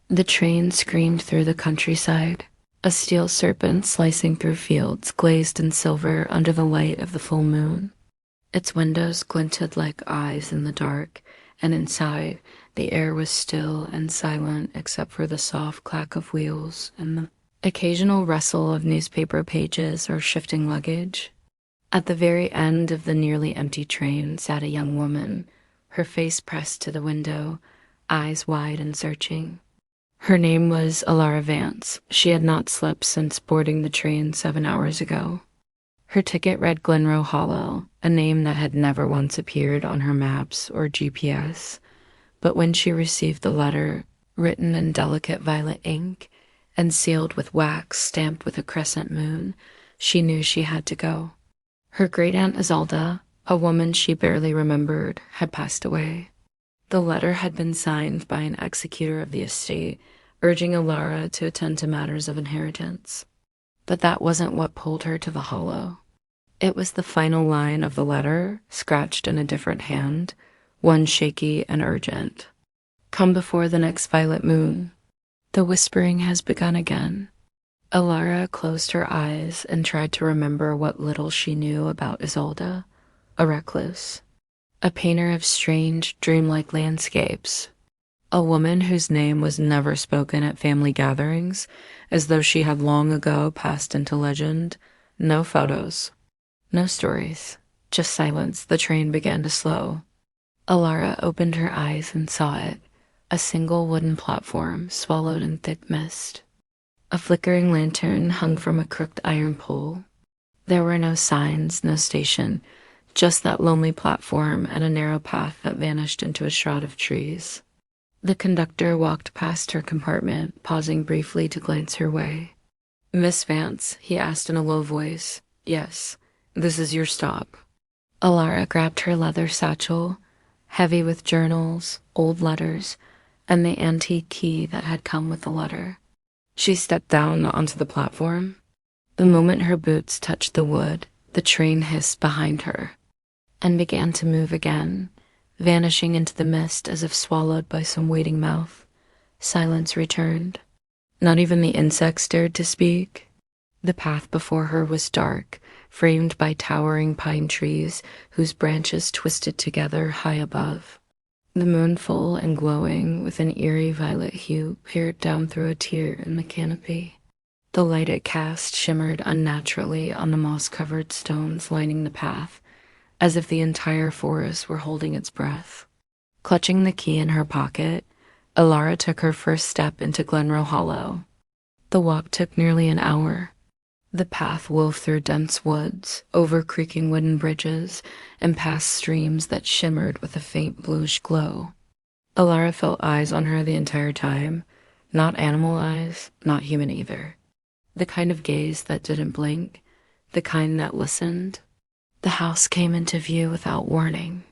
The train screamed through the countryside, a steel serpent slicing through fields glazed in silver under the light of the full moon. Its windows glinted like eyes in the dark, and inside, the air was still and silent except for the soft clack of wheels and the occasional rustle of newspaper pages or shifting luggage. At the very end of the nearly empty train sat a young woman, her face pressed to the window, eyes wide and searching. Her name was Alara Vance. She had not slept since boarding the train 7 hours ago. Her ticket read Glenroe Hollow, a name that had never once appeared on her maps or GPS. But when she received the letter, written in delicate violet ink and sealed with wax stamped with a crescent moon, she knew she had to go. Her great-aunt Isolda, a woman she barely remembered, had passed away. The letter had been signed by an executor of the estate, urging Alara to attend to matters of inheritance. But that wasn't what pulled her to the hollow. It was the final line of the letter, scratched in a different hand, one shaky and urgent. Come before the next violet moon. The whispering has begun again. Alara closed her eyes and tried to remember what little she knew about Isolda, a recluse, a painter of strange, dreamlike landscapes, a woman whose name was never spoken at family gatherings, as though she had long ago passed into legend. No photos, no stories, just silence. The train began to slow. Alara opened her eyes and saw it, a single wooden platform swallowed in thick mist. A flickering lantern hung from a crooked iron pole. There were no signs, no station, just that lonely platform and a narrow path that vanished into a shroud of trees. The conductor walked past her compartment, pausing briefly to glance her way. "Miss Vance," he asked in a low voice. "Yes, this is your stop." Alara grabbed her leather satchel, heavy with journals, old letters, and the antique key that had come with the letter. She stepped down onto the platform. The moment her boots touched the wood, the train hissed behind her and began to move again, vanishing into the mist as if swallowed by some waiting mouth. Silence returned. Not even the insects dared to speak. The path before her was dark, framed by towering pine trees whose branches twisted together high above. The moon, full and glowing with an eerie violet hue, peered down through a tear in the canopy. The light it cast shimmered unnaturally on the moss-covered stones lining the path, as if the entire forest were holding its breath. Clutching the key in her pocket, Alara took her first step into Glenroe Hollow. The walk took nearly an hour. The path wove through dense woods, over creaking wooden bridges, and past streams that shimmered with a faint bluish glow. Alara felt eyes on her the entire time, not animal eyes, not human either. The kind of gaze that didn't blink, the kind that listened. The house came into view without warning.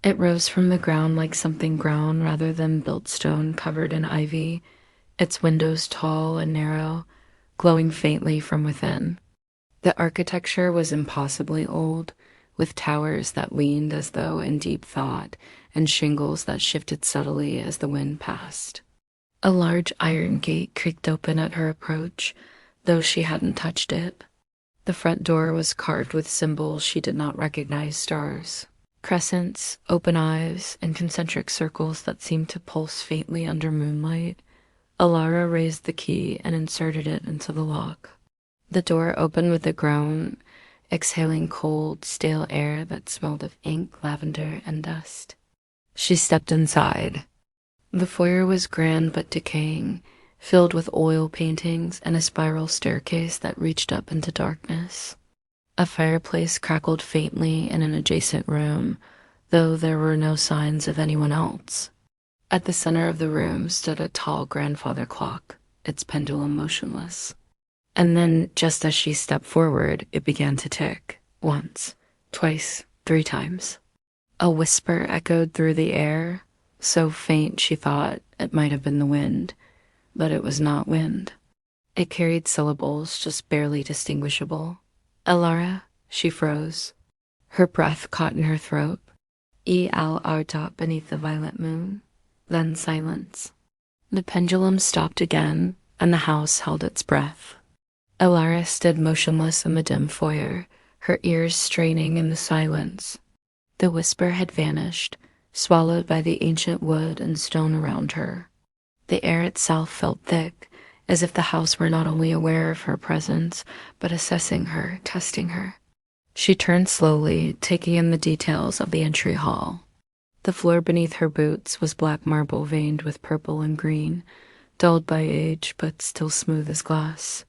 It rose from the ground like something grown rather than built stone covered in ivy, its windows tall and narrow, glowing faintly from within. The architecture was impossibly old, with towers that leaned as though in deep thought and shingles that shifted subtly as the wind passed. A large iron gate creaked open at her approach, though she hadn't touched it. The front door was carved with symbols she did not recognize: stars, crescents, open eyes, and concentric circles that seemed to pulse faintly under moonlight. Alara raised the key and inserted it into the lock. The door opened with a groan, exhaling cold, stale air that smelled of ink, lavender, and dust. She stepped inside. The foyer was grand but decaying, filled with oil paintings and a spiral staircase that reached up into darkness. A fireplace crackled faintly in an adjacent room, though there were no signs of anyone else. At the center of the room stood a tall grandfather clock, its pendulum motionless. And then, just as she stepped forward, it began to tick. Once, twice, 3 times. A whisper echoed through the air, so faint she thought it might have been the wind, but it was not wind. It carried syllables just barely distinguishable. "Alara," she froze. Her breath caught in her throat. "E al arta beneath the violet moon." Then silence. The pendulum stopped again, and the house held its breath. Liora stood motionless in the dim foyer, her ears straining in the silence. The whisper had vanished, swallowed by the ancient wood and stone around her. The air itself felt thick, as if the house were not only aware of her presence, but assessing her, testing her. She turned slowly, taking in the details of the entry hall. The floor beneath her boots was black marble veined with purple and green, dulled by age but still smooth as glass.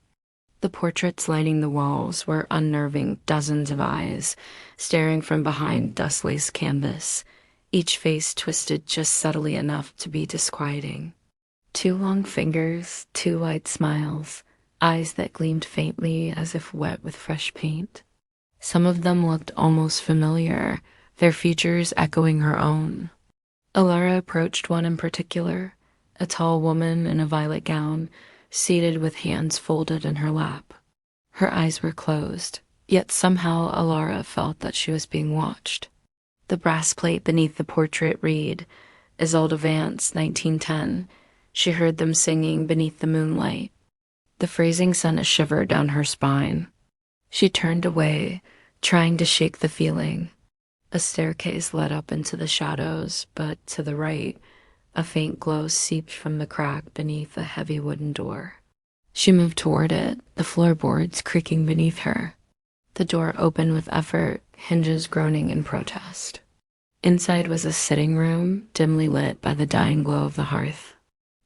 The portraits lining the walls were unnerving dozens of eyes, staring from behind dust-laced canvas, each face twisted just subtly enough to be disquieting. 2 long fingers, 2 wide smiles, eyes that gleamed faintly as if wet with fresh paint. Some of them looked almost familiar, their features echoing her own. Liora approached one in particular, a tall woman in a violet gown, seated with hands folded in her lap. Her eyes were closed, yet somehow Liora felt that she was being watched. The brass plate beneath the portrait read, Isolde Vance, 1910. She heard them singing beneath the moonlight. The phrasing sent a shiver down her spine. She turned away, trying to shake the feeling. A staircase led up into the shadows, but to the right, a faint glow seeped from the crack beneath a heavy wooden door. She moved toward it, the floorboards creaking beneath her. The door opened with effort, hinges groaning in protest. Inside was a sitting room, dimly lit by the dying glow of the hearth.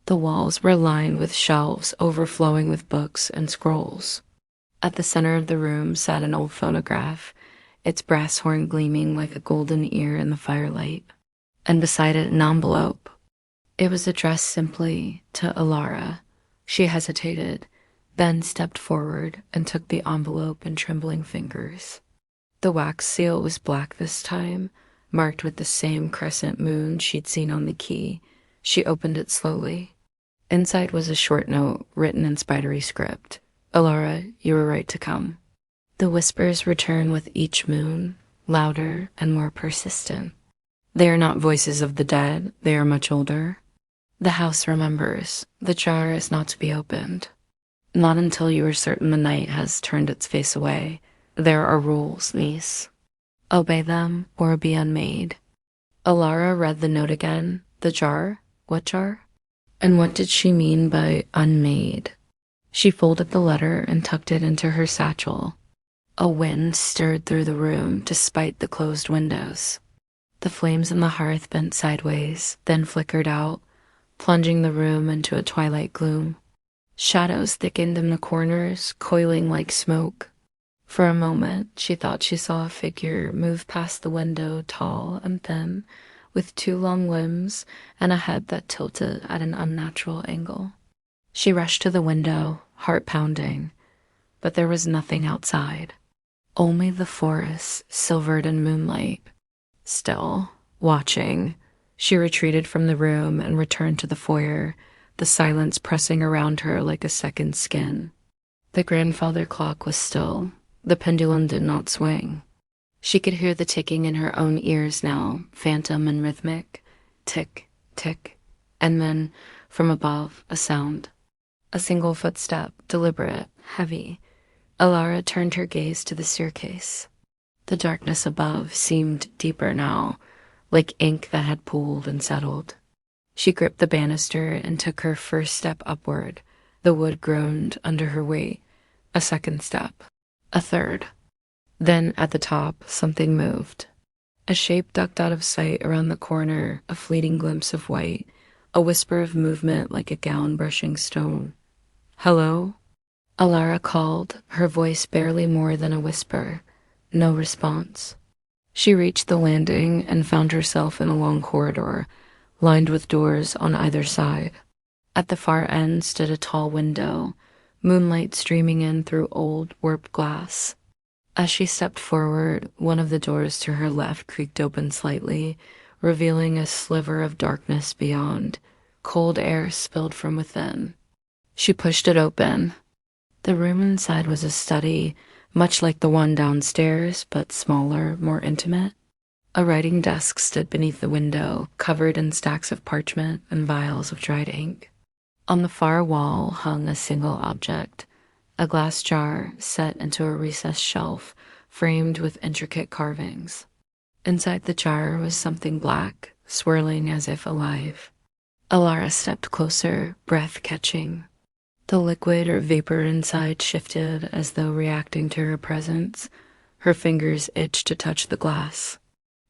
The walls were lined with shelves overflowing with books and scrolls. At the center of the room sat an old phonograph, its brass horn gleaming like a golden ear in the firelight, and beside it an envelope. It was addressed simply to Liora. She hesitated, then stepped forward and took the envelope in trembling fingers. The wax seal was black this time, marked with the same crescent moon she'd seen on the key. She opened it slowly. Inside was a short note written in spidery script. Liora, you were right to come. The whispers return with each moon, louder and more persistent. They are not voices of the dead, they are much older. The house remembers. The jar is not to be opened. Not until you are certain the night has turned its face away. There are rules, niece. Obey them or be unmade. Liora read the note again. The jar? What jar? And what did she mean by unmade? She folded the letter and tucked it into her satchel. A wind stirred through the room despite the closed windows. The flames in the hearth bent sideways, then flickered out, plunging the room into a twilight gloom. Shadows thickened in the corners, coiling like smoke. For a moment, she thought she saw a figure move past the window, tall and thin, with 2 long limbs and a head that tilted at an unnatural angle. She rushed to the window, heart pounding, but there was nothing outside. Only the forest, silvered in moonlight. Still, watching, she retreated from the room and returned to the foyer, the silence pressing around her like a second skin. The grandfather clock was still. The pendulum did not swing. She could hear the ticking in her own ears now, phantom and rhythmic. Tick, tick. And then, from above, a sound. A single footstep, deliberate, heavy. Liora turned her gaze to the staircase. The darkness above seemed deeper now, like ink that had pooled and settled. She gripped the banister and took her first step upward. The wood groaned under her weight. A second step. A third. Then, at the top, something moved. A shape ducked out of sight around the corner, a fleeting glimpse of white, a whisper of movement like a gown brushing stone. Hello? Liora called, her voice barely more than a whisper. No response. She reached the landing and found herself in a long corridor, lined with doors on either side. At the far end stood a tall window, moonlight streaming in through old, warped glass. As she stepped forward, one of the doors to her left creaked open slightly, revealing a sliver of darkness beyond. Cold air spilled from within. She pushed it open. The room inside was a study, much like the one downstairs, but smaller, more intimate. A writing desk stood beneath the window, covered in stacks of parchment and vials of dried ink. On the far wall hung a single object, a glass jar set into a recessed shelf framed with intricate carvings. Inside the jar was something black, swirling as if alive. Alara stepped closer, breath catching. The liquid or vapor inside shifted as though reacting to her presence. Her fingers itched to touch the glass.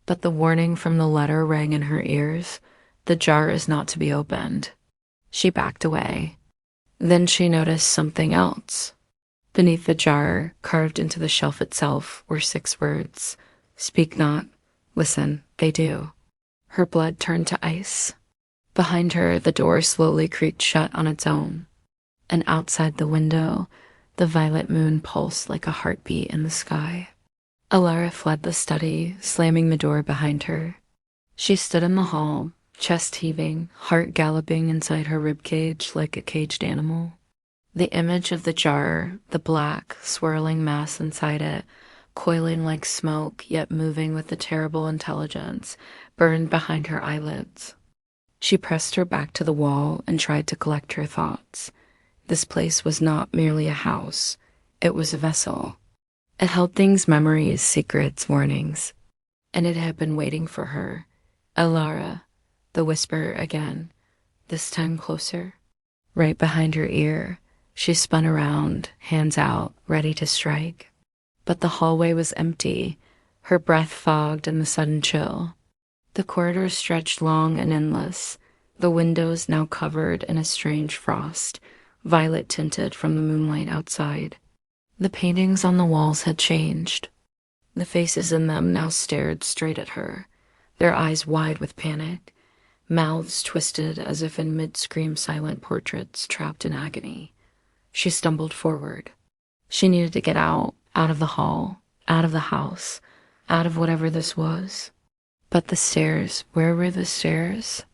But the warning from the letter rang in her ears. The jar is not to be opened. She backed away. Then she noticed something else. Beneath the jar, carved into the shelf itself, were 6 words. Speak not. Listen, they do. Her blood turned to ice. Behind her, the door slowly creaked shut on its own. And outside the window, the violet moon pulsed like a heartbeat in the sky. Alara fled the study, slamming the door behind her. She stood in the hall, chest heaving, heart galloping inside her ribcage like a caged animal. The image of the jar, the black, swirling mass inside it, coiling like smoke yet moving with a terrible intelligence, burned behind her eyelids. She pressed her back to the wall and tried to collect her thoughts. This place was not merely a house. It was a vessel. It held things, memories, secrets, warnings. And it had been waiting for her. Alara, the whisper again, this time closer. Right behind her ear, she spun around, hands out, ready to strike. But the hallway was empty, her breath fogged in the sudden chill. The corridor stretched long and endless, the windows now covered in a strange frost, violet-tinted from the moonlight outside. The paintings on the walls had changed. The faces in them now stared straight at her, their eyes wide with panic, mouths twisted as if in mid-scream silent portraits trapped in agony. She stumbled forward. She needed to get out of the hall, out of the house, out of whatever this was. But the stairs, where were the stairs?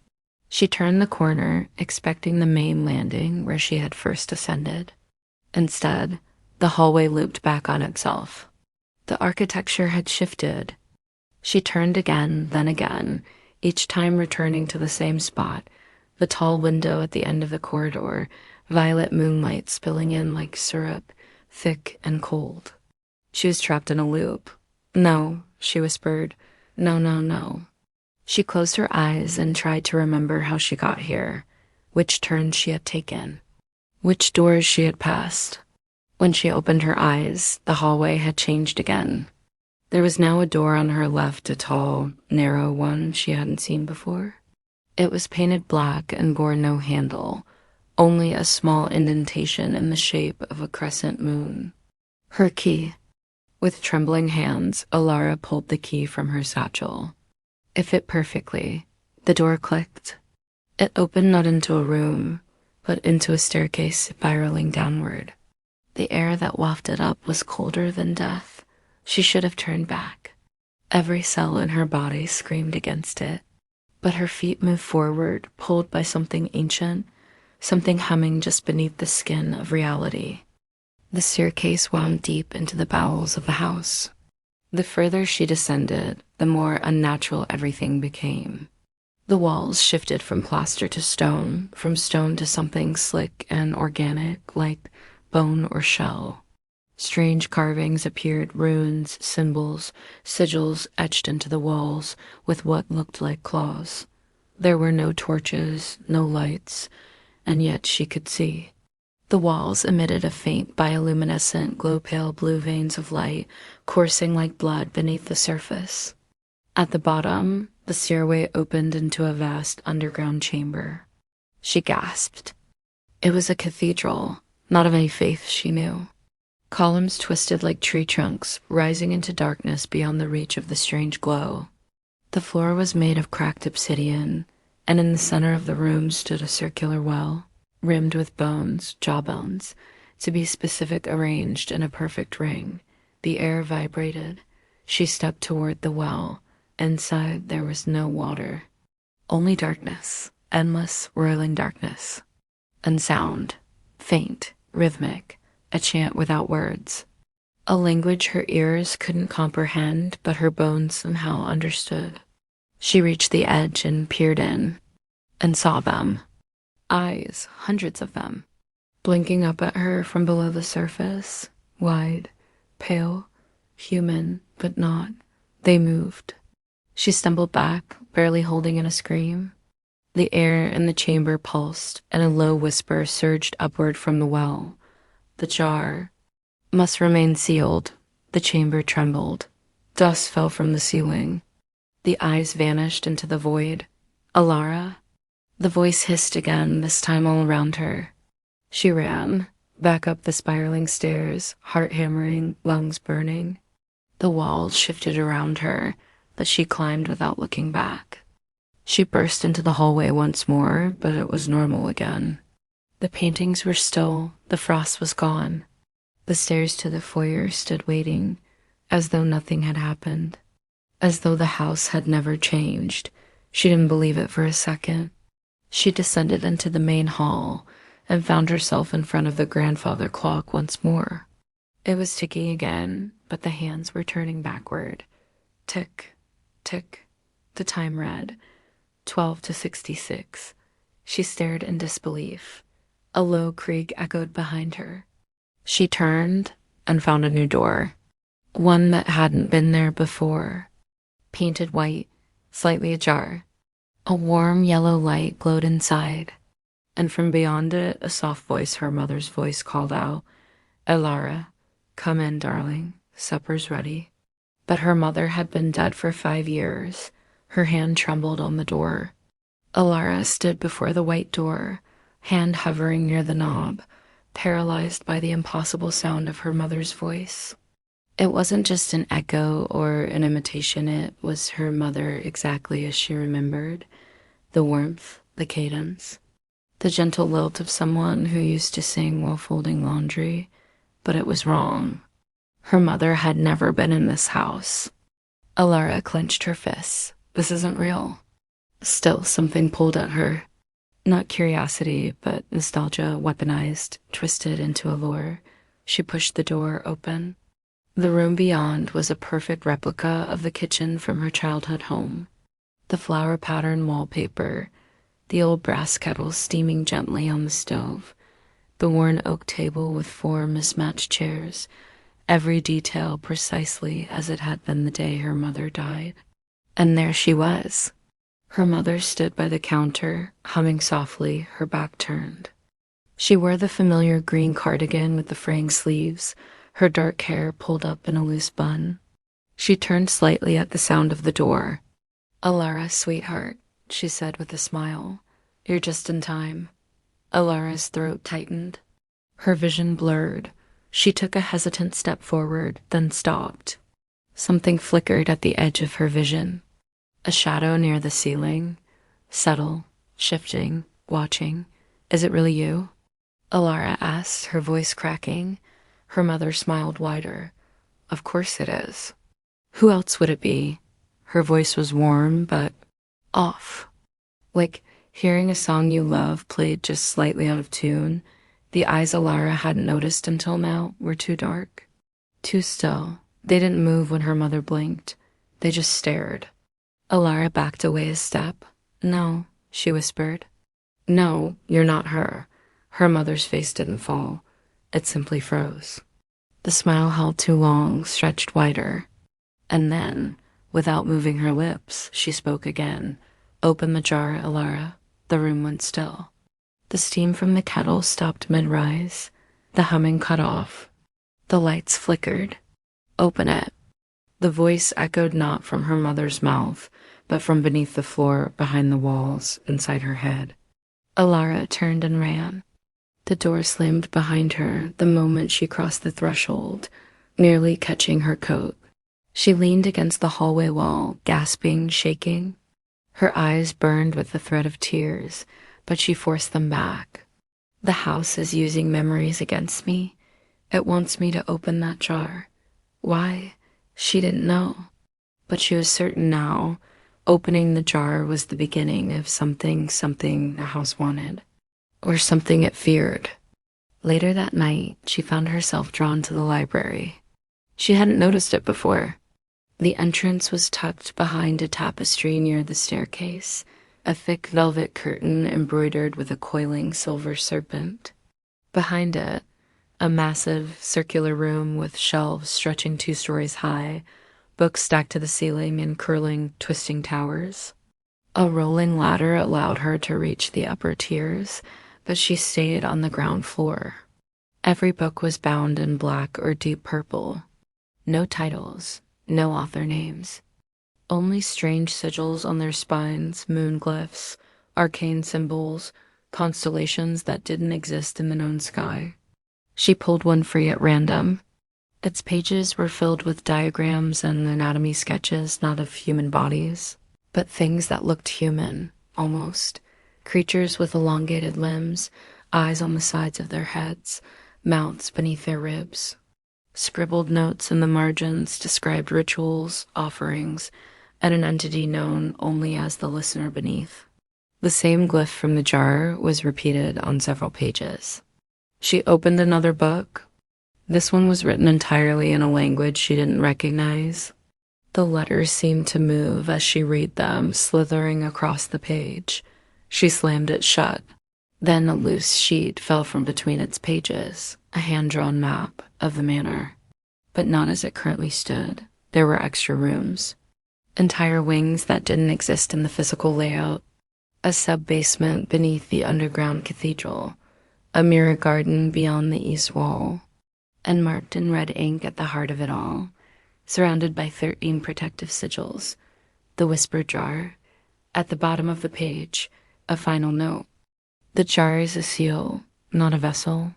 She turned the corner, expecting the main landing where she had first ascended. Instead, the hallway looped back on itself. The architecture had shifted. She turned again, then again, each time returning to the same spot, the tall window at the end of the corridor, violet moonlight spilling in like syrup, thick and cold. She was trapped in a loop. No, she whispered. No, no, no. She closed her eyes and tried to remember how she got here, which turns she had taken, which doors she had passed. When she opened her eyes, the hallway had changed again. There was now a door on her left, a tall, narrow one she hadn't seen before. It was painted black and bore no handle, only a small indentation in the shape of a crescent moon. Her key. With trembling hands, Alara pulled the key from her satchel. It fit perfectly. The door clicked. It opened not into a room, but into a staircase spiraling downward. The air that wafted up was colder than death. She should have turned back. Every cell in her body screamed against it. But her feet moved forward, pulled by something ancient, something humming just beneath the skin of reality. The staircase wound deep into the bowels of the house. The further she descended, the more unnatural everything became. The walls shifted from plaster to stone, from stone to something slick and organic, like bone or shell. Strange carvings appeared, runes, symbols, sigils etched into the walls with what looked like claws. There were no torches, no lights, and yet she could see. The walls emitted a faint bioluminescent glow-pale blue veins of light coursing like blood beneath the surface. At the bottom, the stairway opened into a vast underground chamber. She gasped. It was a cathedral, not of any faith she knew. Columns twisted like tree trunks, rising into darkness beyond the reach of the strange glow. The floor was made of cracked obsidian, and in the center of the room stood a circular well, rimmed with bones, jawbones, to be specific, arranged in a perfect ring. The air vibrated. She stepped toward the well. Inside there was no water. Only darkness, endless, whirling darkness. And sound, faint, rhythmic, a chant without words. A language her ears couldn't comprehend, but her bones somehow understood. She reached the edge and peered in, and saw them. Eyes, hundreds of them, blinking up at her from below the surface, wide, pale, human, but not. They moved. She stumbled back, barely holding in a scream. The air in the chamber pulsed, and a low whisper surged upward from the well. The jar must remain sealed. The chamber trembled. Dust fell from the ceiling. The eyes vanished into the void. Alara? The voice hissed again, this time all around her. She ran, back up the spiraling stairs, heart hammering, lungs burning. The walls shifted around her, but she climbed without looking back. She burst into the hallway once more, but it was normal again. The paintings were still, the frost was gone. The stairs to the foyer stood waiting, as though nothing had happened, as though the house had never changed. She didn't believe it for a second. She descended into the main hall and found herself in front of the grandfather clock once more. It was ticking again, but the hands were turning backward. Tick, tick. The time read 12 to 66. She stared in disbelief. A low creak echoed behind her. She turned and found a new door, one that hadn't been there before. Painted white, slightly ajar. A warm yellow light glowed inside, and from beyond it, a soft voice, her mother's voice, called out, "Elara, come in, darling. Supper's ready." But her mother had been dead for 5 years. Her hand trembled on the door. Alara stood before the white door, hand hovering near the knob, paralyzed by the impossible sound of her mother's voice. It wasn't just an echo or an imitation, it was her mother exactly as she remembered. The warmth, the cadence, the gentle lilt of someone who used to sing while folding laundry, but it was wrong. Her mother had never been in this house. Alara clenched her fists. This isn't real. Still, something pulled at her. Not curiosity, but nostalgia weaponized, twisted into allure. She pushed the door open. The room beyond was a perfect replica of the kitchen from her childhood home. The flower pattern wallpaper, the old brass kettle steaming gently on the stove, the worn oak table with 4 mismatched chairs, every detail precisely as it had been the day her mother died. And there she was. Her mother stood by the counter, humming softly, her back turned. She wore the familiar green cardigan with the fraying sleeves, her dark hair pulled up in a loose bun. She turned slightly at the sound of the door. "Alara, sweetheart," she said with a smile. "You're just in time." Alara's throat tightened. Her vision blurred. She took a hesitant step forward, then stopped. Something flickered at the edge of her vision. A shadow near the ceiling. Subtle, shifting, watching. "Is it really you?" Alara asked, her voice cracking. Her mother smiled wider. "Of course it is. Who else would it be?" Her voice was warm, but off. Like hearing a song you love played just slightly out of tune. The eyes Alara hadn't noticed until now were too dark, too still. They didn't move when her mother blinked. They just stared. Alara backed away a step. "No," she whispered. "No, you're not her." Her mother's face didn't fall. It simply froze. The smile held too long, stretched wider. And then, without moving her lips, she spoke again. "Open the jar, Alara." The room went still. The steam from the kettle stopped mid-rise. The humming cut off. The lights flickered. "Open it." The voice echoed not from her mother's mouth, but from beneath the floor, behind the walls, inside her head. Alara turned and ran. The door slammed behind her the moment she crossed the threshold, nearly catching her coat. She leaned against the hallway wall, gasping, shaking. Her eyes burned with the threat of tears, but she forced them back. The house is using memories against me. It wants me to open that jar. Why? She didn't know. But she was certain now. Opening the jar was the beginning of something the house wanted. Or something it feared. Later that night, she found herself drawn to the library. She hadn't noticed it before. The entrance was tucked behind a tapestry near the staircase, a thick velvet curtain embroidered with a coiling silver serpent. Behind it, a massive circular room with shelves stretching 2 stories high, books stacked to the ceiling in curling, twisting towers. A rolling ladder allowed her to reach the upper tiers, but she stayed on the ground floor. Every book was bound in black or deep purple. No titles, no author names. Only strange sigils on their spines, moon glyphs, arcane symbols, constellations that didn't exist in the known sky. She pulled one free at random. Its pages were filled with diagrams and anatomy sketches, not of human bodies, but things that looked human, almost. Creatures with elongated limbs, eyes on the sides of their heads, mouths beneath their ribs. Scribbled notes in the margins described rituals, offerings, and an entity known only as the listener beneath. The same glyph from the jar was repeated on several pages. She opened another book. This one was written entirely in a language she didn't recognize. The letters seemed to move as she read them, slithering across the page. She slammed it shut. Then a loose sheet fell from between its pages, a hand-drawn map of the manor. But not as it currently stood. There were extra rooms. Entire wings that didn't exist in the physical layout. A sub-basement beneath the underground cathedral. A mirror garden beyond the east wall. And marked in red ink at the heart of it all, surrounded by 13 protective sigils. The whisper jar. At the bottom of the page, a final note. The jar is a seal, not a vessel.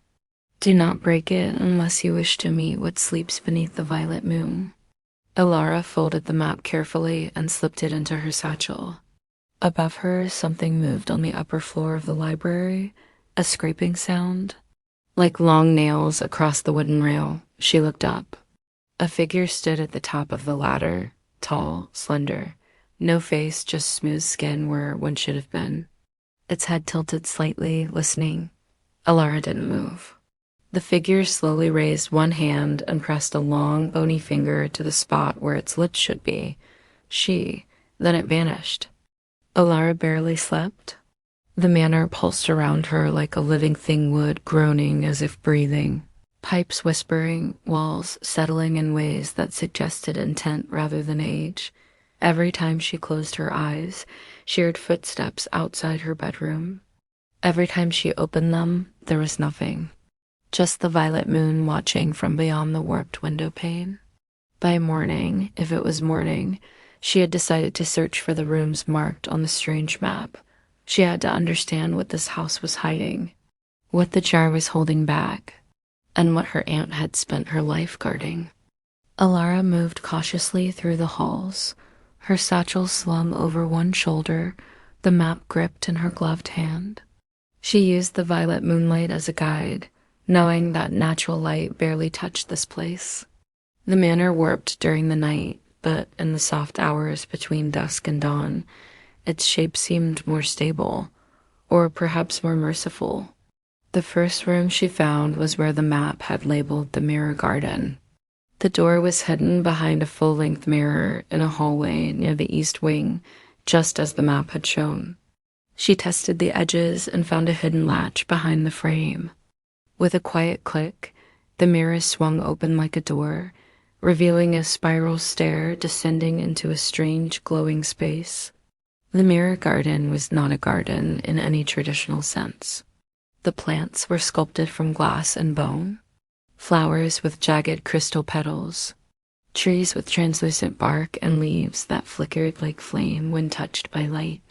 Do not break it unless you wish to meet what sleeps beneath the violet moon. Liora folded the map carefully and slipped it into her satchel. Above her, something moved on the upper floor of the library, a scraping sound. Like long nails across the wooden rail, she looked up. A figure stood at the top of the ladder, tall, slender. No face, just smooth skin where one should have been. Its head tilted slightly, listening. Liora didn't move. The figure slowly raised one hand and pressed a long, bony finger to the spot where its lips should be. Then it vanished. Liora barely slept. The manor pulsed around her like a living thing would, groaning as if breathing. Pipes whispering, walls settling in ways that suggested intent rather than age. Every time she closed her eyes, she heard footsteps outside her bedroom. Every time she opened them, there was nothing. Just the violet moon watching from beyond the warped window pane. By morning, if it was morning, she had decided to search for the rooms marked on the strange map. She had to understand what this house was hiding, what the jar was holding back, and what her aunt had spent her life guarding. Liora moved cautiously through the halls, her satchel slung over one shoulder, the map gripped in her gloved hand. She used the violet moonlight as a guide, knowing that natural light barely touched this place. The manor warped during the night, but in the soft hours between dusk and dawn, its shape seemed more stable, or perhaps more merciful. The first room she found was where the map had labeled the mirror garden. The door was hidden behind a full-length mirror in a hallway near the east wing, just as the map had shown. She tested the edges and found a hidden latch behind the frame. With a quiet click, the mirror swung open like a door, revealing a spiral stair descending into a strange glowing space. The mirror garden was not a garden in any traditional sense. The plants were sculpted from glass and bone, flowers with jagged crystal petals, trees with translucent bark and leaves that flickered like flame when touched by light.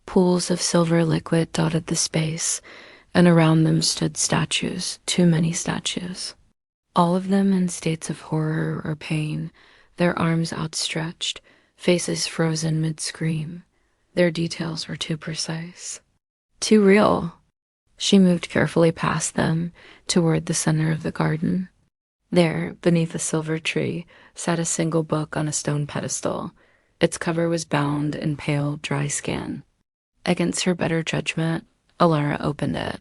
Pools of silver liquid dotted the space, and around them stood statues, too many statues. All of them in states of horror or pain, their arms outstretched, faces frozen mid-scream. Their details were too precise. Too real. She moved carefully past them, toward the center of the garden. There, beneath a silver tree, sat a single book on a stone pedestal. Its cover was bound in pale, dry skin. Against her better judgment, Liora opened it.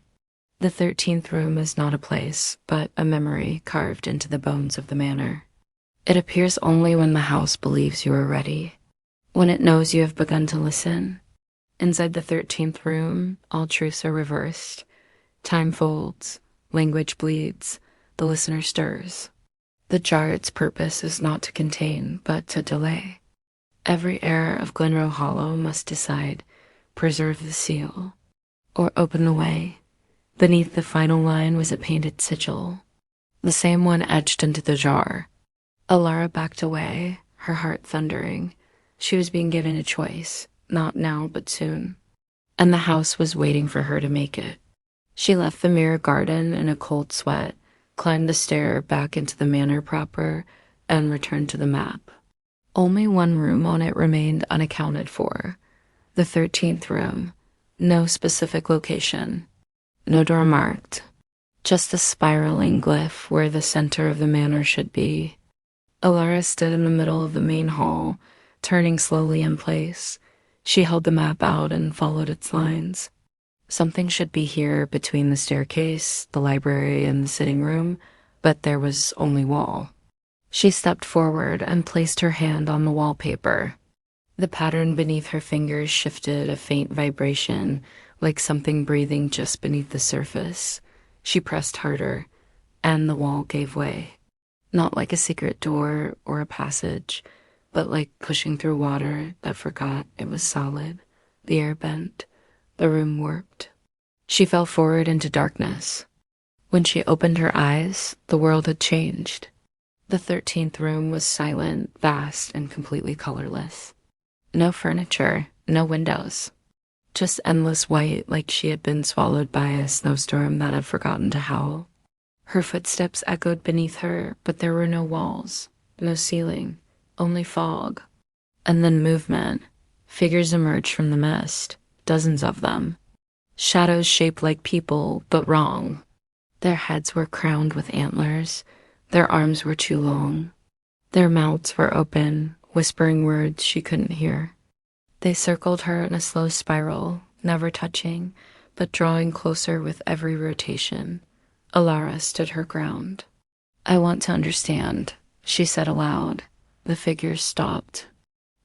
The 13th room is not a place, but a memory carved into the bones of the manor. It appears only when the house believes you are ready, when it knows you have begun to listen. Inside the 13th room, all truths are reversed. Time folds, language bleeds, the listener stirs. The jar, its purpose is not to contain, but to delay. Every heir of Glenroe Hollow must decide, preserve the seal, or open the way. Beneath the final line was a painted sigil, the same one etched into the jar. Liora backed away, her heart thundering. She was being given a choice, not now but soon. And the house was waiting for her to make it. She left the mirror garden in a cold sweat, climbed the stair back into the manor proper, and returned to the map. Only one room on it remained unaccounted for. The 13th room. No specific location. No door marked. Just a spiraling glyph where the center of the manor should be. Liora stood in the middle of the main hall, turning slowly in place. She held the map out and followed its lines. Something should be here between the staircase, the library, and the sitting room, but there was only wall. She stepped forward and placed her hand on the wallpaper. The pattern beneath her fingers shifted, a faint vibration, like something breathing just beneath the surface. She pressed harder, and the wall gave way. Not like a secret door or a passage, but like pushing through water that forgot it was solid. The air bent. The room warped. She fell forward into darkness. When she opened her eyes, the world had changed. The 13th room was silent, vast, and completely colorless. No furniture, no windows. Just endless white, like she had been swallowed by a snowstorm that had forgotten to howl. Her footsteps echoed beneath her, but there were no walls, no ceiling, only fog. And then movement. Figures emerged from the mist, dozens of them. Shadows shaped like people, but wrong. Their heads were crowned with antlers. Their arms were too long. Their mouths were open, whispering words she couldn't hear. They circled her in a slow spiral, never touching, but drawing closer with every rotation. Liora stood her ground. "I want to understand," she said aloud. The figures stopped.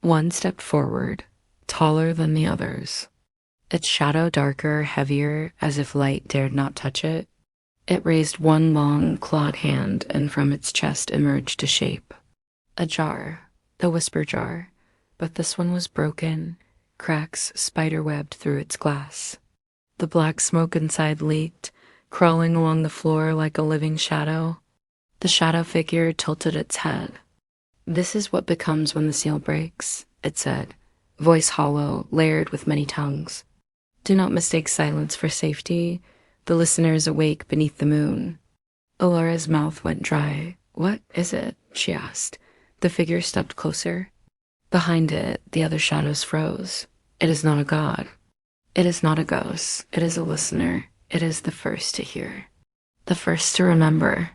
One stepped forward, taller than the others. Its shadow darker, heavier, as if light dared not touch it. It raised one long, clawed hand, and from its chest emerged a shape. A jar, the whisper jar, but this one was broken, cracks spiderwebbed through its glass. The black smoke inside leaked, crawling along the floor like a living shadow. The shadow figure tilted its head. "This is what becomes when the seal breaks," it said, voice hollow, layered with many tongues. "Do not mistake silence for safety. The listener is awake beneath the moon." Aliora's mouth went dry. "What is it?" she asked. The figure stepped closer. Behind it, the other shadows froze. "It is not a god. It is not a ghost. It is a listener. It is the first to hear. The first to remember.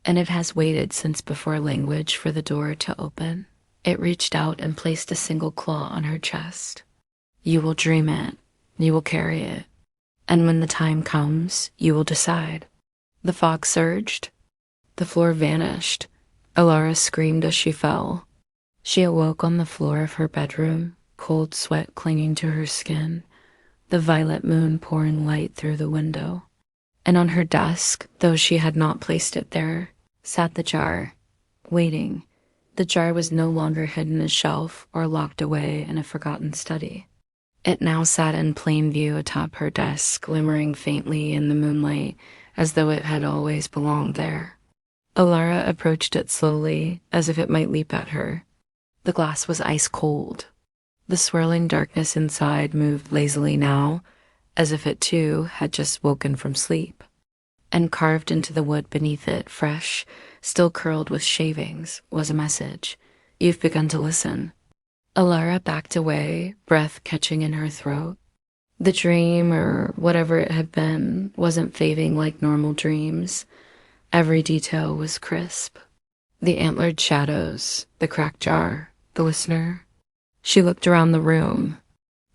And it has waited since before language for the door to open." It reached out and placed a single claw on her chest. "You will dream it. You will carry it. And when the time comes, you will decide." The fog surged. The floor vanished. Liora screamed as she fell. She awoke on the floor of her bedroom, cold sweat clinging to her skin, the violet moon pouring light through the window. And on her desk, though she had not placed it there, sat the jar, waiting. The jar was no longer hidden in a shelf or locked away in a forgotten study. It now sat in plain view atop her desk, glimmering faintly in the moonlight, as though it had always belonged there. Liora approached it slowly, as if it might leap at her. The glass was ice cold. The swirling darkness inside moved lazily now, as if it too had just woken from sleep. And carved into the wood beneath it, fresh, still curled with shavings, was a message. "You've begun to listen." Liora backed away, breath catching in her throat. The dream, or whatever it had been, wasn't fading like normal dreams. Every detail was crisp. The antlered shadows, the cracked jar, the listener. She looked around the room.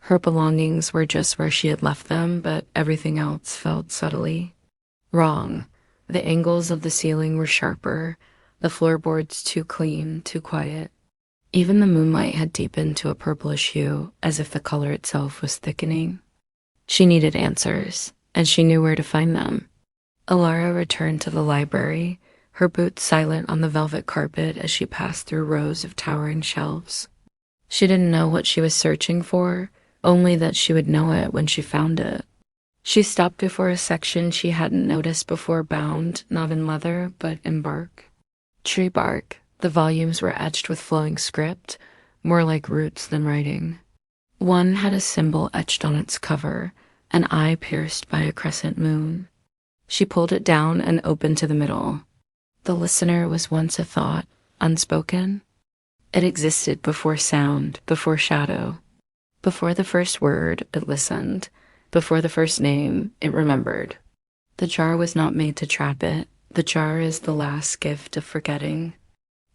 Her belongings were just where she had left them, but everything else felt subtly wrong. The angles of the ceiling were sharper, the floorboards too clean, too quiet. Even the moonlight had deepened to a purplish hue, as if the color itself was thickening. She needed answers, and she knew where to find them. Alara returned to the library, her boots silent on the velvet carpet as she passed through rows of towering shelves. She didn't know what she was searching for, only that she would know it when she found it. She stopped before a section she hadn't noticed before, bound not in leather, but in bark. Tree bark. The volumes were etched with flowing script, more like roots than writing. One had a symbol etched on its cover, an eye pierced by a crescent moon. She pulled it down and opened to the middle. The listener was once a thought, unspoken. It existed before sound, before shadow. Before the first word, it listened. Before the first name, it remembered. The jar was not made to trap it. The jar is the last gift of forgetting.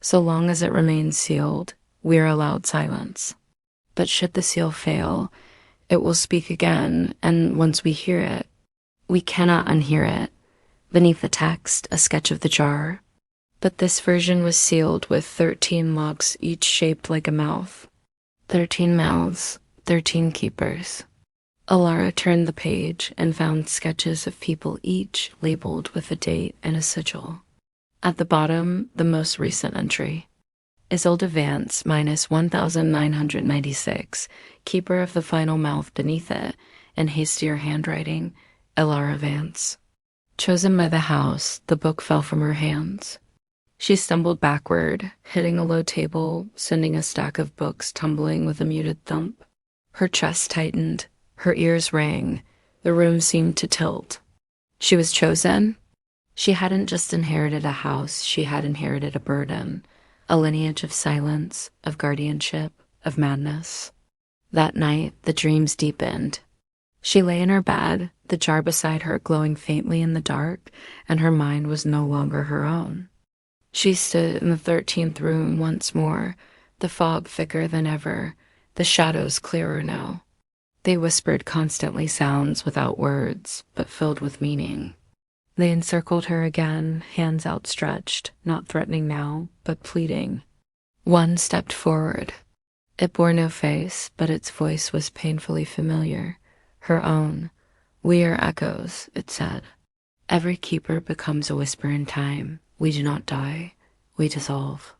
So long as it remains sealed, we are allowed silence. But should the seal fail, it will speak again, and once we hear it, we cannot unhear it. Beneath the text, a sketch of the jar. But this version was sealed with 13 locks, each shaped like a mouth. 13 mouths, 13 keepers. Alara turned the page and found sketches of people, each labeled with a date and a sigil. At the bottom, the most recent entry. Isolde Vance, minus 1996, keeper of the final mouth beneath it, in hastier handwriting, Alara Vance. Chosen by the house, the book fell from her hands. She stumbled backward, hitting a low table, sending a stack of books tumbling with a muted thump. Her chest tightened, her ears rang, the room seemed to tilt. She was chosen? She hadn't just inherited a house, she had inherited a burden, a lineage of silence, of guardianship, of madness. That night, the dreams deepened. She lay in her bed, the jar beside her glowing faintly in the dark, and her mind was no longer her own. She stood in the 13th room once more, the fog thicker than ever, the shadows clearer now. They whispered constantly, sounds without words, but filled with meaning. They encircled her again, hands outstretched, not threatening now, but pleading. One stepped forward. It bore no face, but its voice was painfully familiar. Her own. We are echoes, it said. Every keeper becomes a whisper in time. We do not die. We dissolve.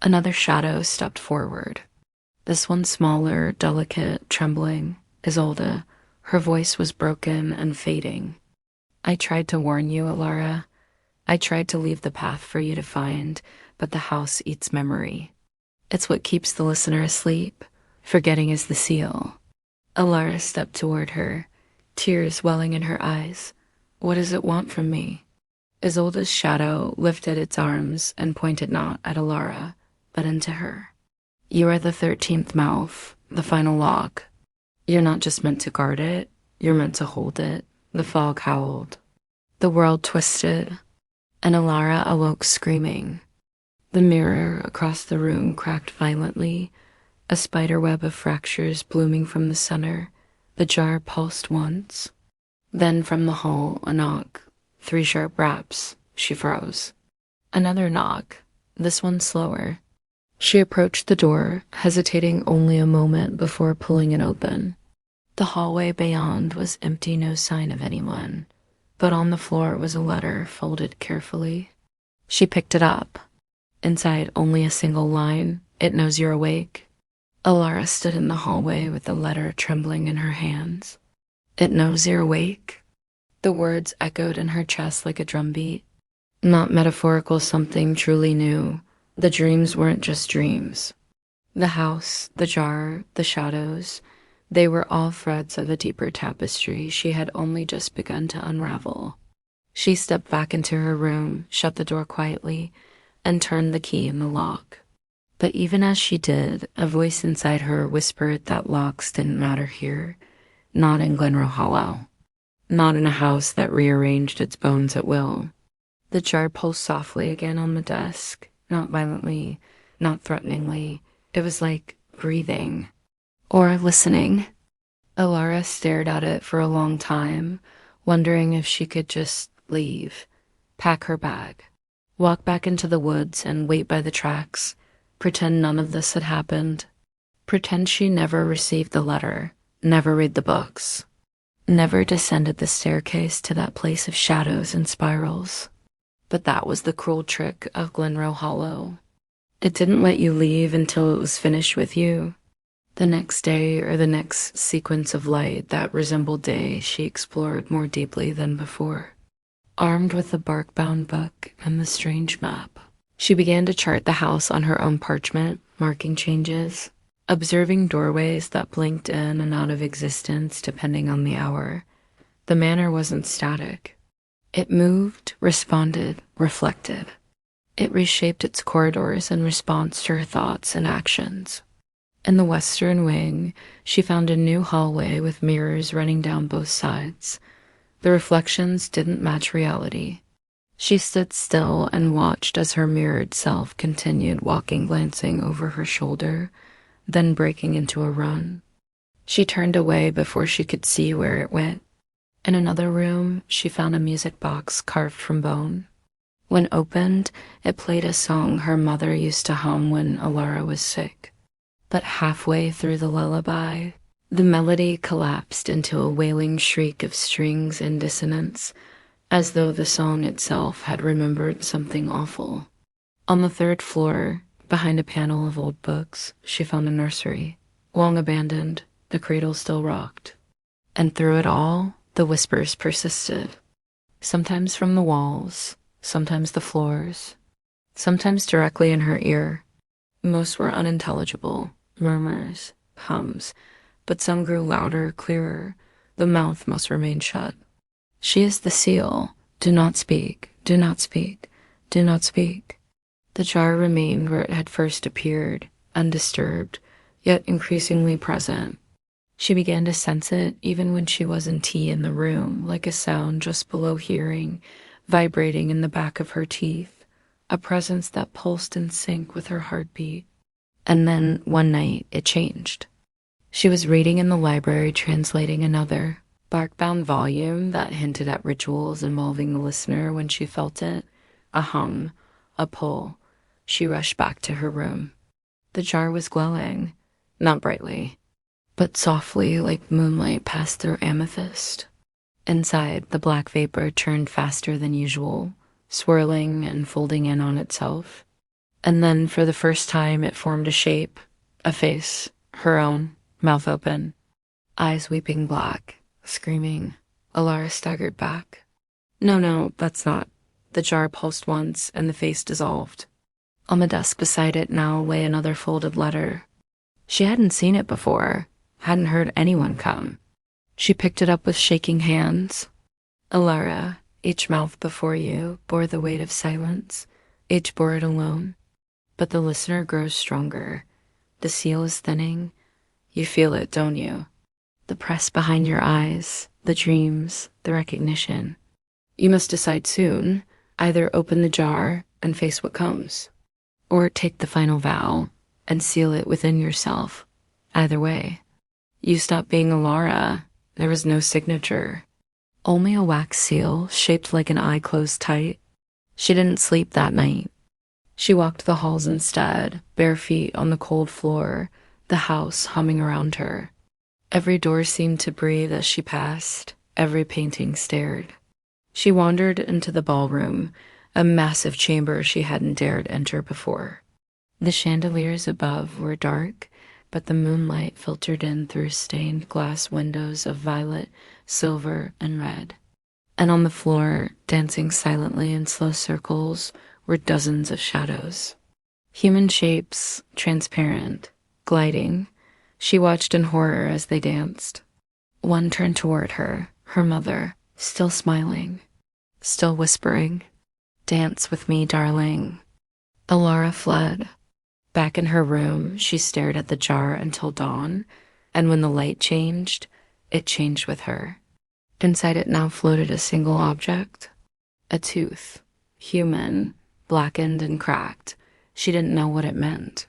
Another shadow stepped forward. This one smaller, delicate, trembling. Isolde. Her voice was broken and fading. I tried to warn you, Alara. I tried to leave the path for you to find, but the house eats memory. It's what keeps the listener asleep. Forgetting is the seal. Alara stepped toward her, tears welling in her eyes. What does it want from me? Isolde's shadow lifted its arms and pointed not at Alara, but into her. You are the 13th mouth, the final lock. You're not just meant to guard it, you're meant to hold it. The fog howled. The world twisted, and Alara awoke screaming. The mirror across the room cracked violently, a spiderweb of fractures blooming from the center. The jar pulsed once. Then from the hall, a knock. 3 sharp raps. She froze. Another knock, this one slower. She approached the door, hesitating only a moment before pulling it open. The hallway beyond was empty, no sign of anyone, but on the floor was a letter folded carefully. She picked it up. Inside only a single line, "It knows you're awake." Alara stood in the hallway with the letter trembling in her hands. "It knows you're awake." The words echoed in her chest like a drumbeat. Not metaphorical, something truly new. The dreams weren't just dreams. The house, the jar, the shadows, they were all threads of a deeper tapestry she had only just begun to unravel. She stepped back into her room, shut the door quietly, and turned the key in the lock. But even as she did, a voice inside her whispered that locks didn't matter here, not in Glenroe Hollow, not in a house that rearranged its bones at will. The jar pulsed softly again on the desk, not violently, not threateningly. It was like breathing. Or listening. Alara stared at it for a long time, wondering if she could just leave, pack her bag, walk back into the woods and wait by the tracks, Pretend none of this had happened. Pretend she never received the letter, never read the books, never descended the staircase to that place of shadows and spirals. But that was the cruel trick of Glenroe Hollow. It didn't let you leave until it was finished with you. The next day or the next sequence of light that resembled day she explored more deeply than before. Armed with the bark-bound book and the strange map, she began to chart the house on her own parchment, marking changes, observing doorways that blinked in and out of existence depending on the hour. The manor wasn't static. It moved, responded, reflected. It reshaped its corridors in response to her thoughts and actions. In the western wing, she found a new hallway with mirrors running down both sides. The reflections didn't match reality. She stood still and watched as her mirrored self continued walking, glancing over her shoulder, then breaking into a run. She turned away before she could see where it went. In another room, she found a music box carved from bone. When opened, it played a song her mother used to hum when Liora was sick. But halfway through the lullaby, the melody collapsed into a wailing shriek of strings and dissonance, as though the song itself had remembered something awful. On the third floor, behind a panel of old books, she found a nursery. Long abandoned, the cradle still rocked. And through it all, the whispers persisted. Sometimes from the walls, sometimes the floors, sometimes directly in her ear. Most were unintelligible, murmurs, hums, but some grew louder, clearer. The mouth must remain shut. She is the seal. Do not speak, do not speak, do not speak. The jar remained where it had first appeared, undisturbed, yet increasingly present. She began to sense it even when she wasn't in the room, like a sound just below hearing, vibrating in the back of her teeth, a presence that pulsed in sync with her heartbeat. And then, one night, it changed. She was reading in the library, translating another bark-bound volume that hinted at rituals involving the listener when she felt it. A hum, a pull. She rushed back to her room. The jar was glowing, not brightly, but softly like moonlight passed through amethyst. Inside, the black vapor churned faster than usual, swirling and folding in on itself. And then, for the first time, it formed a shape, a face, her own, mouth open, eyes weeping black, screaming. Liora staggered back. No, that's not. The jar pulsed once, and the face dissolved. On the desk beside it now lay another folded letter. She hadn't seen it before, hadn't heard anyone come. She picked it up with shaking hands. Liora, each mouth before you bore the weight of silence. Each bore it alone. But the listener grows stronger. The seal is thinning. You feel it, don't you? The press behind your eyes, the dreams, the recognition. You must decide soon. Either open the jar and face what comes, or take the final vow and seal it within yourself. Either way. You stopped being Liora. There was no signature. Only a wax seal shaped like an eye closed tight. She didn't sleep that night. She walked the halls instead, bare feet on the cold floor, the house humming around her. Every door seemed to breathe as she passed. Every painting stared. She wandered into the ballroom, a massive chamber she hadn't dared enter before. The chandeliers above were dark, but the moonlight filtered in through stained glass windows of violet, silver, and red. And on the floor, dancing silently in slow circles, were dozens of shadows. Human shapes, transparent, gliding. She watched in horror as they danced. One turned toward her, her mother, still smiling, still whispering, "Dance with me, darling." Liora fled. Back in her room, she stared at the jar until dawn, and when the light changed, it changed with her. Inside it now floated a single object, a tooth, human, blackened and cracked. She didn't know what it meant.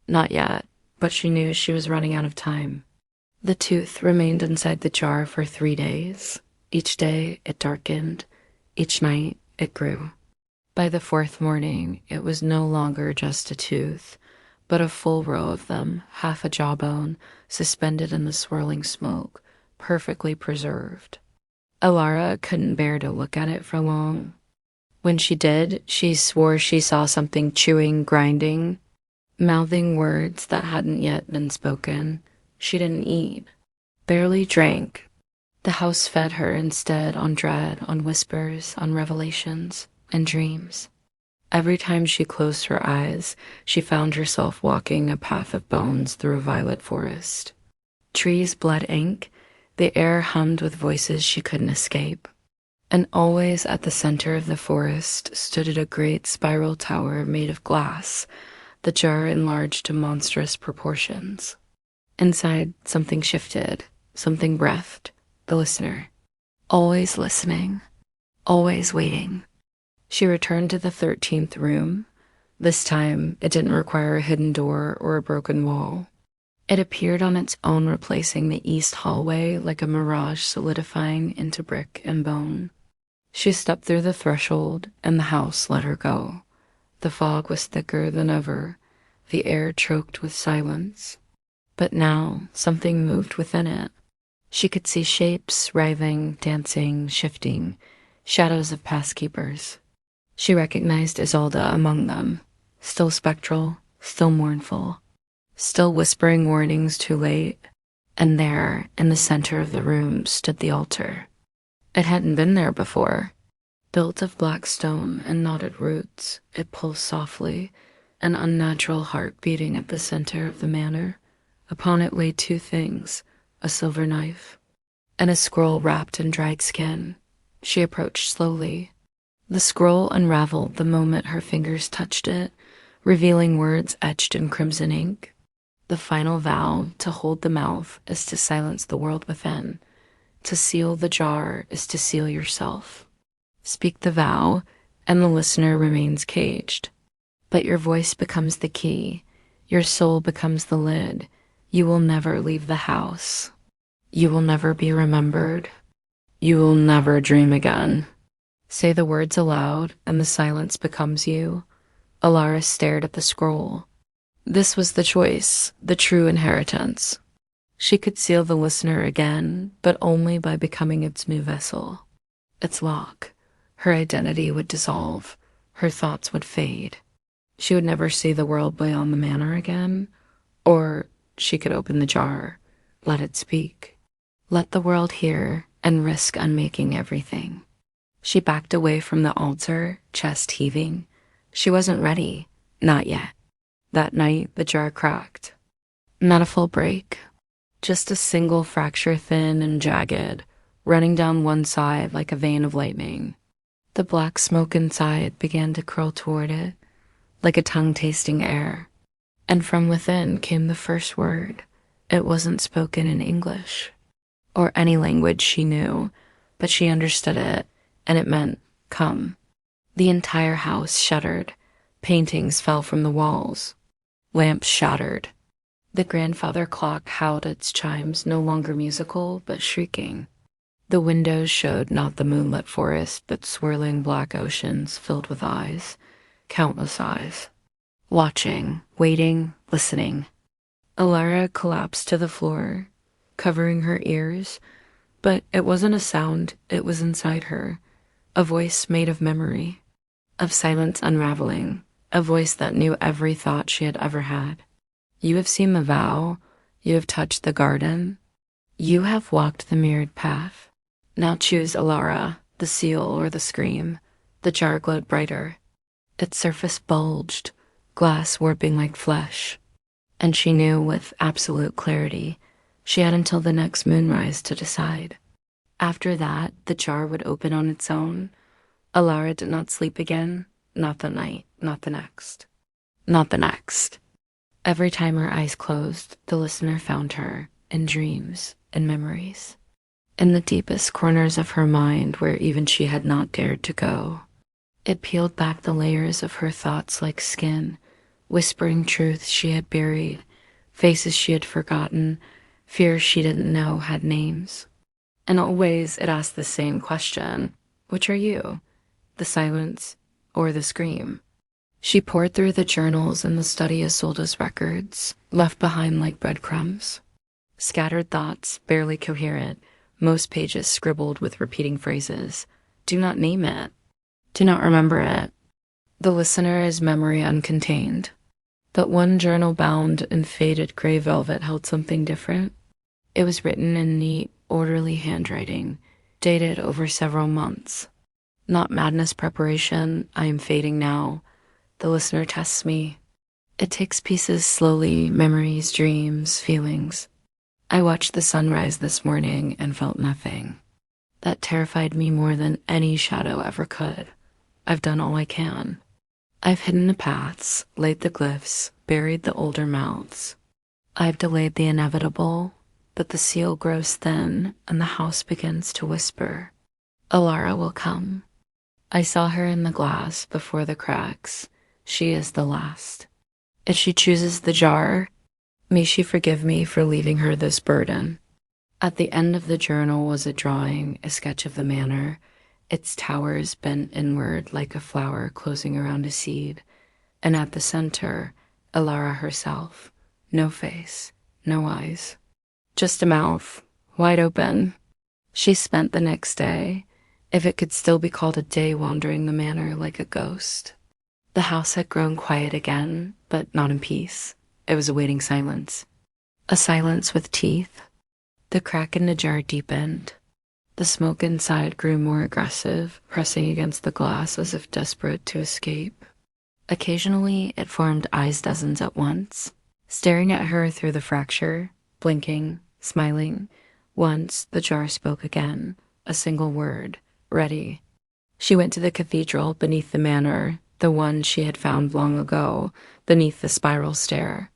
Not yet, but she knew she was running out of time. The tooth remained inside the jar for 3 days. Each day it darkened. Each night it grew. By the 4th morning, it was no longer just a tooth, but a full row of them, half a jawbone, suspended in the swirling smoke, perfectly preserved. Alara couldn't bear to look at it for long. When she did, she swore she saw something chewing, grinding, mouthing words that hadn't yet been spoken. She didn't eat, barely drank. The house fed her instead on dread, on whispers, on revelations, and dreams. Every time she closed her eyes, she found herself walking a path of bones through a violet forest. Trees bled ink, the air hummed with voices she couldn't escape. And always at the center of the forest stood a great spiral tower made of glass, the jar enlarged to monstrous proportions. Inside, something shifted, something breathed, the listener. Always listening, always waiting. She returned to the 13th room. This time, it didn't require a hidden door or a broken wall. It appeared on its own, replacing the east hallway like a mirage solidifying into brick and bone. She stepped through the threshold, and the house let her go. The fog was thicker than ever, the air choked with silence. But now, something moved within it. She could see shapes, writhing, dancing, shifting, shadows of past keepers. She recognized Isolde among them, still spectral, still mournful, still whispering warnings too late. And there, in the center of the room, stood the altar. It hadn't been there before. Built of black stone and knotted roots, it pulsed softly, an unnatural heart beating at the center of the manor. Upon it lay two things, a silver knife and a scroll wrapped in dried skin. She approached slowly. The scroll unraveled the moment her fingers touched it, revealing words etched in crimson ink. The final vow to hold the mouth is to silence the world within. To seal the jar is to seal yourself. Speak the vow, and the listener remains caged. But your voice becomes the key. Your soul becomes the lid. You will never leave the house. You will never be remembered. You will never dream again. Say the words aloud, and the silence becomes you. Alara stared at the scroll. This was the choice, the true inheritance. She could seal the listener again, but only by becoming its new vessel. Its lock. Her identity would dissolve. Her thoughts would fade. She would never see the world beyond the manor again. Or she could open the jar, let it speak. Let the world hear and risk unmaking everything. She backed away from the altar, chest heaving. She wasn't ready. Not yet. That night, the jar cracked. Not a full break. Just a single fracture, thin and jagged, running down one side like a vein of lightning. The black smoke inside began to curl toward it, like a tongue tasting air. And from within came the first word. It wasn't spoken in English, or any language she knew, but she understood it, and it meant, come. The entire house shuddered. Paintings fell from the walls. Lamps shattered. The grandfather clock howled its chimes, no longer musical, but shrieking. The windows showed not the moonlit forest, but swirling black oceans filled with eyes, countless eyes. Watching, waiting, listening. Alara collapsed to the floor, covering her ears, but it wasn't a sound, it was inside her, a voice made of memory, of silence unraveling, a voice that knew every thought she had ever had. You have seen the vow, you have touched the garden, you have walked the mirrored path. Now choose Alara, the seal or the scream. The jar glowed brighter. Its surface bulged, glass warping like flesh. And she knew with absolute clarity she had until the next moonrise to decide. After that, the jar would open on its own. Alara did not sleep again, not the night, not the next. Not the next. Every time her eyes closed, the listener found her, in dreams, in memories, in the deepest corners of her mind where even she had not dared to go. It peeled back the layers of her thoughts like skin, whispering truths she had buried, faces she had forgotten, fears she didn't know had names. And always it asked the same question, which are you? The silence or the scream? She poured through the journals and the study Isolde's records, left behind like breadcrumbs. Scattered thoughts, barely coherent, most pages scribbled with repeating phrases. Do not name it. Do not remember it. The listener is memory uncontained. But one journal bound in faded gray velvet held something different. It was written in neat, orderly handwriting, dated over several months. Not madness preparation, I am fading now. The listener tests me. It takes pieces slowly, memories, dreams, feelings. I watched the sunrise this morning and felt nothing. That terrified me more than any shadow ever could. I've done all I can. I've hidden the paths, laid the glyphs, buried the older mouths. I've delayed the inevitable, but the seal grows thin and the house begins to whisper. Liora will come. I saw her in the glass before the cracks. She is the last. If she chooses the jar, may she forgive me for leaving her this burden. At the end of the journal was a drawing, a sketch of the manor, its towers bent inward like a flower closing around a seed, and at the center, Liora herself. No face, no eyes. Just a mouth, wide open. She spent the next day, if it could still be called a day, wandering the manor like a ghost. The house had grown quiet again, but not in peace. It was awaiting silence. A silence with teeth. The crack in the jar deepened. The smoke inside grew more aggressive, pressing against the glass as if desperate to escape. Occasionally, it formed eyes dozens at once, staring at her through the fracture, blinking, smiling. Once, the jar spoke again, a single word, ready. She went to the cathedral beneath the manor, the one she had found long ago, beneath the spiral stair.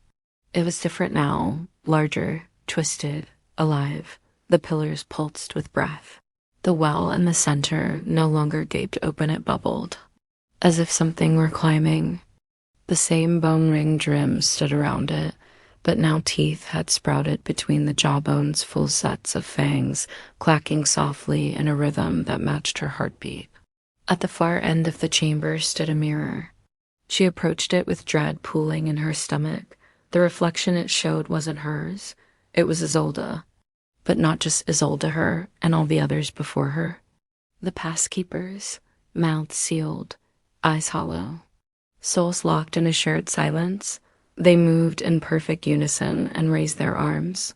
It was different now, larger, twisted, alive. The pillars pulsed with breath. The well in the center no longer gaped open, it bubbled, as if something were climbing. The same bone-ringed rims stood around it, but now teeth had sprouted between the jawbones, full sets of fangs, clacking softly in a rhythm that matched her heartbeat. At the far end of the chamber stood a mirror. She approached it with dread pooling in her stomach. The reflection it showed wasn't hers. It was Isolde. But not just Isolde her and all the others before her. The past keepers, mouths sealed, eyes hollow, souls locked in a shared silence. They moved in perfect unison and raised their arms.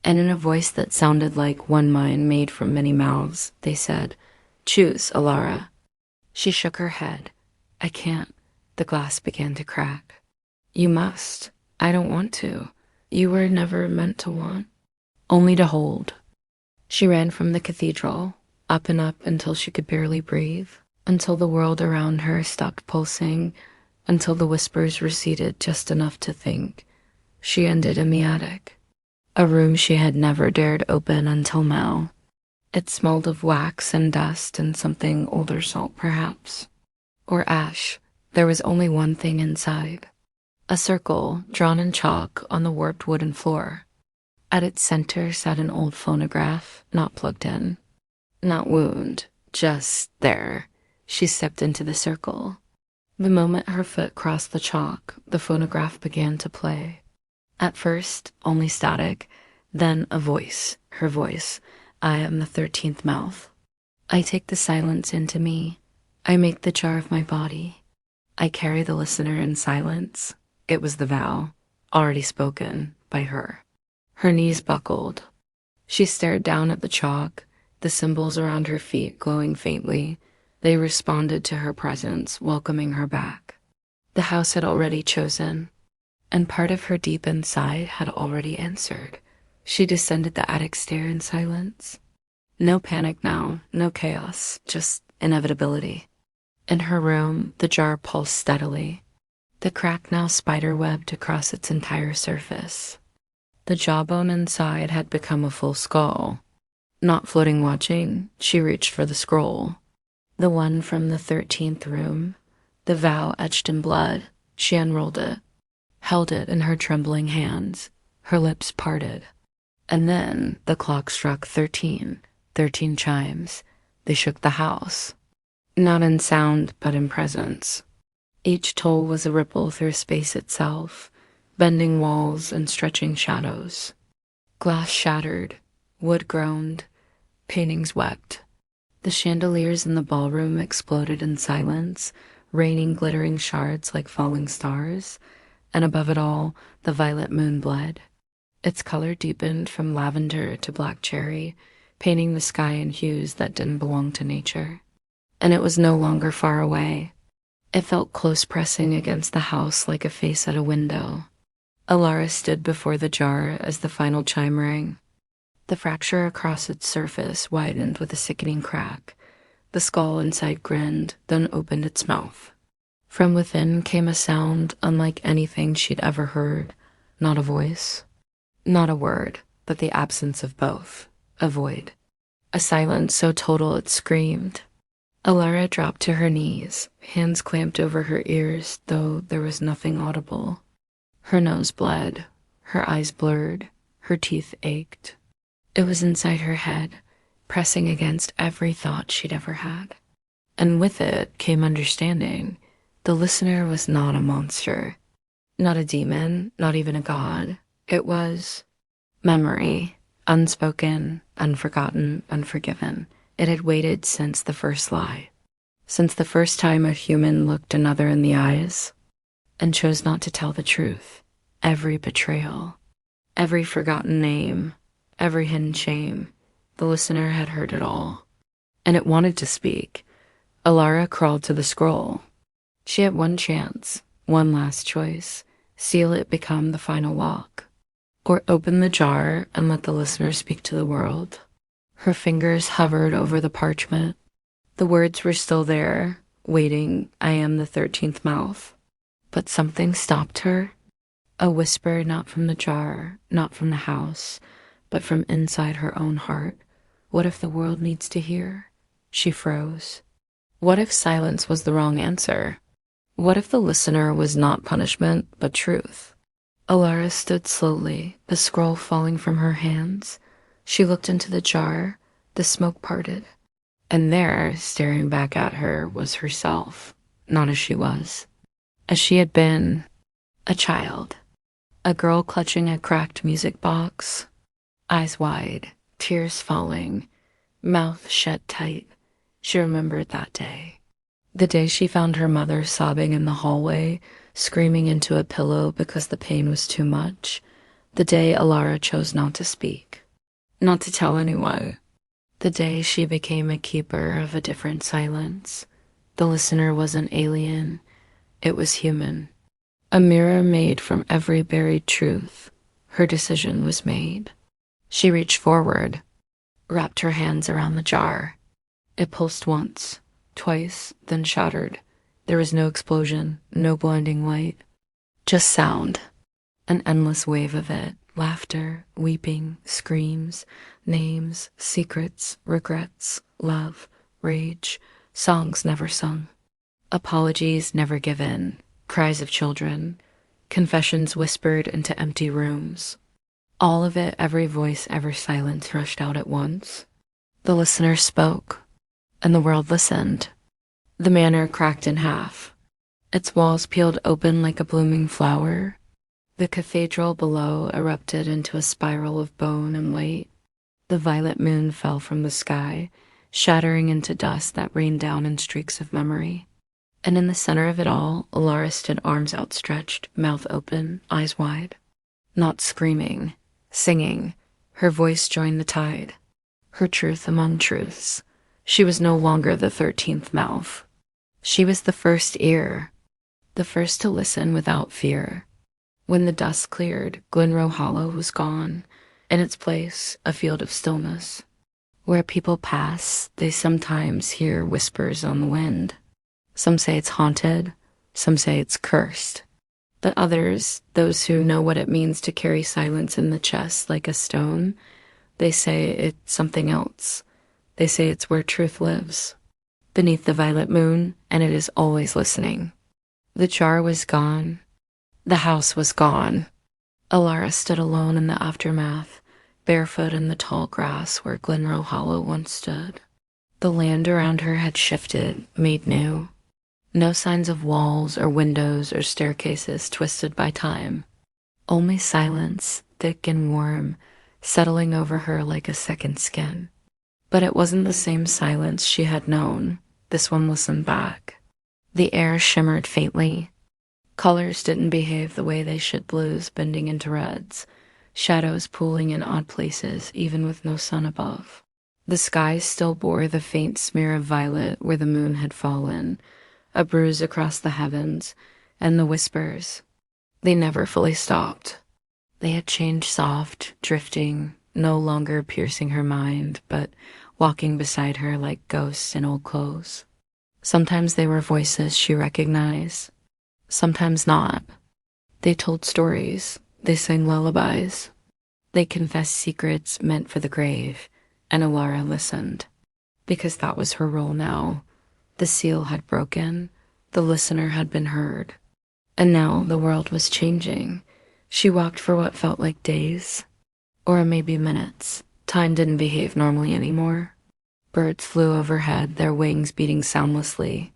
And in a voice that sounded like one mind made from many mouths, they said, "Choose, Liora." She shook her head. "I can't." The glass began to crack. "You must. I don't want to. You were never meant to want. Only to hold." She ran from the cathedral, up and up until she could barely breathe, until the world around her stopped pulsing, until the whispers receded just enough to think. She ended in the attic, a room she had never dared open until now. It smelled of wax and dust and something older salt, perhaps. Or ash. There was only one thing inside. A circle drawn in chalk on the warped wooden floor. At its center sat an old phonograph, not plugged in. Not wound, just there. She stepped into the circle. The moment her foot crossed the chalk, the phonograph began to play. At first, only static, then a voice, her voice. I am the 13th mouth. I take the silence into me. I make the jar of my body. I carry the listener in silence. It was the vow, already spoken by her. Her knees buckled. She stared down at the chalk, the symbols around her feet glowing faintly. They responded to her presence, welcoming her back. The house had already chosen, and part of her deep inside had already answered. She descended the attic stair in silence. No panic now, no chaos, just inevitability. In her room, the jar pulsed steadily. The crack now spider-webbed across its entire surface. The jawbone inside had become a full skull. Not floating watching, she reached for the scroll. The one from the 13th room, the vow etched in blood. She unrolled it, held it in her trembling hands, her lips parted. And then the clock struck 13 chimes. They shook the house. Not in sound, but in presence. Each toll was a ripple through space itself, bending walls and stretching shadows. Glass shattered, wood groaned, paintings wept. The chandeliers in the ballroom exploded in silence, raining glittering shards like falling stars, and above it all, the violet moon bled. Its color deepened from lavender to black cherry, painting the sky in hues that didn't belong to nature. And it was no longer far away. It felt close pressing against the house like a face at a window. Alara stood before the jar as the final chime rang. The fracture across its surface widened with a sickening crack. The skull inside grinned, then opened its mouth. From within came a sound unlike anything she'd ever heard. Not a voice, not a word, but the absence of both. A void. A silence so total it screamed. Alara dropped to her knees, hands clamped over her ears, though there was nothing audible. Her nose bled, her eyes blurred, her teeth ached. It was inside her head, pressing against every thought she'd ever had. And with it came understanding. The listener was not a monster, not a demon, not even a god. It was memory, unspoken, unforgotten, unforgiven. It had waited since the first lie, since the first time a human looked another in the eyes and chose not to tell the truth. Every betrayal, every forgotten name, every hidden shame, the listener had heard it all. And it wanted to speak. Alara crawled to the scroll. She had one chance, one last choice. Seal it become the final lock. Or open the jar and let the listener speak to the world. Her fingers hovered over the parchment. The words were still there, waiting. I am the 13th mouth. But something stopped her. A whisper not from the jar, not from the house, but from inside her own heart. What if the world needs to hear? She froze. What if silence was the wrong answer? What if the listener was not punishment, but truth? Alara stood slowly, the scroll falling from her hands. She looked into the jar, the smoke parted. And there, staring back at her, was herself, not as she was. As she had been, a child. A girl clutching a cracked music box, eyes wide, tears falling, mouth shut tight. She remembered that day. The day she found her mother sobbing in the hallway, screaming into a pillow because the pain was too much. The day Alara chose not to speak, not to tell anyone. The day she became a keeper of a different silence. The listener wasn't alien, it was human. A mirror made from every buried truth. Her decision was made. She reached forward, wrapped her hands around the jar. It pulsed once, twice, then shattered. There was no explosion, no blinding light. Just sound. An endless wave of it. Laughter, weeping, screams, names, secrets, regrets, love, rage, songs never sung. Apologies never given. Cries of children, confessions whispered into empty rooms. All of it, every voice, every silence rushed out at once. The listener spoke, and the world listened. The manor cracked in half. Its walls peeled open like a blooming flower. The cathedral below erupted into a spiral of bone and light. The violet moon fell from the sky, shattering into dust that rained down in streaks of memory. And in the center of it all, Alara stood, arms outstretched, mouth open, eyes wide. Not screaming, singing. Her voice joined the tide. Her truth among truths. She was no longer the 13th mouth. She was the first ear, the first to listen without fear. When the dust cleared, Glenroe Hollow was gone. In its place, a field of stillness. Where people pass, they sometimes hear whispers on the wind. Some say it's haunted, some say it's cursed. But others, those who know what it means to carry silence in the chest like a stone, they say it's something else. They say it's where truth lives, beneath the violet moon, and it is always listening. The jar was gone. The house was gone. Alara stood alone in the aftermath, barefoot in the tall grass where Glenroe Hollow once stood. The land around her had shifted, made new. No signs of walls or windows or staircases twisted by time. Only silence, thick and warm, settling over her like a second skin. But it wasn't the same silence she had known. This one listened back. The air shimmered faintly. Colors didn't behave the way they should, blues bending into reds, shadows pooling in odd places even with no sun above. The sky still bore the faint smear of violet where the moon had fallen, a bruise across the heavens, and the whispers. They never fully stopped. They had changed soft, drifting, no longer piercing her mind, but walking beside her like ghosts in old clothes. Sometimes they were voices she recognized, sometimes not. They told stories, they sang lullabies, they confessed secrets meant for the grave, and Liora listened, because that was her role now. The seal had broken, the listener had been heard, and now the world was changing. She walked for what felt like days, or maybe minutes. Time didn't behave normally anymore. Birds flew overhead, their wings beating soundlessly.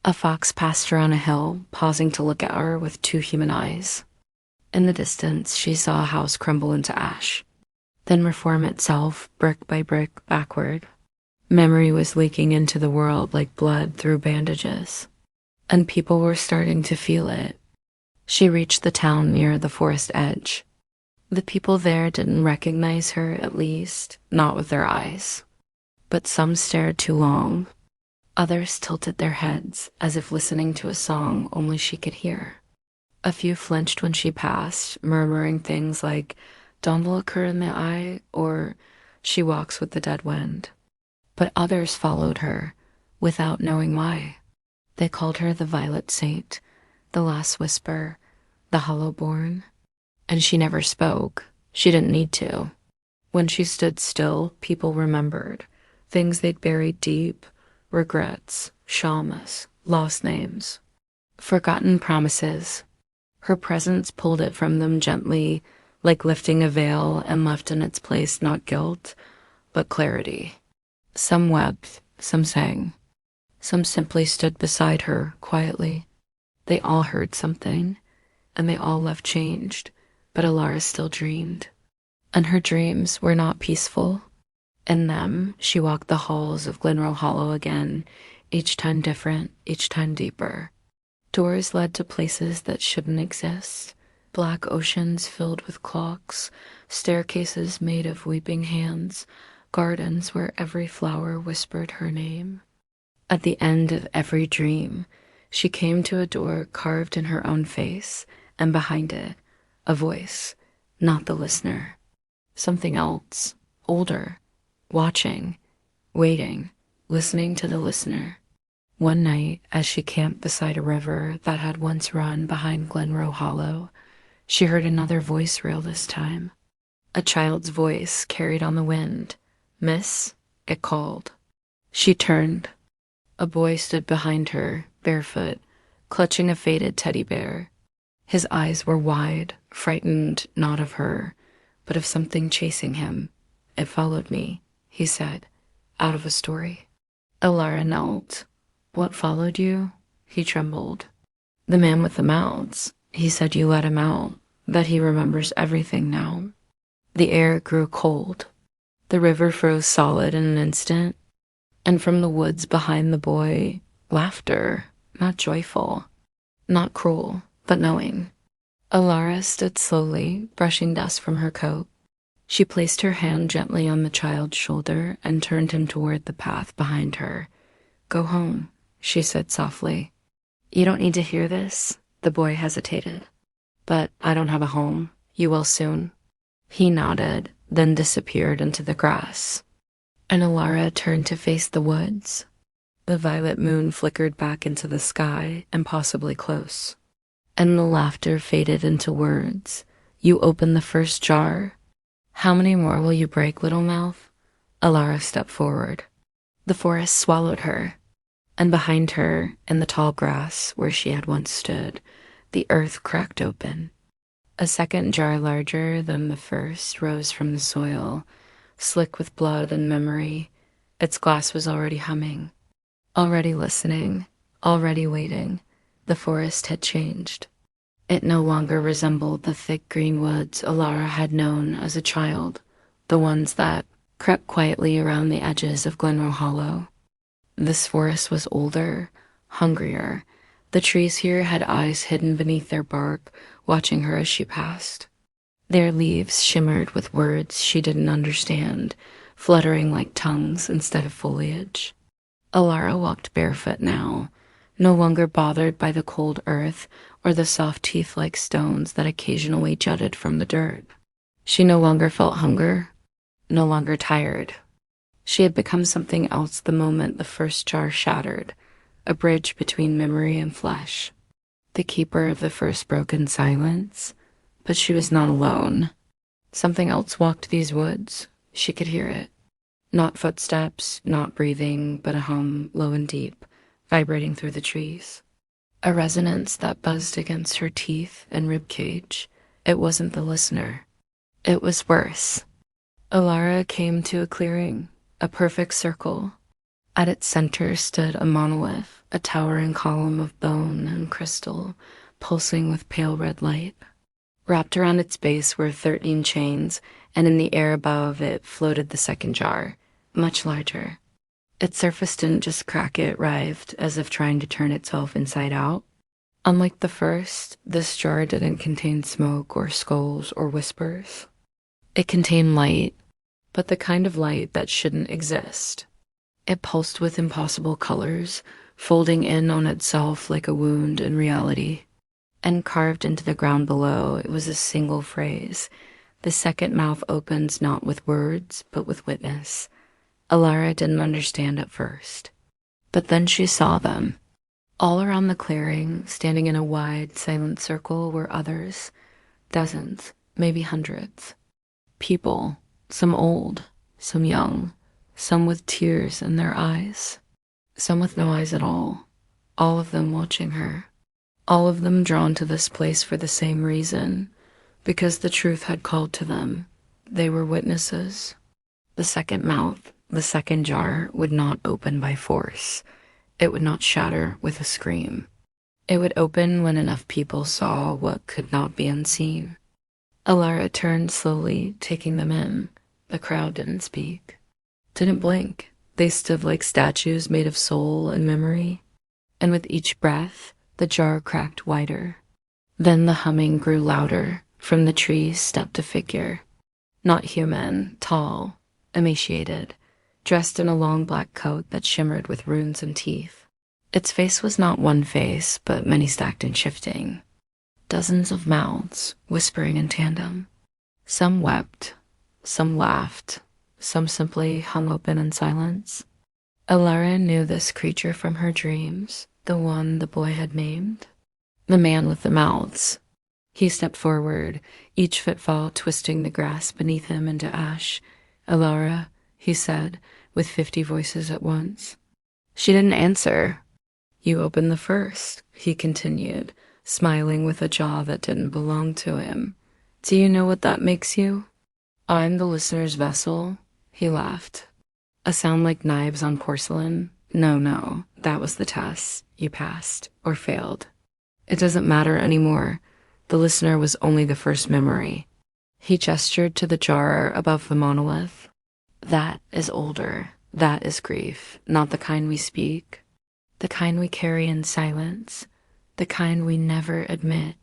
A fox passed her on a hill, pausing to look at her with two human eyes. In the distance, she saw a house crumble into ash, then reform itself, brick by brick, backward. Memory was leaking into the world like blood through bandages, and people were starting to feel it. She reached the town near the forest edge. The people there didn't recognize her, at least, not with their eyes. But some stared too long. Others tilted their heads, as if listening to a song only she could hear. A few flinched when she passed, murmuring things like, "Don't look her in the eye," or "She walks with the dead wind." But others followed her, without knowing why. They called her the Violet Saint, the Last Whisper, the Hollowborn. And she never spoke. She didn't need to. When she stood still, people remembered. Things they'd buried deep, regrets, shamas, lost names, forgotten promises. Her presence pulled it from them gently, like lifting a veil, and left in its place not guilt, but clarity. Some wept, some sang. Some simply stood beside her, quietly. They all heard something, and they all left changed, but Liora still dreamed. And her dreams were not peaceful. In them, she walked the halls of Glenroe Hollow again, each time different, each time deeper. Doors led to places that shouldn't exist, black oceans filled with clocks, staircases made of weeping hands, gardens where every flower whispered her name. At the end of every dream, she came to a door carved in her own face, and behind it, a voice, not the listener. Something else, older, watching, waiting, listening to the listener. One night, as she camped beside a river that had once run behind Glenroe Hollow, she heard another voice reel this time. A child's voice carried on the wind. "Miss," it called. She turned. A boy stood behind her, barefoot, clutching a faded teddy bear. His eyes were wide, frightened not of her, but of something chasing him. "It followed me," he said, out of a story. Liora knelt. "What followed you?" He trembled. "The man with the mouths. He said you let him out, that he remembers everything now." The air grew cold. The river froze solid in an instant, and from the woods behind the boy, laughter, not joyful, not cruel, but knowing. Liora stood slowly, brushing dust from her coat. She placed her hand gently on the child's shoulder and turned him toward the path behind her. "Go home," she said softly. "You don't need to hear this." The boy hesitated. "But I don't have a home. You will soon." He nodded, then disappeared into the grass. And Liora turned to face the woods. The violet moon flickered back into the sky, impossibly close. And the laughter faded into words. "You opened the first jar. How many more will you break, little mouth?" Liora stepped forward. The forest swallowed her, and behind her, in the tall grass where she had once stood, the earth cracked open. A second jar larger than the first rose from the soil, slick with blood and memory. Its glass was already humming, already listening, Already waiting, the forest had changed. It no longer resembled the thick green woods Alara had known as a child, the ones that crept quietly around the edges of Glenroe Hollow. This forest was older, hungrier. The trees here had eyes hidden beneath their bark, watching her as she passed. Their leaves shimmered with words she didn't understand, fluttering like tongues instead of foliage. Alara walked barefoot now, no longer bothered by the cold earth or the soft teeth-like stones that occasionally jutted from the dirt. She no longer felt hunger, no longer tired. She had become something else the moment the first jar shattered, a bridge between memory and flesh. The keeper of the first broken silence, but she was not alone. Something else walked these woods. She could hear it. Not footsteps, not breathing, but a hum, low and deep, vibrating through the trees. A resonance that buzzed against her teeth and ribcage. It wasn't the listener. It was worse. Alara came to a clearing, a perfect circle. At its center stood a monolith, a towering column of bone and crystal, pulsing with pale red light. Wrapped around its base were 13 chains, and in the air above it floated the second jar, much larger. Its surface didn't just crack, it writhed, as if trying to turn itself inside out. Unlike the first, this jar didn't contain smoke or skulls or whispers. It contained light, but the kind of light that shouldn't exist. It pulsed with impossible colors, folding in on itself like a wound in reality. And carved into the ground below, it was a single phrase. The second mouth opens not with words, but with witness. Alara didn't understand at first. But then she saw them. All around the clearing, standing in a wide, silent circle, were others. Dozens, maybe hundreds. People, some old, some young, some with tears in their eyes, some with no eyes at all of them watching her. All of them drawn to this place for the same reason, because the truth had called to them. They were witnesses. The second mouth, the second jar, would not open by force. It would not shatter with a scream. It would open when enough people saw what could not be unseen. Alara turned slowly, taking them in. The crowd didn't speak, didn't blink. They stood like statues made of soul and memory. And with each breath, the jar cracked wider. Then the humming grew louder. From the trees stepped a figure. Not human, tall, emaciated, dressed in a long black coat that shimmered with runes and teeth. Its face was not one face, but many stacked and shifting. Dozens of mouths, whispering in tandem. Some wept, some laughed, some simply hung open in silence. Alara knew this creature from her dreams, the one the boy had named. The man with the mouths. He stepped forward, each footfall twisting the grass beneath him into ash. "Alara," he said, with 50 voices at once. She didn't answer. "You opened the first," he continued, smiling with a jaw that didn't belong to him. "Do you know what that makes you?" "I'm the listener's vessel," he laughed. A sound like knives on porcelain. No, that was the test. You passed, or failed. It doesn't matter anymore. The listener was only the first memory. He gestured to the jar above the monolith. That is older. That is grief, not the kind we speak. The kind we carry in silence. The kind we never admit.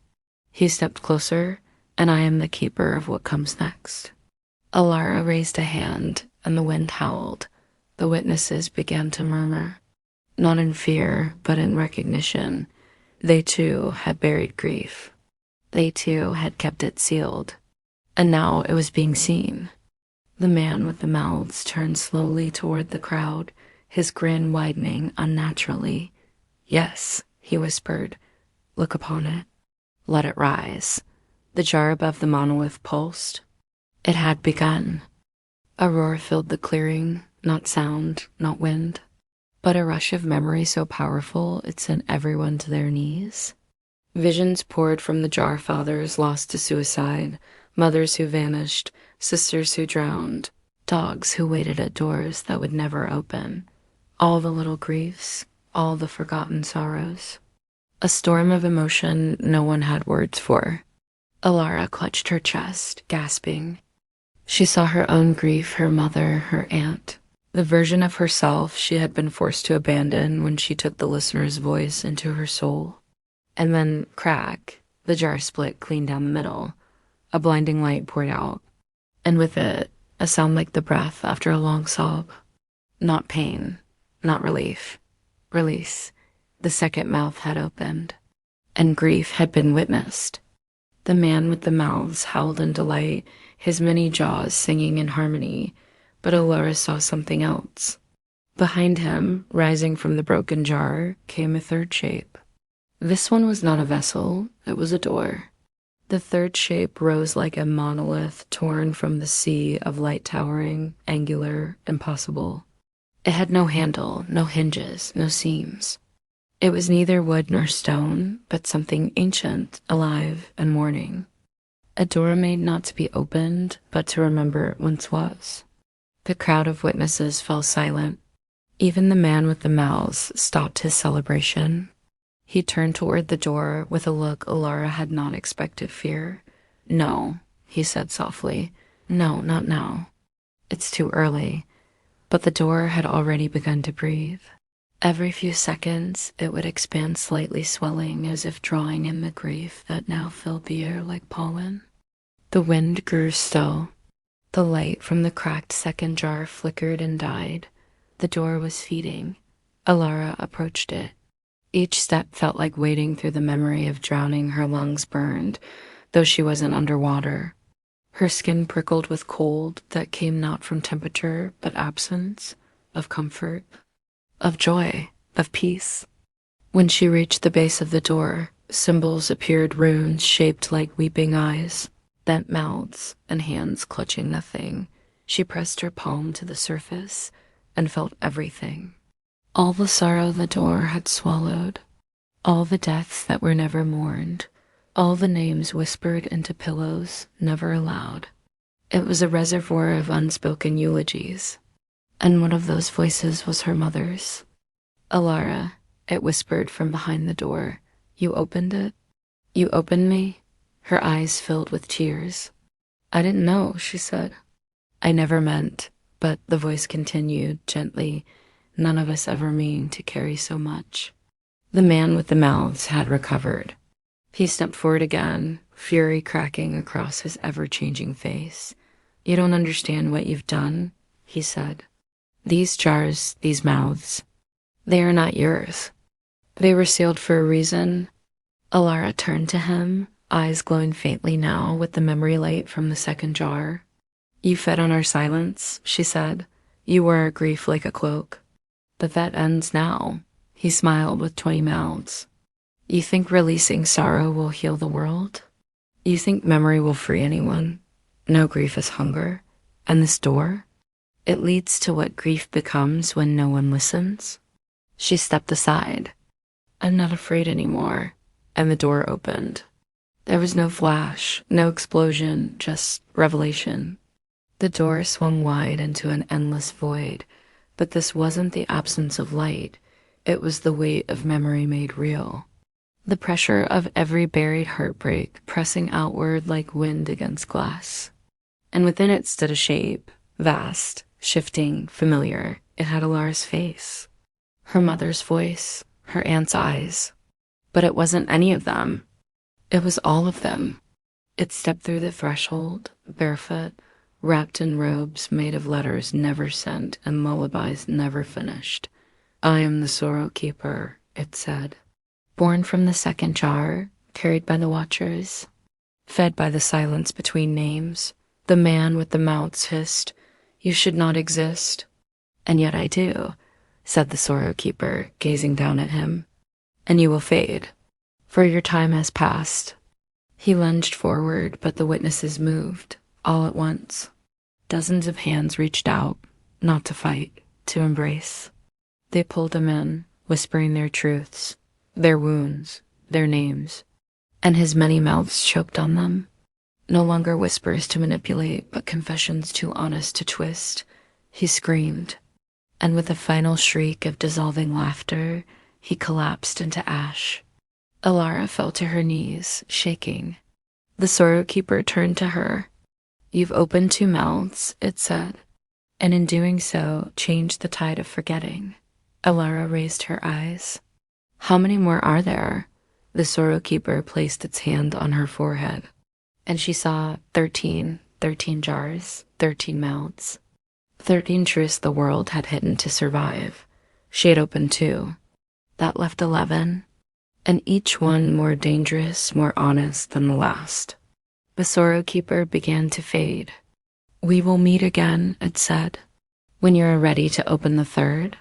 He stepped closer, and I am the keeper of what comes next. Alara raised a hand, and the wind howled. The witnesses began to murmur. Not in fear, but in recognition. They too had buried grief. They too had kept it sealed. And now it was being seen. The man with the mouths turned slowly toward the crowd, his grin widening unnaturally. "Yes," he whispered. "Look upon it. Let it rise." The jar above the monolith pulsed. It had begun. A roar filled the clearing, not sound, not wind, but a rush of memory so powerful it sent everyone to their knees. Visions poured from the jar fathers lost to suicide, mothers who vanished, sisters who drowned, dogs who waited at doors that would never open. All the little griefs, all the forgotten sorrows. A storm of emotion no one had words for. Liora clutched her chest, gasping. She saw her own grief, her mother, her aunt, the version of herself she had been forced to abandon when she took the listener's voice into her soul. And then, crack, the jar split clean down the middle. A blinding light poured out, and with it, a sound like the breath after a long sob. Not pain, not relief. Release. The second mouth had opened, and grief had been witnessed. The man with the mouths howled in delight, his many jaws singing in harmony, but Liora saw something else. Behind him, rising from the broken jar, came a third shape. This one was not a vessel, it was a door. The third shape rose like a monolith torn from the sea of light towering, angular, impossible. It had no handle, no hinges, no seams. It was neither wood nor stone, but something ancient, alive, and mourning. A door made not to be opened, but to remember it once was. The crowd of witnesses fell silent. Even the man with the mouths stopped his celebration. He turned toward the door with a look Liora had not expected fear. "No," he said softly. "No, not now. It's too early." But the door had already begun to breathe. Every few seconds, it would expand slightly, swelling as if drawing in the grief that now filled the air like pollen. The wind grew still. The light from the cracked second jar flickered and died. The door was feeding. Liora approached it. Each step felt like wading through the memory of drowning. Her lungs burned, though she wasn't underwater. Her skin prickled with cold that came not from temperature, but absence, of comfort, of joy, of peace. When she reached the base of the door, symbols appeared, runes shaped like weeping eyes, bent mouths, and hands clutching nothing. She pressed her palm to the surface and felt everything. All the sorrow the door had swallowed, all the deaths that were never mourned, all the names whispered into pillows, never aloud. It was a reservoir of unspoken eulogies, and one of those voices was her mother's. "Liora," it whispered from behind the door, "you opened it? You opened me?" Her eyes filled with tears. "I didn't know," she said. "I never meant," but the voice continued gently, "none of us ever mean to carry so much." The man with the mouths had recovered. He stepped forward again, fury cracking across his ever-changing face. "You don't understand what you've done," he said. "These jars, these mouths, they are not yours. They were sealed for a reason." Liora turned to him, eyes glowing faintly now with the memory light from the second jar. "You fed on our silence," she said. "You wore our grief like a cloak. But that ends now." He smiled with 20 mouths. "You think releasing sorrow will heal the world? You think memory will free anyone? No grief is hunger. And this door? It leads to what grief becomes when no one listens." She stepped aside. "I'm not afraid anymore." And the door opened. There was no flash, no explosion, just revelation. The door swung wide into an endless void, but this wasn't the absence of light. It was the weight of memory made real. The pressure of every buried heartbreak pressing outward like wind against glass. And within it stood a shape, vast, shifting, familiar. It had Liora's face, her mother's voice, her aunt's eyes. But it wasn't any of them. It was all of them. It stepped through the threshold, barefoot, wrapped in robes made of letters never sent and lullabies never finished. "I am the sorrow keeper," it said. Born from the second jar, carried by the watchers, fed by the silence between names, the man with the mouths hissed, "You should not exist." "And yet I do," said the sorrow keeper, gazing down at him. "And you will fade, for your time has passed." He lunged forward, but the witnesses moved, all at once. Dozens of hands reached out, not to fight, to embrace. They pulled him in, whispering their truths, their wounds, their names, and his many mouths choked on them. No longer whispers to manipulate, but confessions too honest to twist. He screamed, and with a final shriek of dissolving laughter, he collapsed into ash. Liora fell to her knees, shaking. The Sorrow Keeper turned to her. "You've opened 2 mouths," it said, "and in doing so, changed the tide of forgetting." Liora raised her eyes. "How many more are there?" The Sorrow Keeper placed its hand on her forehead, and she saw 13 jars, 13 mouths. 13 truths the world had hidden to survive. She had opened 2. That left 11, and each one more dangerous, more honest than the last. The Sorrow Keeper began to fade. "We will meet again," it said, "when you are ready to open the 3rd.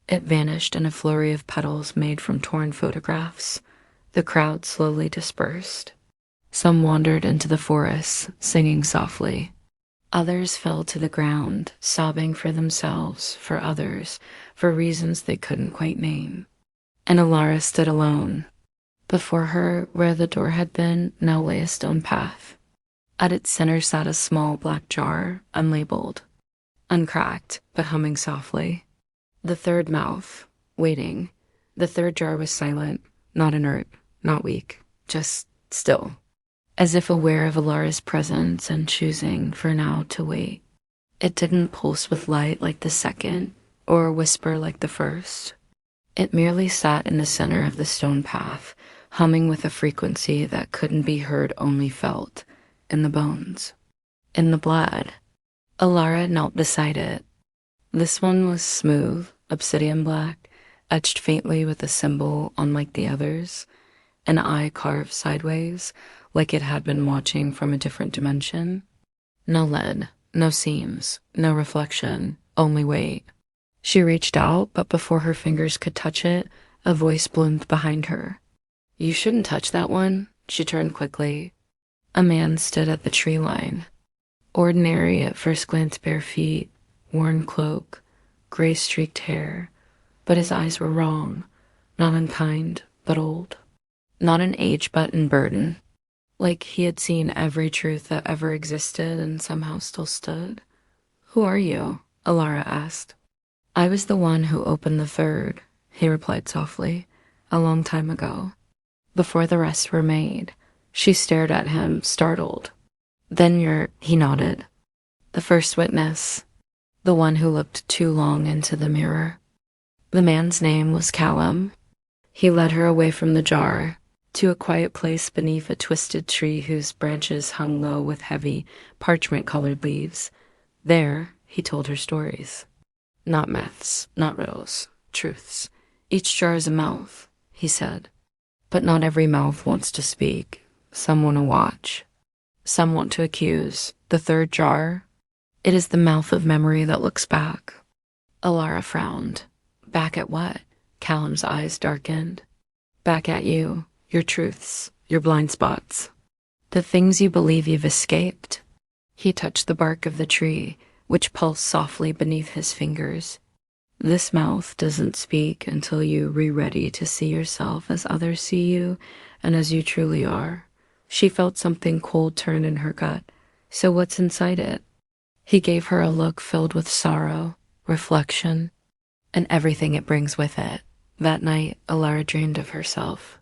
It vanished in a flurry of petals made from torn photographs. The crowd slowly dispersed. Some wandered into the forest, singing softly. Others fell to the ground, sobbing for themselves, for others, for reasons they couldn't quite name. And Liora stood alone. Before her, where the door had been, now lay a stone path. At its center sat a small black jar, unlabeled, uncracked, but humming softly. The 3rd mouth, waiting. The 3rd jar was silent, not inert, not weak, just still, as if aware of Liora's presence and choosing for now to wait. It didn't pulse with light like the 2nd, or whisper like the 1st. It merely sat in the center of the stone path, humming with a frequency that couldn't be heard, only felt, in the bones, in the blood. Liora knelt beside it. This one was smooth, obsidian black, etched faintly with a symbol unlike the others, an eye carved sideways, like it had been watching from a different dimension. No lead, no seams, no reflection, only weight. She reached out, but before her fingers could touch it, a voice bloomed behind her. "You shouldn't touch that one." She turned quickly. A man stood at the tree line. Ordinary at first glance, bare feet, worn cloak, gray-streaked hair, but his eyes were wrong, not unkind, but old. Not in age, but in burden. Like he had seen every truth that ever existed and somehow still stood. "Who are you?" Liora asked. "I was the one who opened the 3rd, he replied softly, "a long time ago, before the rest were made." She stared at him, startled. "Then he nodded. "The first witness, the one who looked too long into the mirror." The man's name was Callum. He led her away from the jar, to a quiet place beneath a twisted tree whose branches hung low with heavy, parchment-colored leaves. There, he told her stories. Not myths, not riddles, truths. "Each jar is a mouth," he said. "But not every mouth wants to speak. Some want to watch. Some want to accuse. The 3rd jar, it is the mouth of memory that looks back." Liora frowned. "Back at what?" Callum's eyes darkened. "Back at you, your truths, your blind spots. The things you believe you've escaped." He touched the bark of the tree, which pulsed softly beneath his fingers. "This mouth doesn't speak until you re-ready to see yourself as others see you and as you truly are." She felt something cold turn in her gut. "So what's inside it?" He gave her a look filled with sorrow, reflection, and everything it brings with it. That night, Liora dreamed of herself,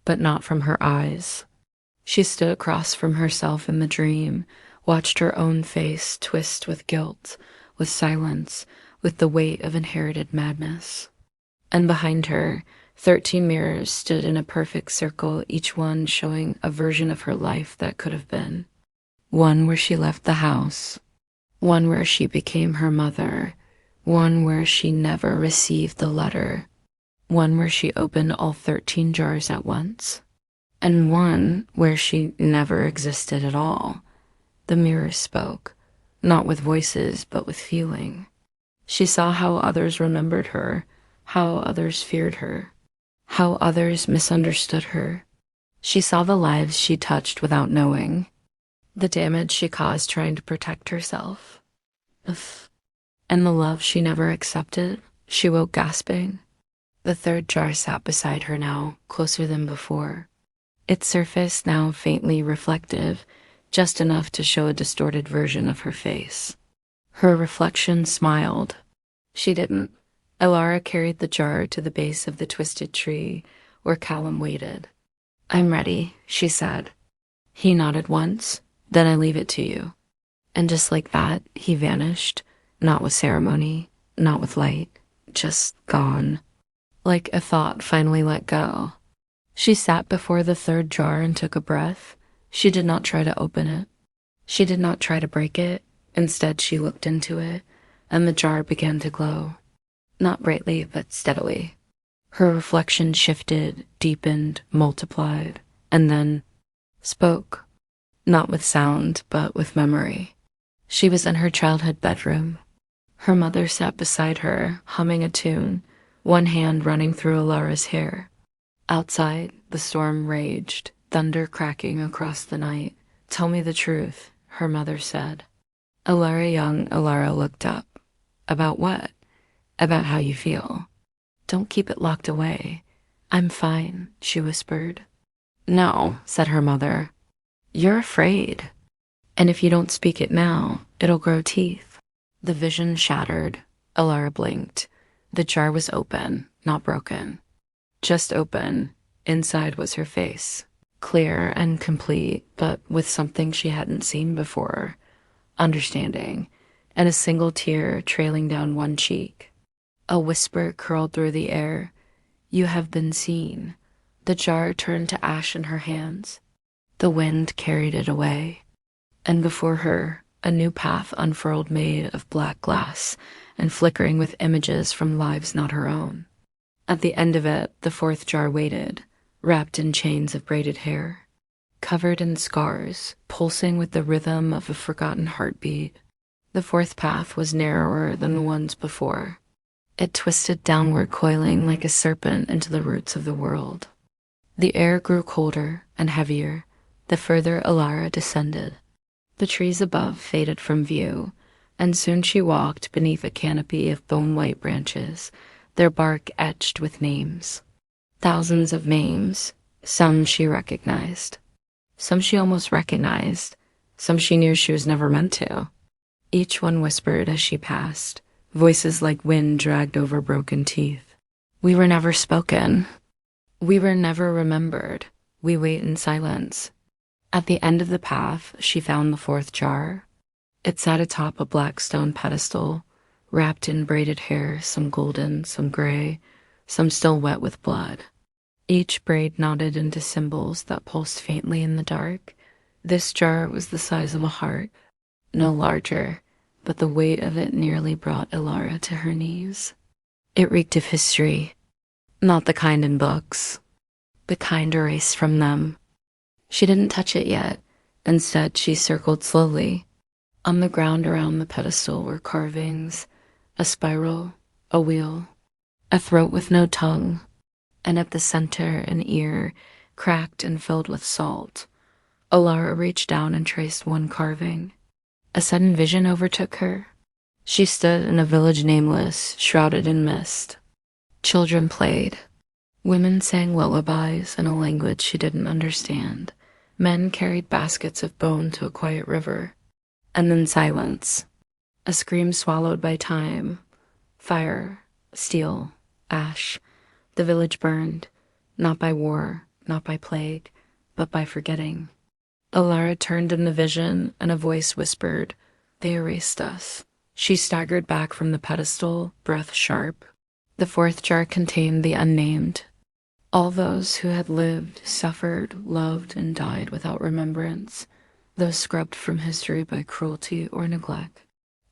but not from her eyes. She stood across from herself in the dream, watched her own face twist with guilt, with silence, with the weight of inherited madness. And behind her, 13 mirrors stood in a perfect circle, each one showing a version of her life that could have been. One where she left the house, one where she became her mother, one where she never received the letter, one where she opened all 13 jars at once, and one where she never existed at all. The mirrors spoke, not with voices, but with feeling. She saw how others remembered her, how others feared her, how others misunderstood her. She saw the lives she touched without knowing, the damage she caused trying to protect herself. And the love she never accepted. She woke gasping. The 3rd jar sat beside her now, closer than before. Its surface now faintly reflective, just enough to show a distorted version of her face. Her reflection smiled. She didn't. Liora carried the jar to the base of the twisted tree where Callum waited. "I'm ready," she said. He nodded once, "Then I leave it to you." And just like that, he vanished, not with ceremony, not with light, just gone. Like a thought finally let go. She sat before the third jar and took a breath. She did not try to open it. She did not try to break it. Instead, she looked into it, and the jar began to glow. Not brightly, but steadily. Her reflection shifted, deepened, multiplied, and then spoke. Not with sound, but with memory. She was in her childhood bedroom. Her mother sat beside her, humming a tune, one hand running through Alara's hair. Outside, the storm raged, thunder cracking across the night. "Tell me the truth," her mother said. Young Alara looked up. "About what?" "About how you feel. Don't keep it locked away." "I'm fine," she whispered. "No," said her mother. "You're afraid. And if you don't speak it now, it'll grow teeth." The vision shattered. Liora blinked. The jar was open, not broken. Just open. Inside was her face. Clear and complete, but with something she hadn't seen before. Understanding. And a single tear trailing down one cheek. A whisper curled through the air. "You have been seen." The jar turned to ash in her hands. The wind carried it away. And before her, a new path unfurled made of black glass and flickering with images from lives not her own. At the end of it, the fourth jar waited, wrapped in chains of braided hair, covered in scars, pulsing with the rhythm of a forgotten heartbeat. The fourth path was narrower than the ones before. It twisted downward, coiling like a serpent into the roots of the world. The air grew colder and heavier the further Liora descended. The trees above faded from view, and soon she walked beneath a canopy of bone-white branches, their bark etched with names. Thousands of names. Some she recognized. Some she almost recognized. Some she knew she was never meant to. Each one whispered as she passed, voices like wind dragged over broken teeth. "We were never spoken. We were never remembered. We wait in silence." At the end of the path, she found the fourth jar. It sat atop a black stone pedestal, wrapped in braided hair, some golden, some gray, some still wet with blood. Each braid nodded into symbols that pulsed faintly in the dark. This jar was the size of a heart, no larger, but the weight of it nearly brought Liora to her knees. It reeked of history, not the kind in books, the kind erased from them. She didn't touch it yet. Instead, she circled slowly. On the ground around the pedestal were carvings, a spiral, a wheel, a throat with no tongue, and at the center an ear, cracked and filled with salt. Liora reached down and traced one carving. A sudden vision overtook her. She stood in a village nameless, shrouded in mist. Children played. Women sang lullabies in a language she didn't understand. Men carried baskets of bone to a quiet river. And then silence. A scream swallowed by time. Fire, steel, ash. The village burned, not by war, not by plague, but by forgetting. Liora turned in the vision, and a voice whispered, "They erased us." She staggered back from the pedestal, breath sharp. The fourth jar contained the unnamed. All those who had lived, suffered, loved, and died without remembrance. Those scrubbed from history by cruelty or neglect.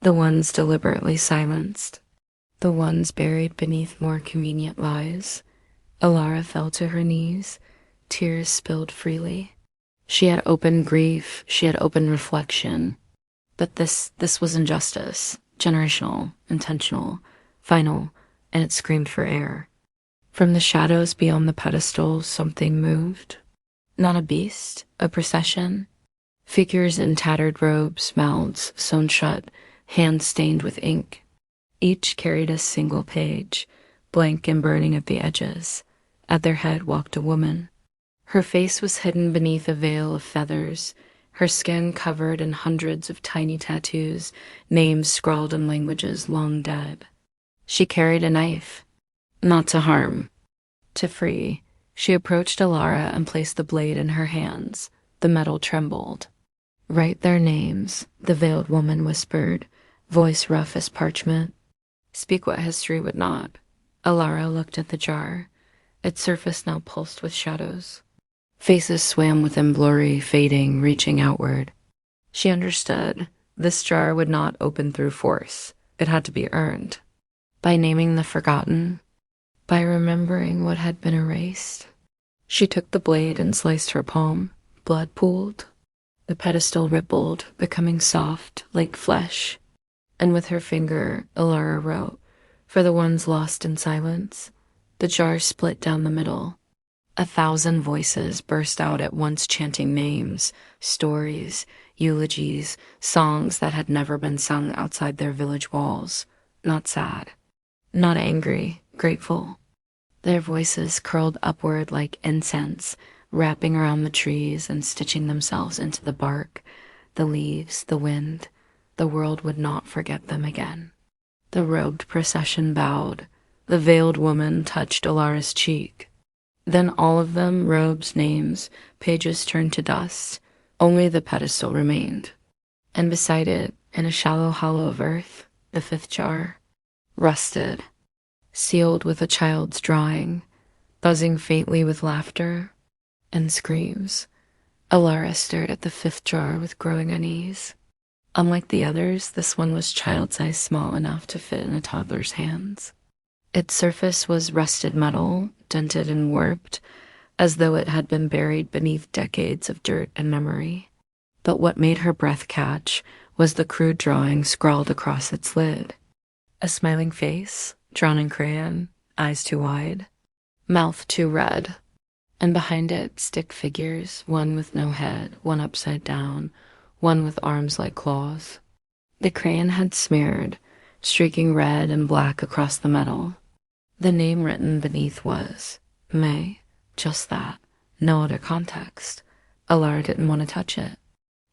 The ones deliberately silenced. The ones buried beneath more convenient lies. Liora fell to her knees. Tears spilled freely. She had opened grief. She had opened reflection. But this was injustice. Generational, intentional, final, and it screamed for air. From the shadows beyond the pedestal, something moved. Not a beast, a procession. Figures in tattered robes, mouths sewn shut, hands stained with ink. Each carried a single page, blank and burning at the edges. At their head walked a woman. Her face was hidden beneath a veil of feathers, her skin covered in hundreds of tiny tattoos, names scrawled in languages long dead. She carried a knife, not to harm, to free. She approached Alara and placed the blade in her hands. The metal trembled. "Write their names," the veiled woman whispered, voice rough as parchment. "Speak what history would not." Alara looked at the jar. Its surface now pulsed with shadows. Faces swam within, blurry, fading, reaching outward. She understood. This jar would not open through force. It had to be earned. By naming the forgotten. By remembering what had been erased. She took the blade and sliced her palm. Blood pooled. The pedestal rippled, becoming soft, like flesh. And with her finger, Alara wrote, "For the ones lost in silence." The jar split down the middle. 1,000 voices burst out at once, chanting names, stories, eulogies, songs that had never been sung outside their village walls. Not sad, not angry, grateful. Their voices curled upward like incense, wrapping around the trees and stitching themselves into the bark, the leaves, the wind. The world would not forget them again. The robed procession bowed. The veiled woman touched Alara's cheek. Then all of them, robes, names, pages turned to dust. Only the pedestal remained. And beside it, in a shallow hollow of earth, the 5th jar, rusted, sealed with a child's drawing, buzzing faintly with laughter and screams. Alara stared at the 5th jar with growing unease. Unlike the others, this one was child-sized, small enough to fit in a toddler's hands. Its surface was rusted metal, dented and warped, as though it had been buried beneath decades of dirt and memory. But what made her breath catch was the crude drawing scrawled across its lid. A smiling face, drawn in crayon, eyes too wide, mouth too red, and behind it stick figures, one with no head, one upside down, one with arms like claws. The crayon had smeared, streaking red and black across the metal. The name written beneath was May, just that, no other context. Alara didn't want to touch it,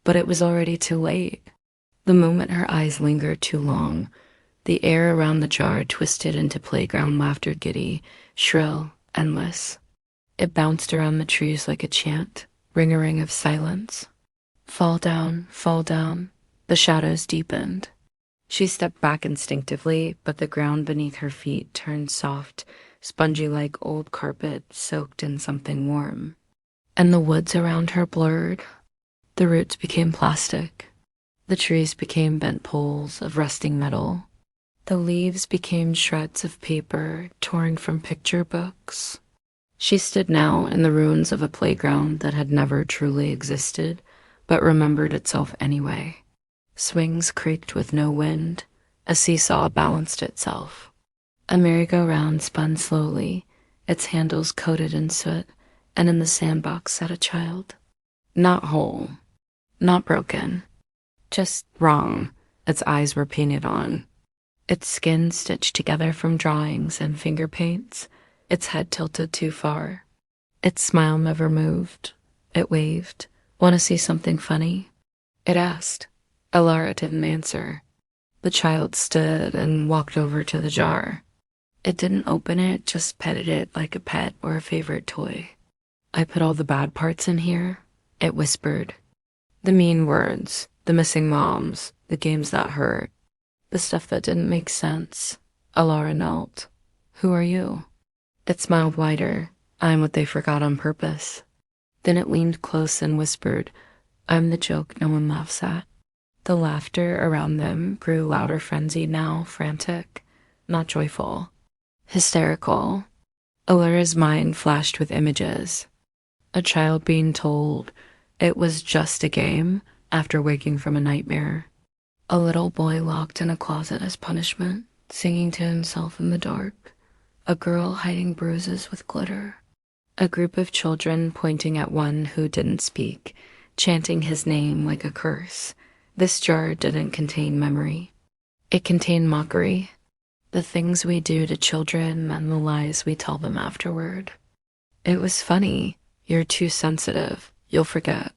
but it was already too late. The moment her eyes lingered too long, the air around the jar twisted into playground laughter, giddy, shrill, endless. It bounced around the trees like a chant, ring-a-ring of silence. Fall down, fall down. The shadows deepened. She stepped back instinctively, but the ground beneath her feet turned soft, spongy like old carpet soaked in something warm. And the woods around her blurred. The roots became plastic. The trees became bent poles of rusting metal. The leaves became shreds of paper torn from picture books. She stood now in the ruins of a playground that had never truly existed, but remembered itself anyway. Swings creaked with no wind. A seesaw balanced itself. A merry-go-round spun slowly, its handles coated in soot, and in the sandbox sat a child. Not whole, not broken, just wrong. Its eyes were painted on. Its skin stitched together from drawings and finger paints, its head tilted too far. Its smile never moved. It waved. "Want to see something funny?" It asked. Alara didn't answer. The child stood and walked over to the jar. It didn't open it, just petted it like a pet or a favorite toy. "I put all the bad parts in here," it whispered. The mean words, the missing moms, the games that hurt, the stuff that didn't make sense. Alara knelt. "Who are you?" It smiled wider. "I'm what they forgot on purpose." Then it leaned close and whispered, "I'm the joke no one laughs at." The laughter around them grew louder, frenzied now, frantic, not joyful, hysterical. Alara's mind flashed with images. A child being told it was just a game after waking from a nightmare. A little boy locked in a closet as punishment, singing to himself in the dark. A girl hiding bruises with glitter. A group of children pointing at one who didn't speak, chanting his name like a curse. This jar didn't contain memory. It contained mockery. The things we do to children and the lies we tell them afterward. It was funny. "You're too sensitive. You'll forget."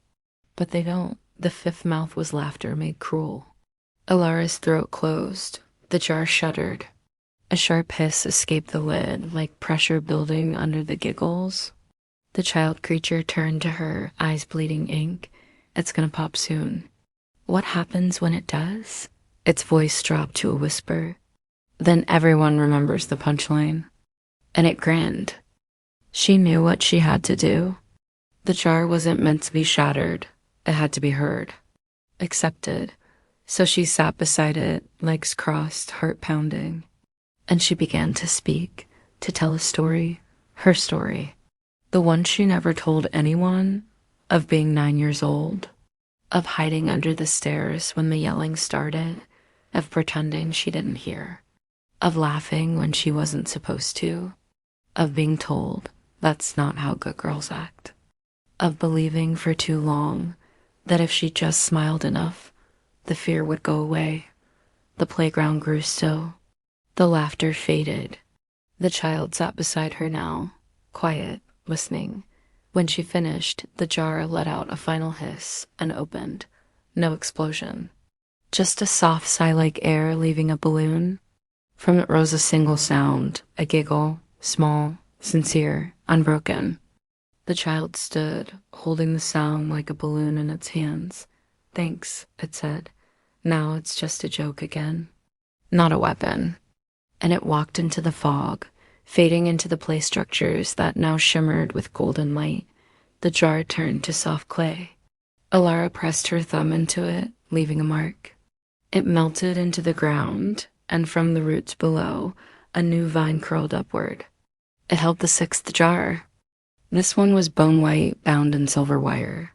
But they don't. The 5th mouth was laughter made cruel. Alara's throat closed. The jar shuddered. A sharp hiss escaped the lid, like pressure building under the giggles. The child creature turned to her, eyes bleeding ink. It's gonna pop soon. What happens when it does? Its voice dropped to a whisper. Then everyone remembers the punchline. And it grinned. She knew what she had to do. The jar wasn't meant to be shattered. It had to be heard. Accepted. So she sat beside it, legs crossed, heart pounding. And she began to speak, to tell a story, her story. The one she never told anyone, of being 9 years old, of hiding under the stairs when the yelling started, of pretending she didn't hear, of laughing when she wasn't supposed to, of being told that's not how good girls act, of believing for too long that if she just smiled enough, the fear would go away. The playground grew still. The laughter faded. The child sat beside her now, quiet, listening. When she finished, the jar let out a final hiss and opened. No explosion. Just a soft sigh like air leaving a balloon. From it rose a single sound, a giggle, small, sincere, unbroken. The child stood, holding the sound like a balloon in its hands. Thanks, it said. Now it's just a joke again. Not a weapon. And it walked into the fog, fading into the play structures that now shimmered with golden light. The jar turned to soft clay. Liora pressed her thumb into it, leaving a mark. It melted into the ground, and from the roots below, a new vine curled upward. It held the sixth jar. This one was bone white, bound in silver wire.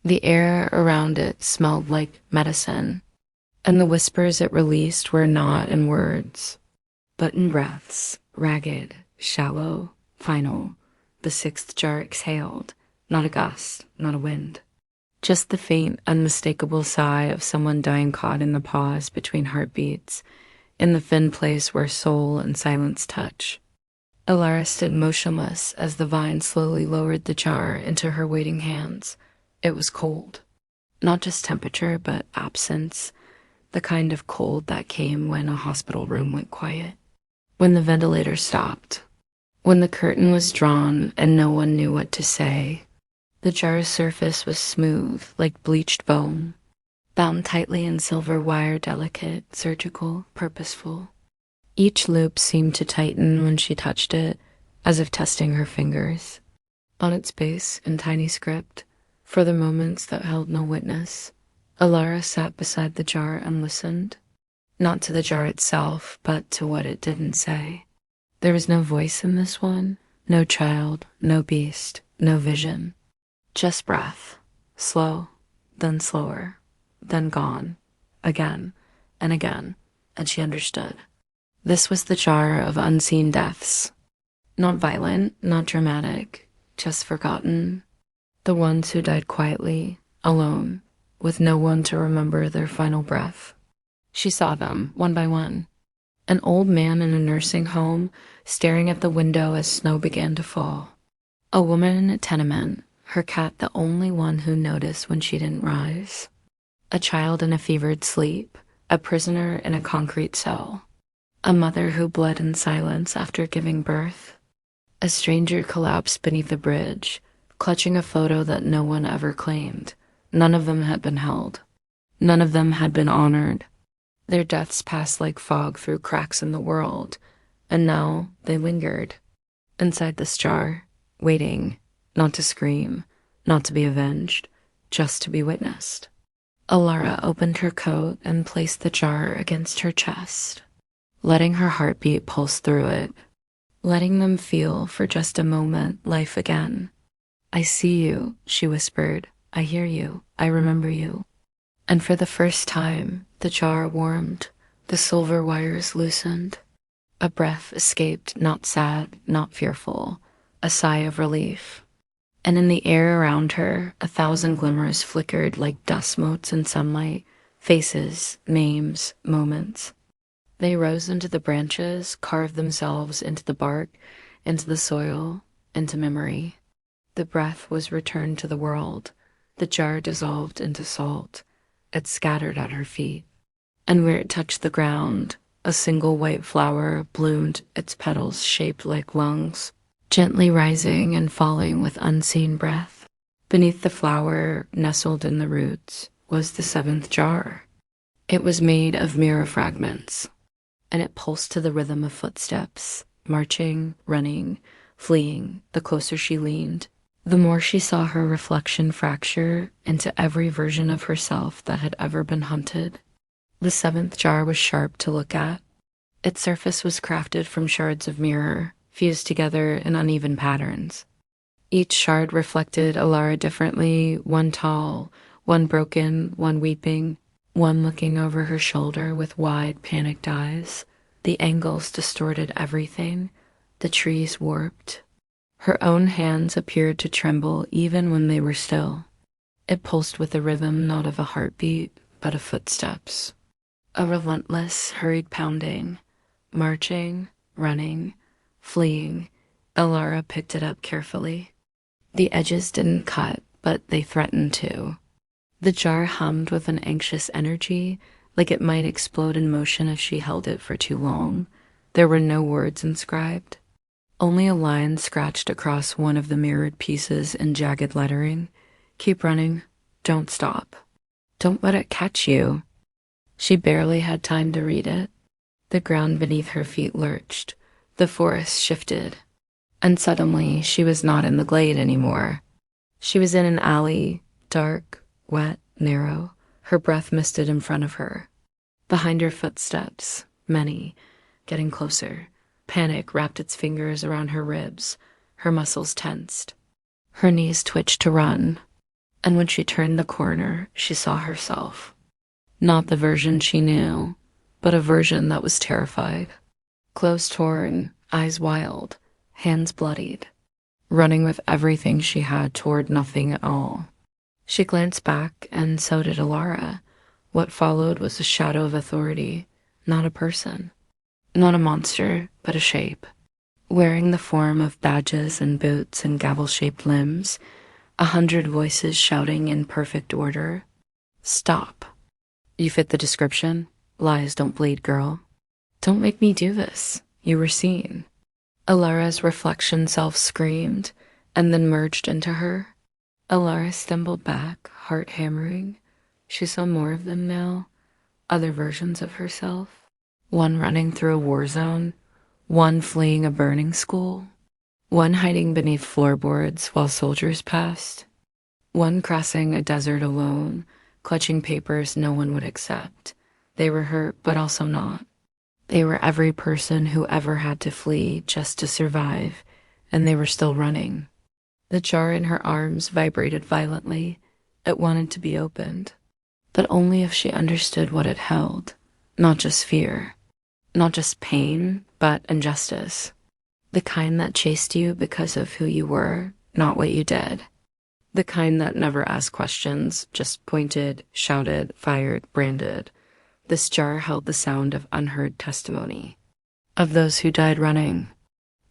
The air around it smelled like medicine, and the whispers it released were not in words, but in breaths, ragged, shallow, final. The sixth jar exhaled, not a gust, not a wind. Just the faint, unmistakable sigh of someone dying caught in the pause between heartbeats, in the thin place where soul and silence touch. Liora stood motionless as the vine slowly lowered the jar into her waiting hands. It was cold. Not just temperature, but absence. The kind of cold that came when a hospital room went quiet. When the ventilator stopped. When the curtain was drawn and no one knew what to say. The jar's surface was smooth, like bleached bone, bound tightly in silver wire, delicate, surgical, purposeful. Each loop seemed to tighten when she touched it, as if testing her fingers. On its base, in tiny script, for the moments that held no witness, Liora sat beside the jar and listened. Not to the jar itself, but to what it didn't say. There was no voice in this one, no child, no beast, no vision. Just breath, slow, then slower, then gone, again and again, and she understood. This was the jar of unseen deaths. Not violent, not dramatic, just forgotten. The ones who died quietly, alone, with no one to remember their final breath. She saw them, one by one. An old man in a nursing home, staring at the window as snow began to fall. A woman in a tenement, her cat the only one who noticed when she didn't rise. A child in a fevered sleep, a prisoner in a concrete cell. A mother who bled in silence after giving birth. A stranger collapsed beneath a bridge, clutching a photo that no one ever claimed. None of them had been held. None of them had been honored. Their deaths passed like fog through cracks in the world, and now they lingered, inside this jar, waiting, not to scream, not to be avenged, just to be witnessed. Liora opened her coat and placed the jar against her chest, letting her heartbeat pulse through it, letting them feel for just a moment life again. I see you, she whispered. I hear you. I remember you. And for the first time, the jar warmed, the silver wires loosened. A breath escaped, not sad, not fearful, a sigh of relief. And in the air around her, 1,000 glimmers flickered like dust motes in sunlight, faces, names, moments. They rose into the branches, carved themselves into the bark, into the soil, into memory. The breath was returned to the world. The jar dissolved into salt. It scattered at her feet. And where it touched the ground, A single white flower bloomed, its petals shaped like lungs, gently rising and falling with unseen breath. Beneath the flower, nestled in the roots, was the seventh jar. It was made of mirror fragments, and it pulsed to the rhythm of footsteps, marching, running, fleeing. The closer she leaned, the more she saw her reflection fracture into every version of herself that had ever been hunted. The seventh jar was sharp to look at. Its surface was crafted from shards of mirror, fused together in uneven patterns. Each shard reflected Alara differently, one tall, one broken, one weeping, one looking over her shoulder with wide, panicked eyes. The angles distorted everything, the trees warped. Her own hands appeared to tremble even when they were still. It pulsed with a rhythm not of a heartbeat, but of footsteps. A relentless, hurried pounding, marching, running, fleeing. Alara picked it up carefully. The edges didn't cut, but they threatened to. The jar hummed with an anxious energy, like it might explode in motion if she held it for too long. There were no words inscribed, only a line scratched across one of the mirrored pieces in jagged lettering. Keep running. Don't stop. Don't let it catch you. She barely had time to read it. The ground beneath her feet lurched. The forest shifted. And suddenly, she was not in the glade anymore. She was in an alley, dark, wet, narrow, her breath misted in front of her. Behind her footsteps, many, getting closer. Panic wrapped its fingers around her ribs, her muscles tensed. Her knees twitched to run, and when she turned the corner, she saw herself. Not the version she knew, but a version that was terrified. Clothes torn, eyes wild, hands bloodied, running with everything she had toward nothing at all. She glanced back, and so did Alara. What followed was a shadow of authority, not a person. Not a monster, but a shape. Wearing the form of badges and boots and gavel-shaped limbs, 100 voices shouting in perfect order. Stop. You fit the description. Lies don't bleed, girl. Don't make me do this. You were seen. Alara's reflection self screamed, and then merged into her. Alara stumbled back, heart hammering. She saw more of them now, other versions of herself. One running through a war zone, one fleeing a burning school, one hiding beneath floorboards while soldiers passed, one crossing a desert alone, clutching papers no one would accept. They were hurt, but also not. They were every person who ever had to flee just to survive, and they were still running. The jar in her arms vibrated violently. It wanted to be opened, but only if she understood what it held. Not just fear, not just pain, but injustice. The kind that chased you because of who you were, not what you did. The kind that never asked questions, just pointed, shouted, fired, branded. This jar held the sound of unheard testimony. Of those who died running.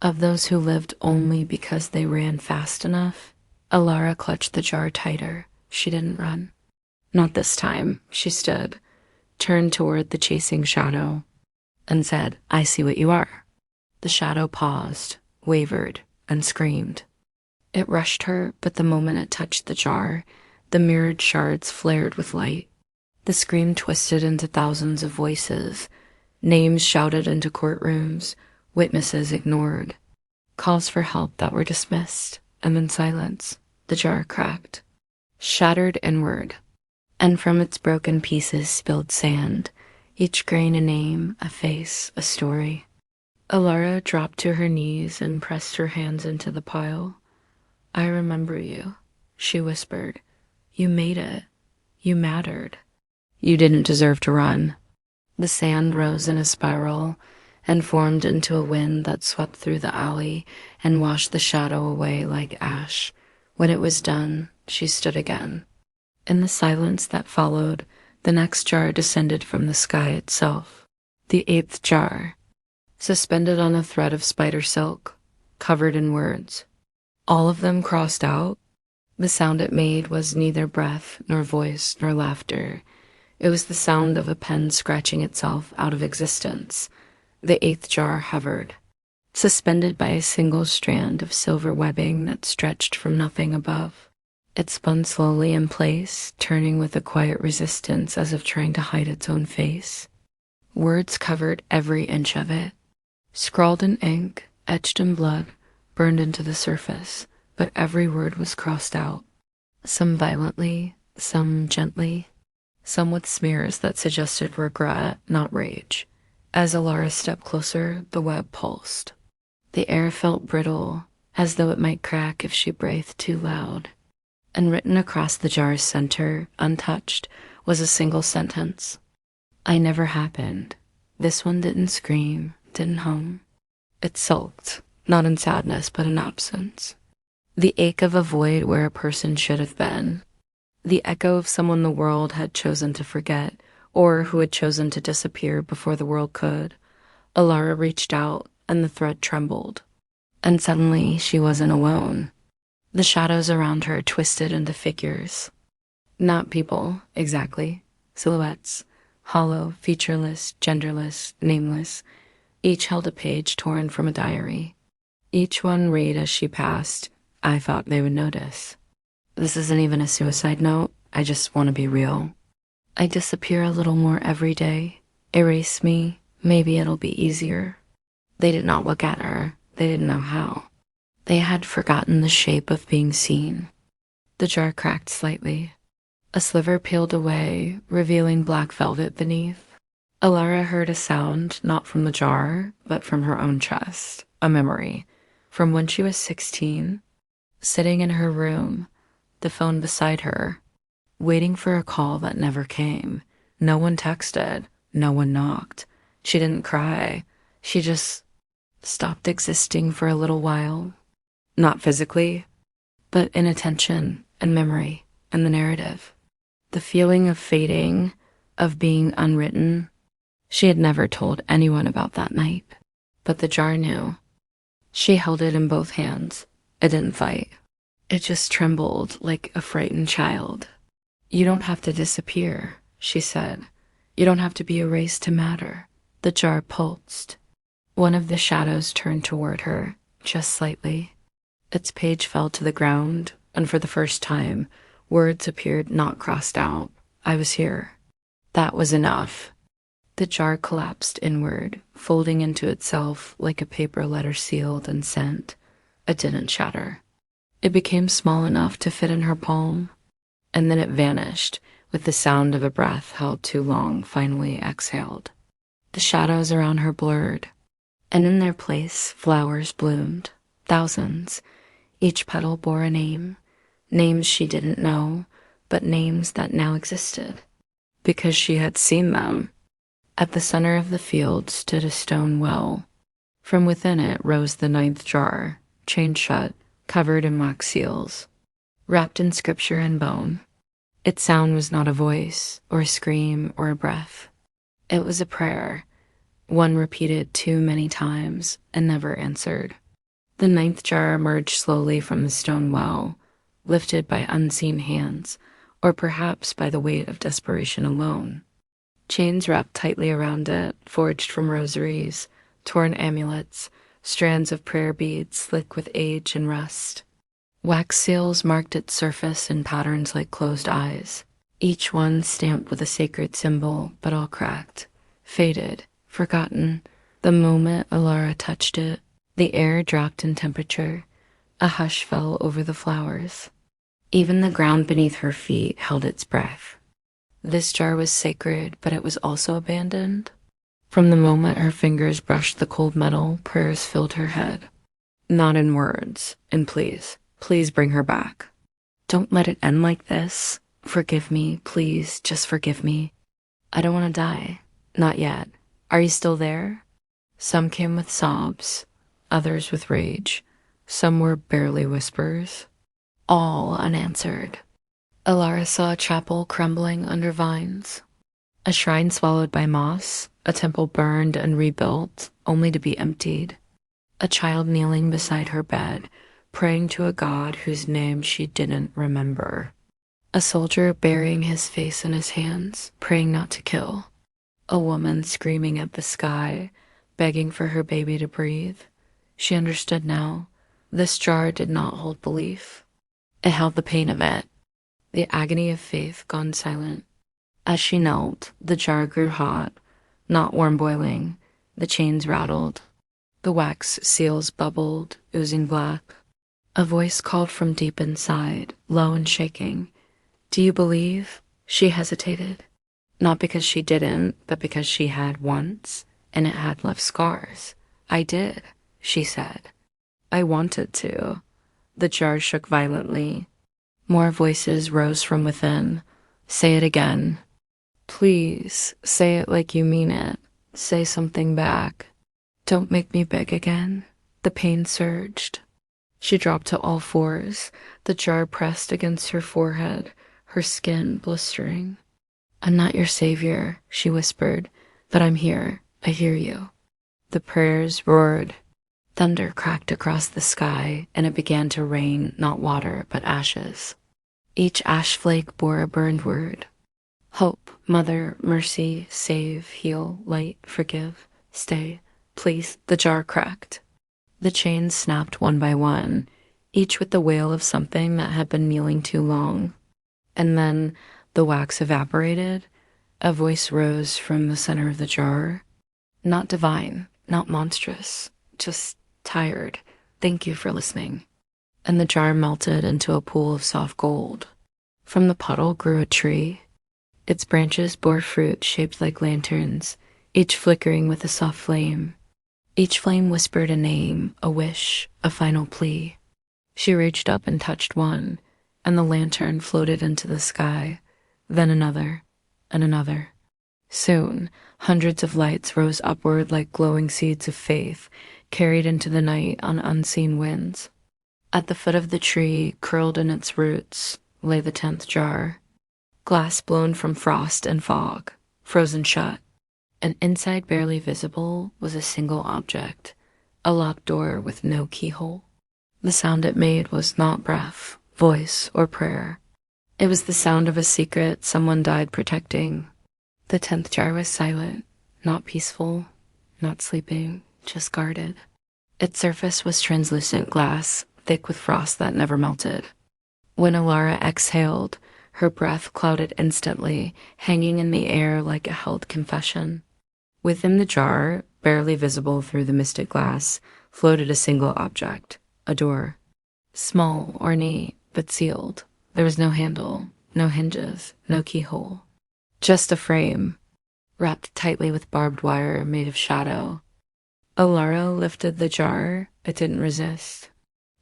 Of those who lived only because they ran fast enough. Alara clutched the jar tighter. She didn't run. Not this time. She stood, turned toward the chasing shadow, and said, I see what you are. The shadow paused, wavered, and screamed. It rushed her, but the moment it touched the jar, the mirrored shards flared with light. The scream twisted into thousands of voices, names shouted into courtrooms, witnesses ignored, calls for help that were dismissed, and then silence. The jar cracked, shattered inward, and from its broken pieces spilled sand, each grain a name, a face, a story. Alara dropped to her knees and pressed her hands into the pile. I remember you, she whispered. You made it. You mattered. You didn't deserve to run. The sand rose in a spiral and formed into a wind that swept through the alley and washed the shadow away like ash. When it was done, she stood again. In the silence that followed, the next jar descended from the sky itself. The 8th jar, suspended on a thread of spider silk, covered in words. All of them crossed out. The sound it made was neither breath, nor voice, nor laughter. It was the sound of a pen scratching itself out of existence. The eighth jar hovered, suspended by a single strand of silver webbing that stretched from nothing above. It spun slowly in place, turning with a quiet resistance as if trying to hide its own face. Words covered every inch of it, scrawled in ink, etched in blood, burned into the surface, but every word was crossed out. Some violently, some gently, some with smears that suggested regret, not rage. As Liora stepped closer, the web pulsed. The air felt brittle, as though it might crack if she breathed too loud. And written across the jar's center, untouched, was a single sentence. I never happened. This one didn't scream, didn't hum. It sulked, not in sadness, but in absence. The ache of a void where a person should have been. The echo of someone the world had chosen to forget, or who had chosen to disappear before the world could. Liora reached out, and the thread trembled. And suddenly, she wasn't alone. The shadows around her twisted into figures. Not people, exactly. Silhouettes. Hollow, featureless, genderless, nameless. Each held a page torn from a diary. Each one read as she passed. I thought they would notice. This isn't even a suicide note. I just want to be real. I disappear a little more every day. Erase me. Maybe it'll be easier. They did not look at her. They didn't know how. They had forgotten the shape of being seen. The jar cracked slightly. A sliver peeled away, revealing black velvet beneath. Liora heard a sound, not from the jar, but from her own chest. A memory. From when she was 16, sitting in her room, the phone beside her, waiting for a call that never came. No one texted. No one knocked. She didn't cry. She just stopped existing for a little while. Not physically, but in attention and memory and the narrative. The feeling of fading, of being unwritten. She had never told anyone about that night, but the jar knew. She held it in both hands. It didn't fight. It just trembled like a frightened child. You don't have to disappear, she said. You don't have to be erased to matter. The jar pulsed. One of the shadows turned toward her, just slightly. Its page fell to the ground, and for the first time, words appeared not crossed out. I was here. That was enough. The jar collapsed inward, folding into itself like a paper letter sealed and sent. It didn't shatter. It became small enough to fit in her palm, and then it vanished, with the sound of a breath held too long finally exhaled. The shadows around her blurred, and in their place, flowers bloomed. Thousands. Each petal bore a name. Names she didn't know, but names that now existed. Because she had seen them. At the center of the field stood a stone well. From within it rose the ninth jar, chained shut, covered in wax seals, wrapped in scripture and bone. Its sound was not a voice, or a scream, or a breath. It was a prayer, one repeated too many times and never answered. The ninth jar emerged slowly from the stone well, lifted by unseen hands, or perhaps by the weight of desperation alone. Chains wrapped tightly around it, forged from rosaries, torn amulets, strands of prayer beads slick with age and rust. Wax seals marked its surface in patterns like closed eyes, each one stamped with a sacred symbol, but all cracked, faded, forgotten. The moment Liora touched it, the air dropped in temperature. A hush fell over the flowers. Even the ground beneath her feet held its breath. This jar was sacred, but it was also abandoned. From the moment her fingers brushed the cold metal, prayers filled her head. Not in words, in pleas. Please bring her back. Don't let it end like this. Forgive me, please, just forgive me. I don't want to die. Not yet. Are you still there? Some came with sobs, others with rage. Some were barely whispers. All unanswered. Liora saw a chapel crumbling under vines, a shrine swallowed by moss, a temple burned and rebuilt, only to be emptied, a child kneeling beside her bed, praying to a god whose name she didn't remember. A soldier burying his face in his hands, praying not to kill. A woman screaming at the sky, begging for her baby to breathe. She understood now. This jar did not hold belief. It held the pain of it, the agony of faith gone silent. As she knelt, the jar grew hot, not warm boiling. The chains rattled. The wax seals bubbled, oozing black. A voice called from deep inside, low and shaking. "Do you believe?" She hesitated. Not because she didn't, but because she had once, and it had left scars. "I did," she said. "I wanted to." The jar shook violently. More voices rose from within. "Say it again. Please, say it like you mean it. Say something back. Don't make me beg again." The pain surged. She dropped to all fours, the jar pressed against her forehead, her skin blistering. "I'm not your savior," she whispered, "but I'm here. I hear you." The prayers roared. Thunder cracked across the sky, and it began to rain not water, but ashes. Each ash flake bore a burned word. Hope, mother, mercy, save, heal, light, forgive, stay, please. The jar cracked. The chains snapped one by one, each with the wail of something that had been kneeling too long. And then the wax evaporated. A voice rose from the center of the jar. Not divine, not monstrous, just tired. "Thank you for listening." And the jar melted into a pool of soft gold. From the puddle grew a tree. Its branches bore fruit shaped like lanterns, each flickering with a soft flame. Each flame whispered a name, a wish, a final plea. She reached up and touched one, and the lantern floated into the sky, then another, and another. Soon, hundreds of lights rose upward like glowing seeds of faith, carried into the night on unseen winds. At the foot of the tree, curled in its roots, lay the 10th jar. Glass blown from frost and fog, frozen shut. And inside, barely visible, was a single object, a locked door with no keyhole. The sound it made was not breath, voice, or prayer. It was the sound of a secret someone died protecting. The 10th jar was silent, not peaceful, not sleeping, just guarded. Its surface was translucent glass, thick with frost that never melted. When Liora exhaled, her breath clouded instantly, hanging in the air like a held confession. Within the jar, barely visible through the misted glass, floated a single object, a door. Small, ornate, but sealed. There was no handle, no hinges, no keyhole. Just a frame, wrapped tightly with barbed wire made of shadow. Liora lifted the jar. It didn't resist.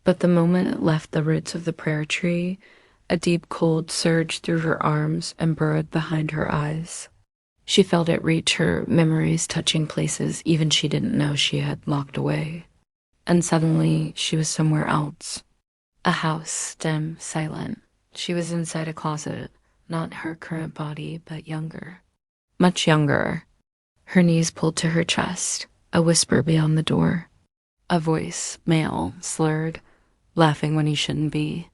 But the moment it left the roots of the prayer tree, a deep cold surged through her arms and burrowed behind her eyes. She felt it reach her, memories touching places even she didn't know she had locked away. And suddenly, she was somewhere else. A house, dim, silent. She was inside a closet, not her current body, but younger. Much younger. Her knees pulled to her chest, a whisper beyond the door. A voice, male, slurred, laughing when he shouldn't be.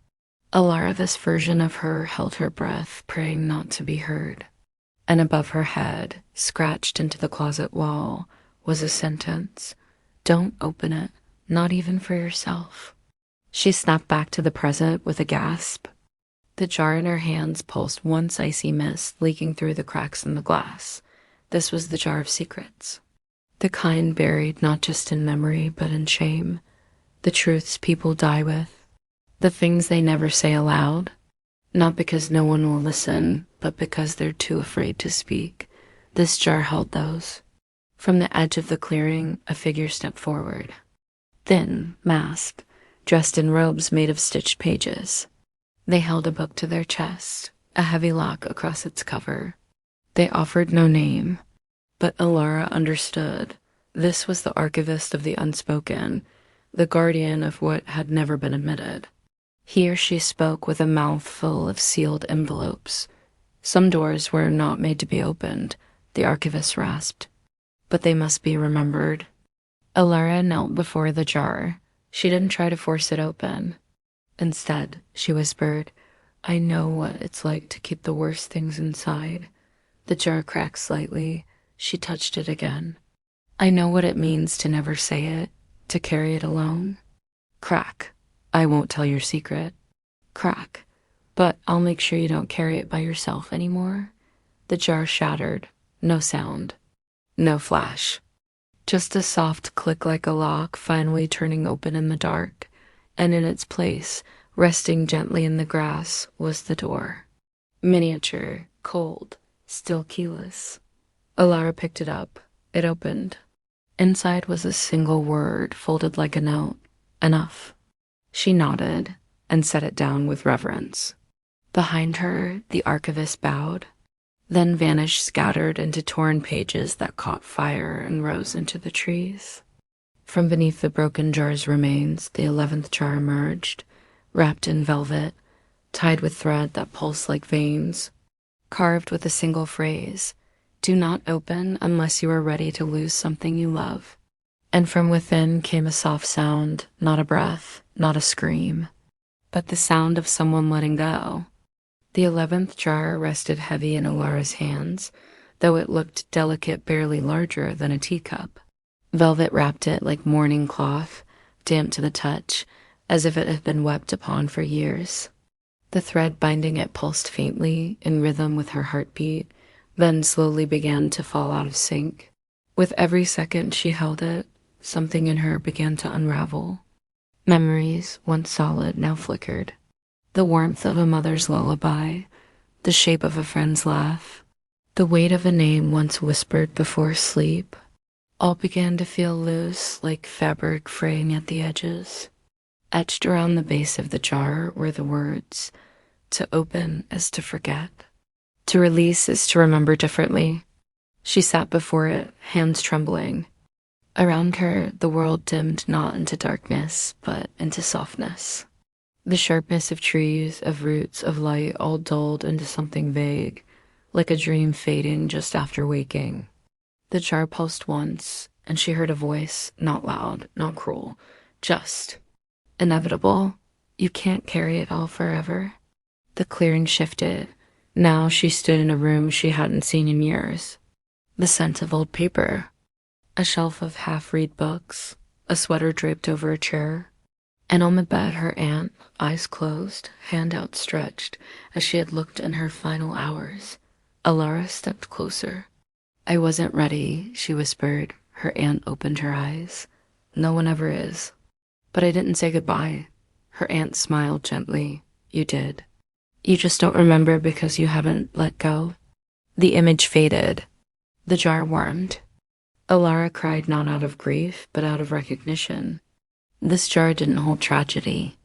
Liora, this version of her, held her breath, praying not to be heard. And above her head, scratched into the closet wall, was a sentence. "Don't open it, not even for yourself." She snapped back to the present with a gasp. The jar in her hands pulsed once icy mist leaking through the cracks in the glass. This was the jar of secrets. The kind buried not just in memory, but in shame. The truths people die with. The things they never say aloud. Not because no one will listen, but because they're too afraid to speak. This jar held those. From the edge of the clearing, a figure stepped forward. Thin, masked, dressed in robes made of stitched pages. They held a book to their chest, a heavy lock across its cover. They offered no name, but Liora understood. This was the archivist of the unspoken, the guardian of what had never been admitted. Here she spoke with a mouth full of sealed envelopes. Some doors were not made to be opened, the archivist rasped. But they must be remembered. Liora knelt before the jar. She didn't try to force it open. Instead, she whispered, I know what it's like to keep the worst things inside. The jar cracked slightly. She touched it again. I know what it means to never say it, to carry it alone. Crack. I won't tell your secret. Crack. But I'll make sure you don't carry it by yourself anymore. The jar shattered. No sound. No flash. Just a soft click like a lock finally turning open in the dark, and in its place, resting gently in the grass, was the door. Miniature, cold, still keyless. Alara picked it up. It opened. Inside was a single word folded like a note. Enough. She nodded and set it down with reverence. Behind her, the archivist bowed, then vanished scattered into torn pages that caught fire and rose into the trees. From beneath the broken jar's remains, the 11th jar emerged, wrapped in velvet, tied with thread that pulsed like veins, carved with a single phrase, "Do not open unless you are ready to lose something you love." And from within came a soft sound, not a breath, not a scream, but the sound of someone letting go. The 11th jar rested heavy in Alara's hands, though it looked delicate, barely larger than a teacup. Velvet wrapped it like mourning cloth, damp to the touch, as if it had been wept upon for years. The thread binding it pulsed faintly, in rhythm with her heartbeat, then slowly began to fall out of sync. With every second she held it, something in her began to unravel. Memories, once solid, now flickered. The warmth of a mother's lullaby, the shape of a friend's laugh, the weight of a name once whispered before sleep, all began to feel loose, like fabric fraying at the edges. Etched around the base of the jar were the words, "To open is to forget. To release is to remember differently." She sat before it, hands trembling. Around her, the world dimmed not into darkness, but into softness. The sharpness of trees, of roots, of light, all dulled into something vague, like a dream fading just after waking. The jar pulsed once, and she heard a voice, not loud, not cruel, just inevitable. You can't carry it all forever. The clearing shifted. Now she stood in a room she hadn't seen in years. The scent of old paper, a shelf of half-read books, a sweater draped over a chair. And on the bed, her aunt, eyes closed, hand outstretched, as she had looked in her final hours. Alara stepped closer. "I wasn't ready," she whispered. Her aunt opened her eyes. "No one ever is." "But I didn't say goodbye." Her aunt smiled gently. "You did. You just don't remember because you haven't let go." The image faded. The jar warmed. Alara cried not out of grief, but out of recognition. This jar didn't hold tragedy.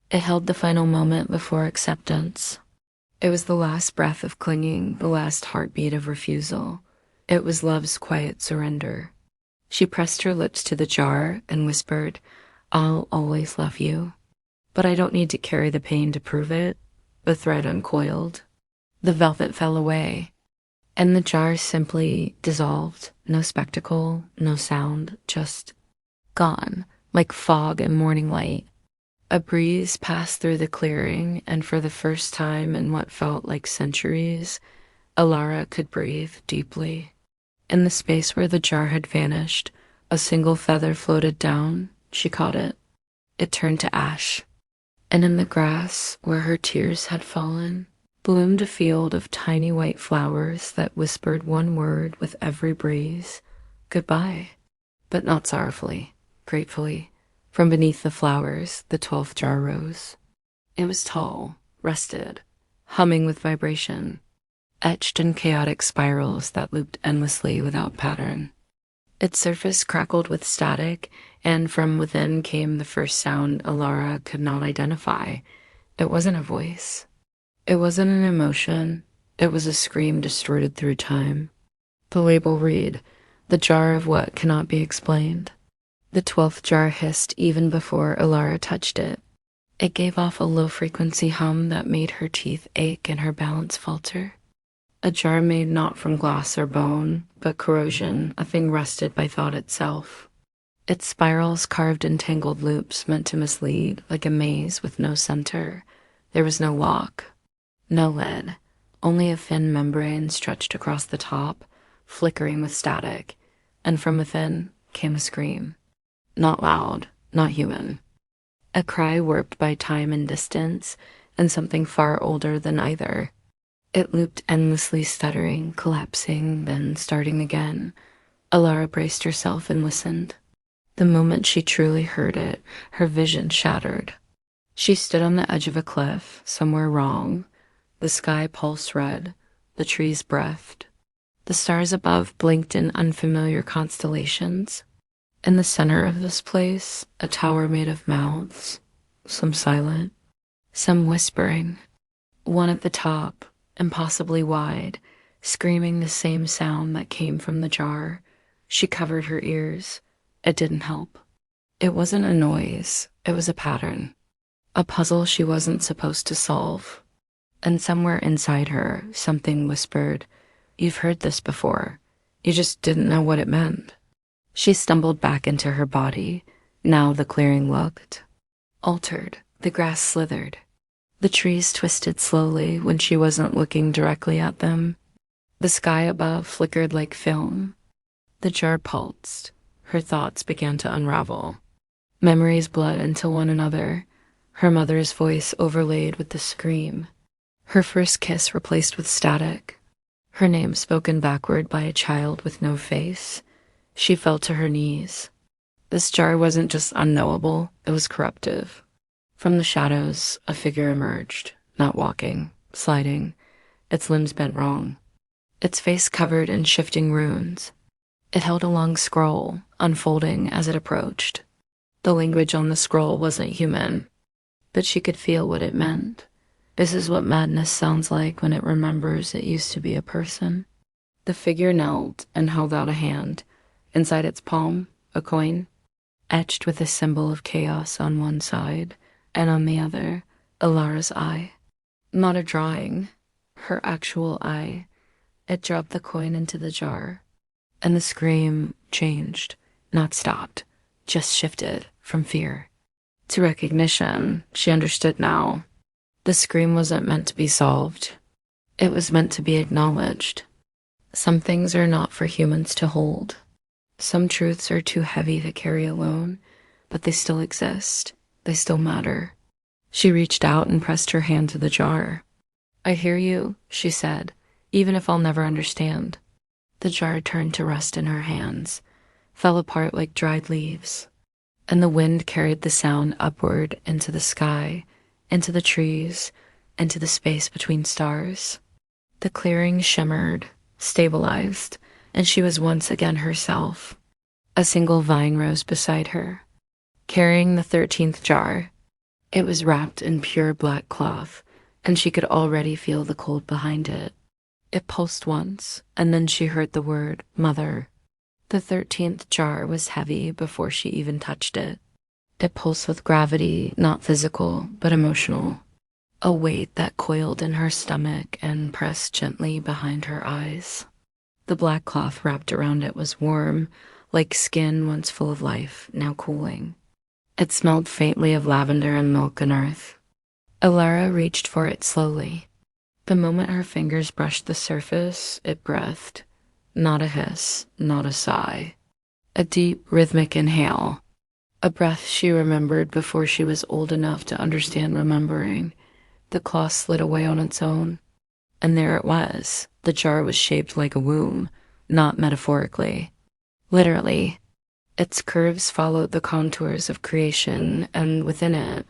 It held the final moment before acceptance. It was the last breath of clinging, the last heartbeat of refusal. It was love's quiet surrender. She pressed her lips to the jar and whispered, "I'll always love you. But I don't need to carry the pain to prove it." The thread uncoiled. The velvet fell away, and the jar simply dissolved. No spectacle, no sound, just gone. Like fog and morning light. A breeze passed through the clearing, and for the first time in what felt like centuries, Alara could breathe deeply. In the space where the jar had vanished, a single feather floated down. She caught it. It turned to ash. And in the grass, where her tears had fallen, bloomed a field of tiny white flowers that whispered one word with every breeze, "Goodbye," but not sorrowfully. Gratefully, from beneath the flowers, the 12th jar rose. It was tall, rested, humming with vibration, etched in chaotic spirals that looped endlessly without pattern. Its surface crackled with static, and from within came the first sound Alara could not identify. It wasn't a voice. It wasn't an emotion. It was a scream distorted through time. The label read, "The jar of what cannot be explained." The 12th jar hissed even before Alara touched it. It gave off a low-frequency hum that made her teeth ache and her balance falter. A jar made not from glass or bone, but corrosion, a thing rusted by thought itself. Its spirals carved in tangled loops meant to mislead, like a maze with no center. There was no lock, No lid, only a thin membrane stretched across the top, flickering with static, and from within came a scream. Not loud, not human. A cry warped by time and distance, and something far older than either. It looped endlessly, stuttering, collapsing, then starting again. Alara braced herself and listened. The moment she truly heard it, her vision shattered. She stood on the edge of a cliff, somewhere wrong. The sky pulsed red, the trees breathed. The stars above blinked in unfamiliar constellations. In the center of this place, a tower made of mouths, some silent, some whispering. One at the top, impossibly wide, screaming the same sound that came from the jar. She covered her ears. It didn't help. It wasn't a noise, it was a pattern. A puzzle she wasn't supposed to solve. And somewhere inside her, something whispered, "You've heard this before. You just didn't know what it meant." She stumbled back into her body. Now the clearing looked altered. The grass slithered. The trees twisted slowly when she wasn't looking directly at them. The sky above flickered like film. The jar pulsed. Her thoughts began to unravel. Memories bled into one another. Her mother's voice overlaid with the scream. Her first kiss replaced with static. Her name spoken backward by a child with no face. She fell to her knees. This jar wasn't just unknowable, it was corruptive. From the shadows, a figure emerged, not walking, sliding, its limbs bent wrong, its face covered in shifting runes. It held a long scroll, unfolding as it approached. The language on the scroll wasn't human, but she could feel what it meant. This is what madness sounds like when it remembers it used to be a person. The figure knelt and held out a hand. Inside its palm, a coin, etched with a symbol of chaos on one side, and on the other, Alara's eye. Not a drawing, her actual eye. It dropped the coin into the jar, and the scream changed, not stopped, just shifted from fear to recognition. She understood now. The scream wasn't meant to be solved. It was meant to be acknowledged. Some things are not for humans to hold. Some truths are too heavy to carry alone, but they still exist. They still matter. She reached out and pressed her hand to the jar. "I hear you," she said, "even if I'll never understand." The jar turned to rust in her hands, fell apart like dried leaves, and the wind carried the sound upward into the sky, into the trees, into the space between stars. The clearing shimmered, stabilized, and she was once again herself. A single vine rose beside her, carrying the 13th jar. It was wrapped in pure black cloth, and she could already feel the cold behind it. It pulsed once, and then she heard the word, "Mother." The 13th jar was heavy before she even touched it. It pulsed with gravity, not physical, but emotional. A weight that coiled in her stomach and pressed gently behind her eyes. The black cloth wrapped around it was warm, like skin once full of life, now cooling. It smelled faintly of lavender and milk and earth. Alara reached for it slowly. The moment her fingers brushed the surface, it breathed. Not a hiss, not a sigh. A deep, rhythmic inhale. A breath she remembered before she was old enough to understand remembering. The cloth slid away on its own. And there it was. The jar was shaped like a womb, not metaphorically. Literally. Its curves followed the contours of creation, and within it,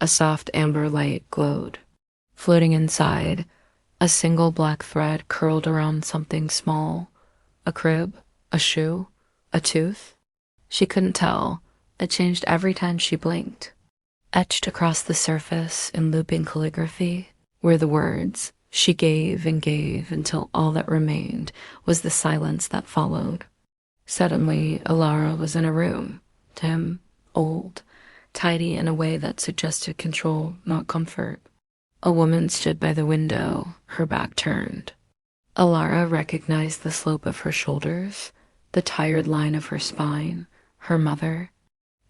a soft amber light glowed. Floating inside, a single black thread curled around something small. A crib, a shoe, a tooth. She couldn't tell. It changed every time she blinked. Etched across the surface in looping calligraphy were the words. She gave and gave until all that remained was the silence that followed. Suddenly, Alara was in a room, dim, old, tidy in a way that suggested control, not comfort. A woman stood by the window, her back turned. Alara recognized the slope of her shoulders, the tired line of her spine, her mother.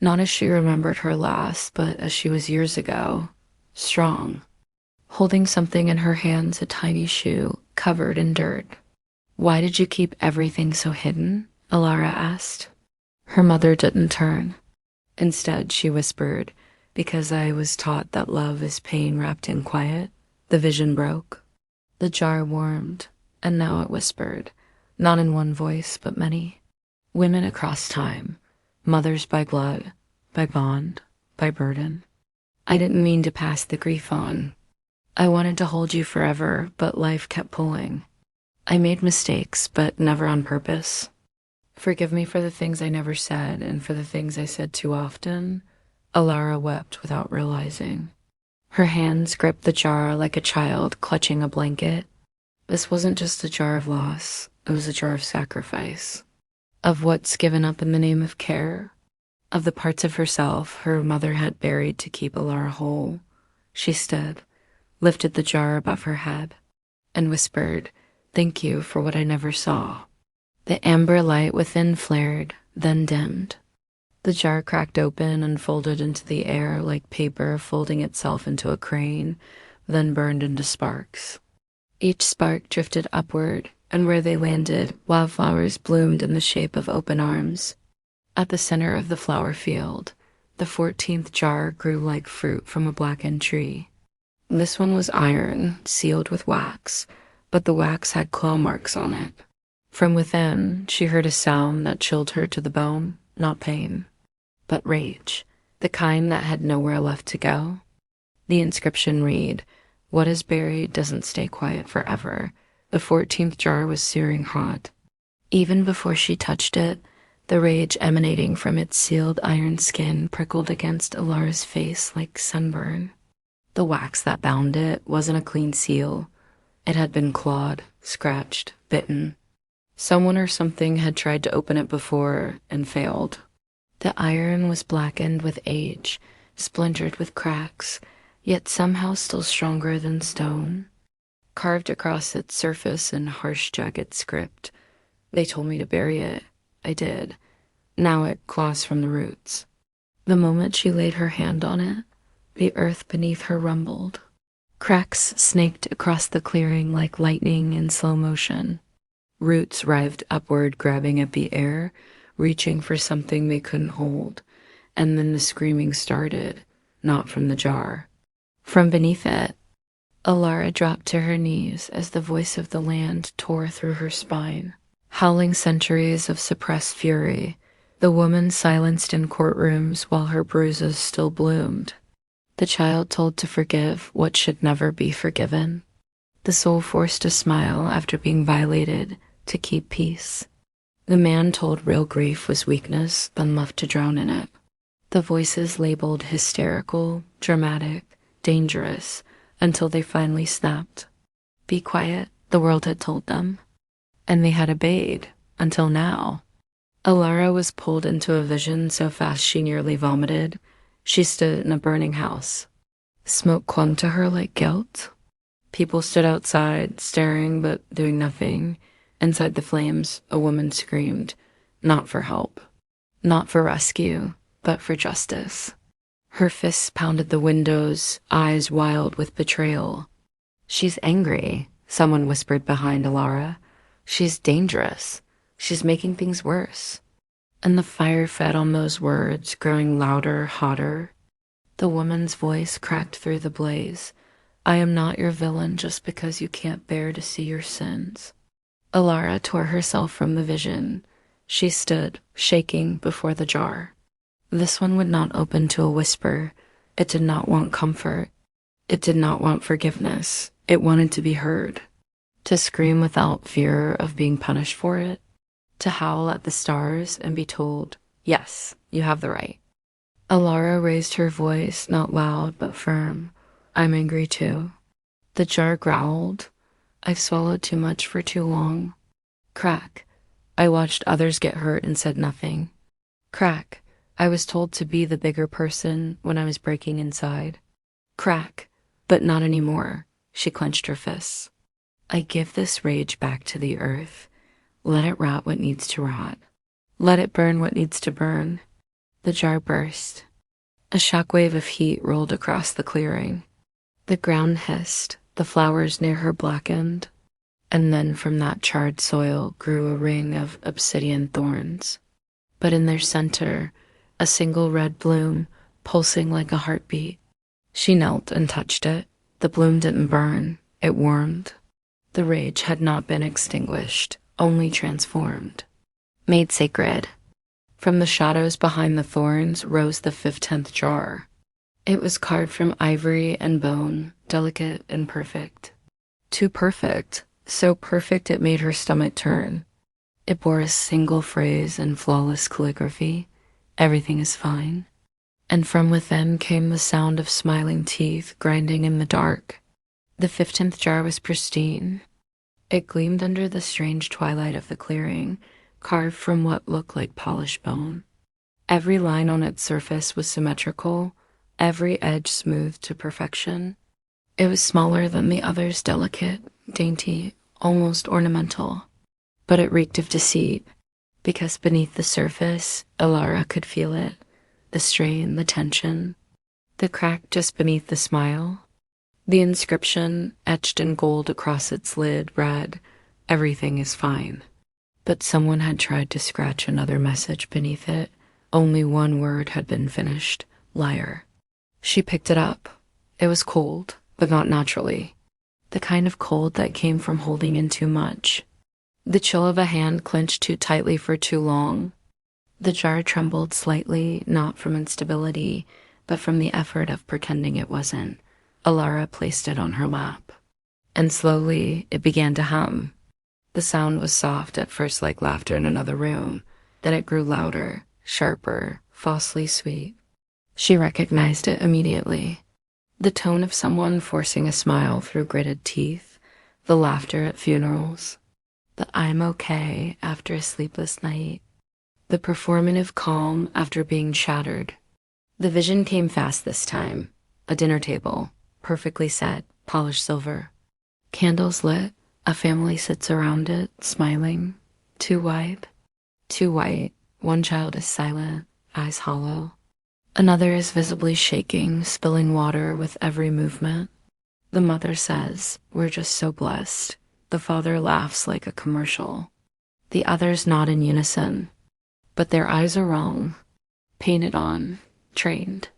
Not as she remembered her last, but as she was years ago. Strong. holding something in her hands, a tiny shoe covered in dirt. "Why did you keep everything so hidden?" Alara asked. Her mother didn't turn. Instead, she whispered, "Because I was taught that love is pain wrapped in quiet." The vision broke. The jar warmed, and now it whispered, not in one voice, but many. Women across time, mothers by blood, by bond, by burden. "I didn't mean to pass the grief on. I wanted to hold you forever, but life kept pulling. I made mistakes, but never on purpose. Forgive me for the things I never said and for the things I said too often." Alara wept without realizing. Her hands gripped the jar like a child clutching a blanket. This wasn't just a jar of loss, it was a jar of sacrifice. Of what's given up in the name of care. Of the parts of herself her mother had buried to keep Alara whole. She stood, lifted the jar above her head, and whispered, "Thank you for what I never saw." The amber light within flared, then dimmed. The jar cracked open and folded into the air like paper folding itself into a crane, then burned into sparks. Each spark drifted upward, and where they landed, wildflowers bloomed in the shape of open arms. At the center of the flower field, the 14th jar grew like fruit from a blackened tree. This one was iron, sealed with wax, but the wax had claw marks on it. From within, she heard a sound that chilled her to the bone, not pain, but rage, the kind that had nowhere left to go. The inscription read, "What is buried doesn't stay quiet forever." The 14th jar was searing hot. Even before she touched it, the rage emanating from its sealed iron skin prickled against Alara's face like sunburn. The wax that bound it wasn't a clean seal. It had been clawed, scratched, bitten. Someone or something had tried to open it before and failed. The iron was blackened with age, splintered with cracks, yet somehow still stronger than stone. Carved across its surface in harsh, jagged script. "They told me to bury it. I did. Now it claws from the roots." The moment she laid her hand on it, the earth beneath her rumbled. Cracks snaked across the clearing like lightning in slow motion. Roots writhed upward, grabbing at the air, reaching for something they couldn't hold. And then the screaming started, not from the jar. From beneath it, Alara dropped to her knees as the voice of the land tore through her spine. Howling centuries of suppressed fury, the woman silenced in courtrooms while her bruises still bloomed. The child told to forgive what should never be forgiven. The soul forced to smile after being violated, to keep peace. The man told real grief was weakness, then left to drown in it. The voices labeled hysterical, dramatic, dangerous, until they finally snapped. Be quiet, the world had told them. And they had obeyed, until now. Alara was pulled into a vision so fast she nearly vomited. She stood in a burning house. Smoke clung to her like guilt. People stood outside, staring but doing nothing. Inside the flames, a woman screamed, not for help, not for rescue, but for justice. Her fists pounded the windows, eyes wild with betrayal. "She's angry," someone whispered behind Alara. "She's dangerous. She's making things worse." And the fire fed on those words, growing louder, hotter. The woman's voice cracked through the blaze. "I am not your villain just because you can't bear to see your sins." Alara tore herself from the vision. She stood, shaking, before the jar. This one would not open to a whisper. It did not want comfort. It did not want forgiveness. It wanted to be heard. To scream without fear of being punished for it. To howl at the stars and be told, "Yes, you have the right." Alara raised her voice, not loud but firm. "I'm angry too." The jar growled. "I've swallowed too much for too long." Crack. "I watched others get hurt and said nothing." Crack. "I was told to be the bigger person when I was breaking inside." Crack. "But not anymore." She clenched her fists. "I give this rage back to the earth. Let it rot what needs to rot. Let it burn what needs to burn." The jar burst. A shockwave of heat rolled across the clearing. The ground hissed, the flowers near her blackened, and then from that charred soil grew a ring of obsidian thorns. But in their center, a single red bloom, pulsing like a heartbeat. She knelt and touched it. The bloom didn't burn, it warmed. The rage had not been extinguished, only transformed. Made sacred. From the shadows behind the thorns rose the 15th jar. It was carved from ivory and bone, delicate and perfect. Too perfect, so perfect it made her stomach turn. It bore a single phrase in flawless calligraphy: "Everything is fine." And from within came the sound of smiling teeth grinding in the dark. The 15th jar was pristine. It gleamed under the strange twilight of the clearing, carved from what looked like polished bone. Every line on its surface was symmetrical, every edge smooth to perfection. It was smaller than the others, delicate, dainty, almost ornamental. But it reeked of deceit, because beneath the surface, Liora could feel it. The strain, the tension, the crack just beneath the smile. The inscription, etched in gold across its lid, read, "Everything is fine." But someone had tried to scratch another message beneath it. Only one word had been finished: liar. She picked it up. It was cold, but not naturally. The kind of cold that came from holding in too much. The chill of a hand clenched too tightly for too long. The jar trembled slightly, not from instability, but from the effort of pretending it wasn't. Liora placed it on her lap. And slowly, it began to hum. The sound was soft at first, like laughter in another room. Then it grew louder, sharper, falsely sweet. She recognized it immediately. The tone of someone forcing a smile through gritted teeth, the laughter at funerals, the "I'm okay" after a sleepless night, the performative calm after being shattered. The vision came fast this time. A dinner table, perfectly set, polished silver. Candles lit, a family sits around it, smiling. Too wide, too white. One child is silent, eyes hollow. Another is visibly shaking, spilling water with every movement. The mother says, "We're just so blessed." The father laughs like a commercial. The others nod in unison. But their eyes are wrong, painted on, trained.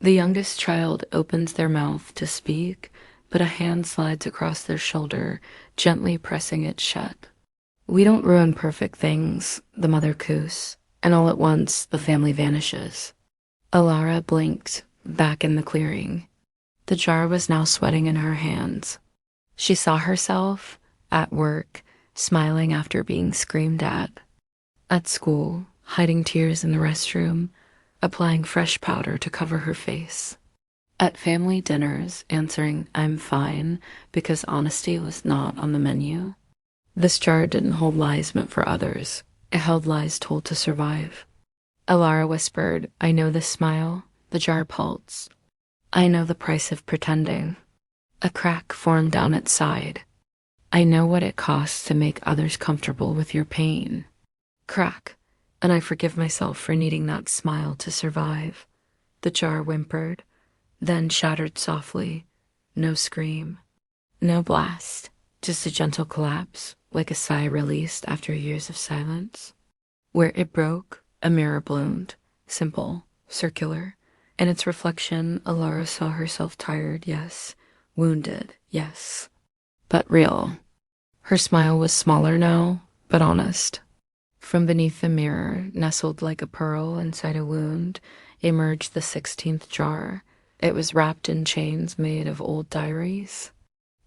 The youngest child opens their mouth to speak, but a hand slides across their shoulder, gently pressing it shut. "We don't ruin perfect things," the mother coos, and all at once the family vanishes. Liora blinked, back in the clearing. The jar was now sweating in her hands. She saw herself, at work, smiling after being screamed at school, hiding tears in the restroom, applying fresh powder to cover her face. At family dinners, answering "I'm fine" because honesty was not on the menu. This jar didn't hold lies meant for others. It held lies told to survive. Liora whispered, "I know this smile." The jar pulsed. "I know the price of pretending." A crack formed down its side. "I know what it costs to make others comfortable with your pain." Crack. And I forgive myself for needing that smile to survive. The jar whimpered, then shattered softly. No scream, no blast, just a gentle collapse, like a sigh released after years of silence. Where it broke, a mirror bloomed, simple, circular. In its reflection, Liora saw herself tired, yes, wounded, yes, but real. Her smile was smaller now, but honest. From beneath the mirror, nestled like a pearl inside a wound, emerged the 16th jar. It was wrapped in chains made of old diaries.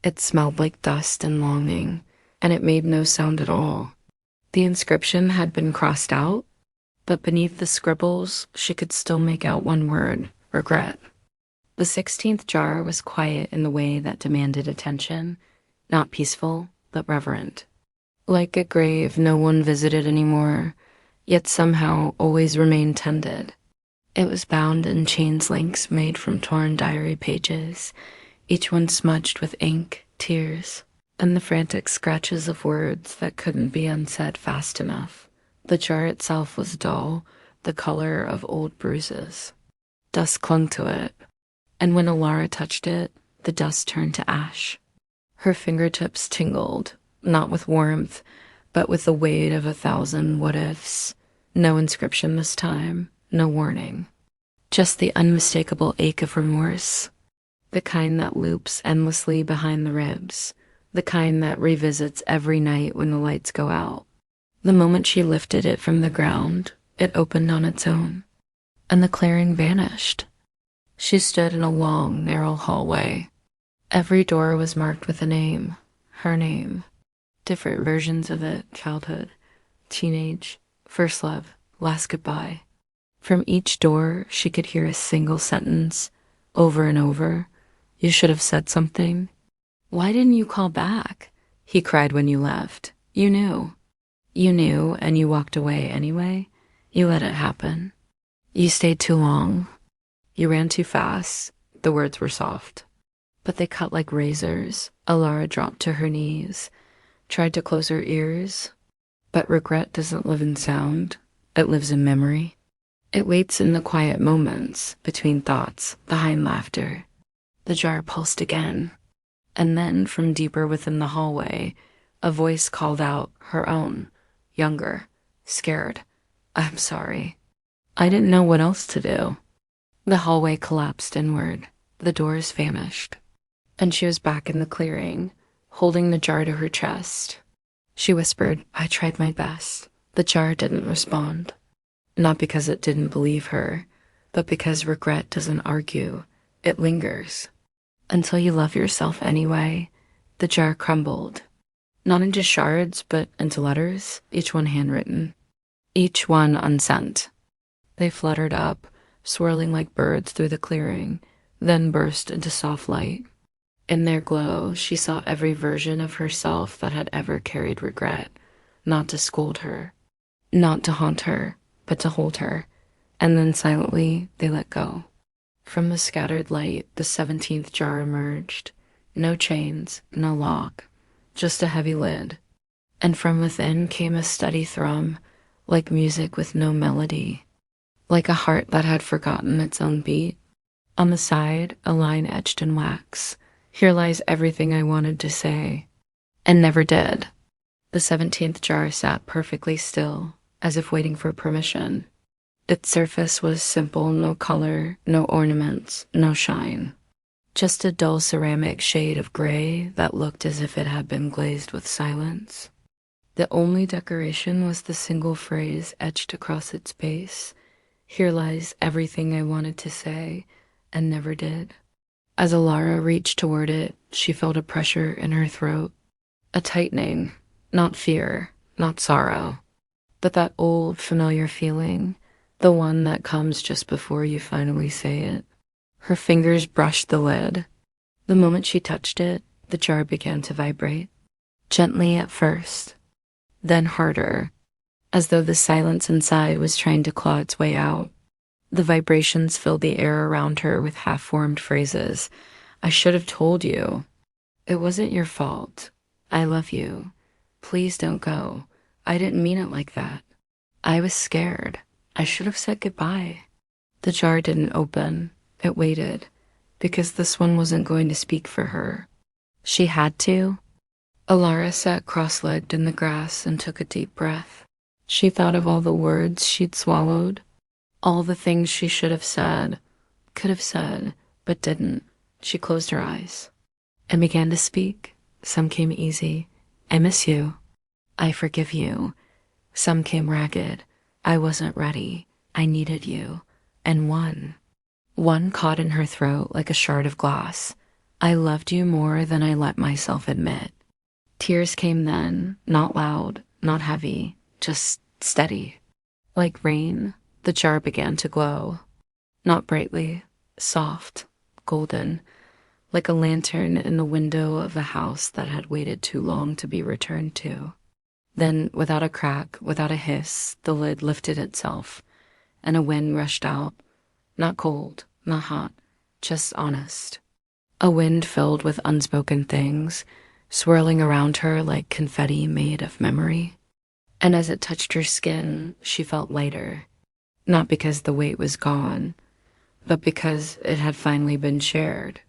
It smelled like dust and longing, and it made no sound at all. The inscription had been crossed out, but beneath the scribbles, she could still make out one word: regret. The 16th jar was quiet in the way that demanded attention, not peaceful, but reverent. Like a grave no one visited anymore, yet somehow always remained tended. It was bound in chains links made from torn diary pages, each one smudged with ink, tears, and the frantic scratches of words that couldn't be unsaid fast enough. The jar itself was dull, the color of old bruises. Dust clung to it, and when Liora touched it, the dust turned to ash. Her fingertips tingled, not with warmth, but with the weight of 1,000 what-ifs. No inscription this time, no warning. Just the unmistakable ache of remorse. The kind that loops endlessly behind the ribs. The kind that revisits every night when the lights go out. The moment she lifted it from the ground, it opened on its own, and the clearing vanished. She stood in a long, narrow hallway. Every door was marked with a name, her name. Different versions of it: childhood, teenage, first love, last goodbye. From each door, she could hear a single sentence, over and over. You should have said something. Why didn't you call back? He cried when you left. You knew. You knew, and you walked away anyway. You let it happen. You stayed too long. You ran too fast. The words were soft, but they cut like razors. Liora dropped to her knees, tried to close her ears. But regret doesn't live in sound. It lives in memory. It waits in the quiet moments, between thoughts, behind laughter. The jar pulsed again. And then, from deeper within the hallway, a voice called out, her own, younger, scared. I'm sorry. I didn't know what else to do. The hallway collapsed inward. The doors vanished. And she was back in the clearing, holding the jar to her chest. She whispered, I tried my best. The jar didn't respond. Not because it didn't believe her, but because regret doesn't argue. It lingers. Until you love yourself anyway. The jar crumbled. Not into shards, but into letters, each one handwritten. Each one unsent. They fluttered up, swirling like birds through the clearing, then burst into soft light. In their glow, she saw every version of herself that had ever carried regret, not to scold her, not to haunt her, but to hold her. And then silently, they let go. From the scattered light, the 17th jar emerged. No chains, no lock, just a heavy lid. And from within came a steady thrum, like music with no melody. Like a heart that had forgotten its own beat. On the side, a line etched in wax. Here lies everything I wanted to say, and never did. The 17th jar sat perfectly still, as if waiting for permission. Its surface was simple, no color, no ornaments, no shine. Just a dull ceramic shade of gray that looked as if it had been glazed with silence. The only decoration was the single phrase etched across its base. Here lies everything I wanted to say, and never did. As Liora reached toward it, she felt a pressure in her throat. A tightening, not fear, not sorrow, but that old, familiar feeling, the one that comes just before you finally say it. Her fingers brushed the lid. The moment she touched it, the jar began to vibrate. Gently at first, then harder, as though the silence inside was trying to claw its way out. The vibrations filled the air around her with half-formed phrases. I should have told you. It wasn't your fault. I love you. Please don't go. I didn't mean it like that. I was scared. I should have said goodbye. The jar didn't open. It waited, because this one wasn't going to speak for her. She had to. Liora sat cross-legged in the grass and took a deep breath. She thought of all the words she'd swallowed, all the things she should have said, could have said, but didn't. She closed her eyes and began to speak. Some came easy. I miss you. I forgive you. Some came ragged. I wasn't ready. I needed you. And one caught in her throat like a shard of glass. I loved you more than I let myself admit. Tears came then, not loud, not heavy, just steady. Like rain, the jar began to glow. Not brightly, soft, golden, like a lantern in the window of a house that had waited too long to be returned to. Then, without a crack, without a hiss, the lid lifted itself, and a wind rushed out. Not cold, not hot, just honest. A wind filled with unspoken things, swirling around her like confetti made of memory. And as it touched her skin, she felt lighter. Not because the weight was gone, but because it had finally been shared.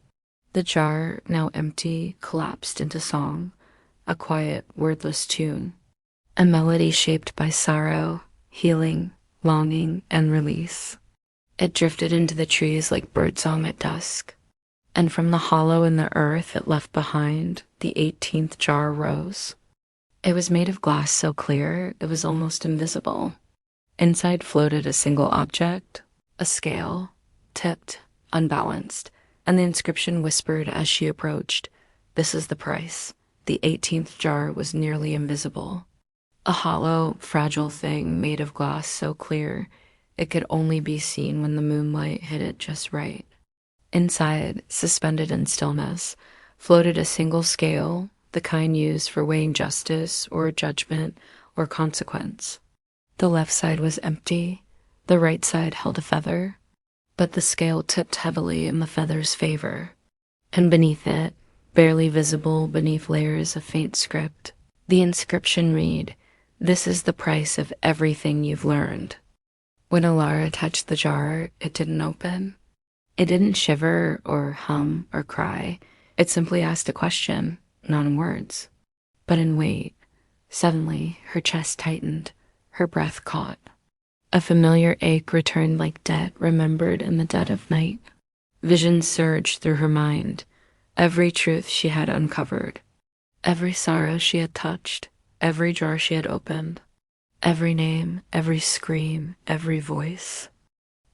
The jar, now empty, collapsed into song, a quiet, wordless tune, a melody shaped by sorrow, healing, longing, and release. It drifted into the trees like birdsong at dusk, and from the hollow in the earth it left behind, the 18th jar rose. It was made of glass so clear it was almost invisible. Inside floated a single object, a scale, tipped, unbalanced, and the inscription whispered as she approached, "This is the price." The 18th jar was nearly invisible. A hollow, fragile thing made of glass so clear it could only be seen when the moonlight hit it just right. Inside, suspended in stillness, floated a single scale, the kind used for weighing justice or judgment or consequence. The left side was empty, the right side held a feather, but the scale tipped heavily in the feather's favor. And beneath it, barely visible beneath layers of faint script, the inscription read, "This is the price of everything you've learned." When Liora touched the jar, it didn't open. It didn't shiver or hum or cry. It simply asked a question, not in words, but in weight. Suddenly, her chest tightened, her breath caught. A familiar ache returned like debt remembered in the dead of night. Visions surged through her mind, every truth she had uncovered, every sorrow she had touched, every jar she had opened, every name, every scream, every voice.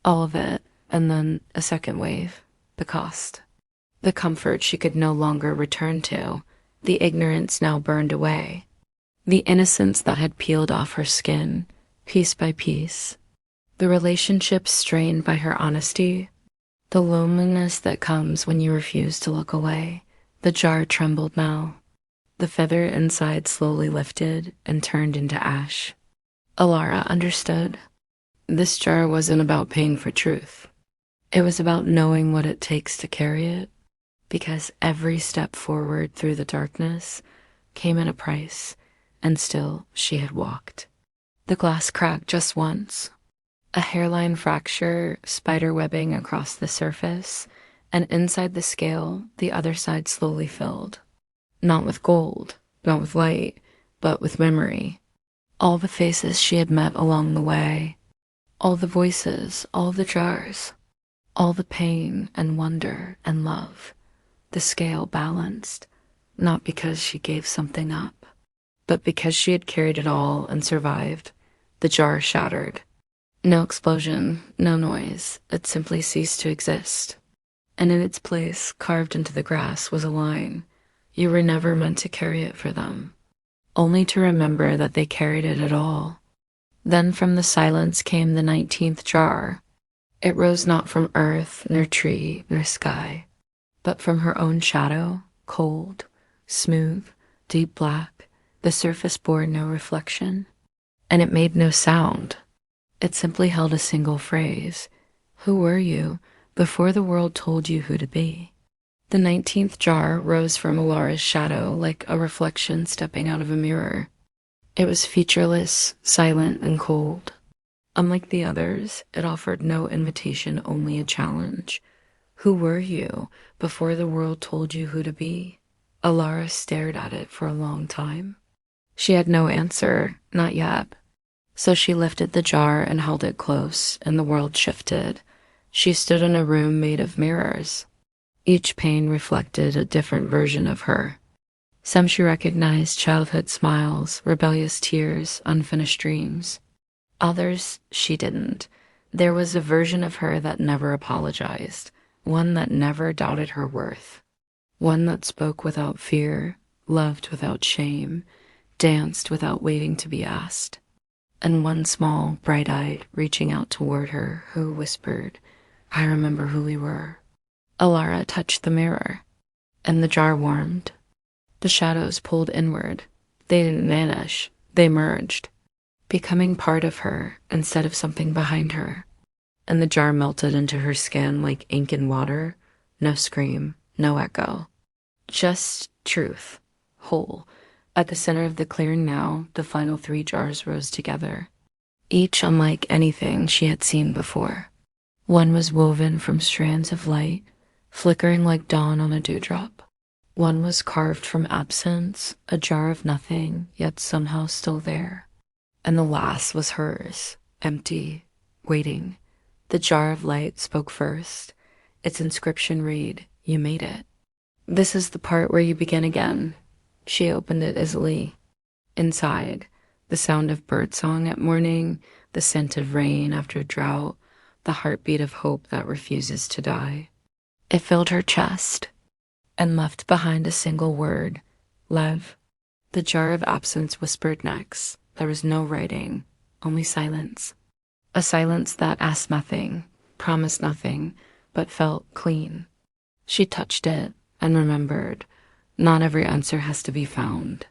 All of it, and then a second wave, the cost. The comfort she could no longer return to, the ignorance now burned away, the innocence that had peeled off her skin, piece by piece, the relationship strained by her honesty, the loneliness that comes when you refuse to look away. The jar trembled now. The feather inside slowly lifted and turned into ash. Liora understood. This jar wasn't about paying for truth. It was about knowing what it takes to carry it, because every step forward through the darkness came at a price, and still she had walked. The glass cracked just once. A hairline fracture, spider webbing across the surface, and inside the scale, the other side slowly filled. Not with gold, not with light, but with memory. All the faces she had met along the way, all the voices, all the jars, all the pain and wonder and love. The scale balanced, not because she gave something up, but because she had carried it all and survived. The jar shattered. No explosion, no noise. It simply ceased to exist. And in its place, carved into the grass, was a line. You were never meant to carry it for them, only to remember that they carried it at all. Then from the silence came the 19th jar. It rose not from earth, nor tree, nor sky, but from her own shadow, cold, smooth, deep black. The surface bore no reflection, and it made no sound. It simply held a single phrase. Who were you before the world told you who to be? The 19th jar rose from Liora's shadow like a reflection stepping out of a mirror. It was featureless, silent, and cold. Unlike the others, it offered no invitation, only a challenge. Who were you before the world told you who to be? Liora stared at it for a long time. She had no answer, not yet. So she lifted the jar and held it close, and the world shifted. She stood in a room made of mirrors. Each pane reflected a different version of her. Some she recognized: childhood smiles, rebellious tears, unfinished dreams. Others she didn't. There was a version of her that never apologized, one that never doubted her worth, one that spoke without fear, loved without shame, danced without waiting to be asked. And one small, bright-eyed, reaching out toward her, who whispered, "I remember who we were." Liora touched the mirror, and the jar warmed. The shadows pulled inward. They didn't vanish. They merged, becoming part of her instead of something behind her. And the jar melted into her skin like ink in water. No scream, no echo. Just truth, whole. At the center of the clearing now, the final 3 jars rose together, each unlike anything she had seen before. One was woven from strands of light, flickering like dawn on a dewdrop. One was carved from absence, a jar of nothing, yet somehow still there. And the last was hers, empty, waiting. The jar of light spoke first. Its inscription read, "You made it." This is the part where you begin again. She opened it easily. Inside, the sound of birdsong at morning, the scent of rain after drought, the heartbeat of hope that refuses to die. It filled her chest and left behind a single word, Lev. The jar of absence whispered next. There was no writing, only silence. A silence that asked nothing, promised nothing, but felt clean. She touched it and remembered, not every answer has to be found.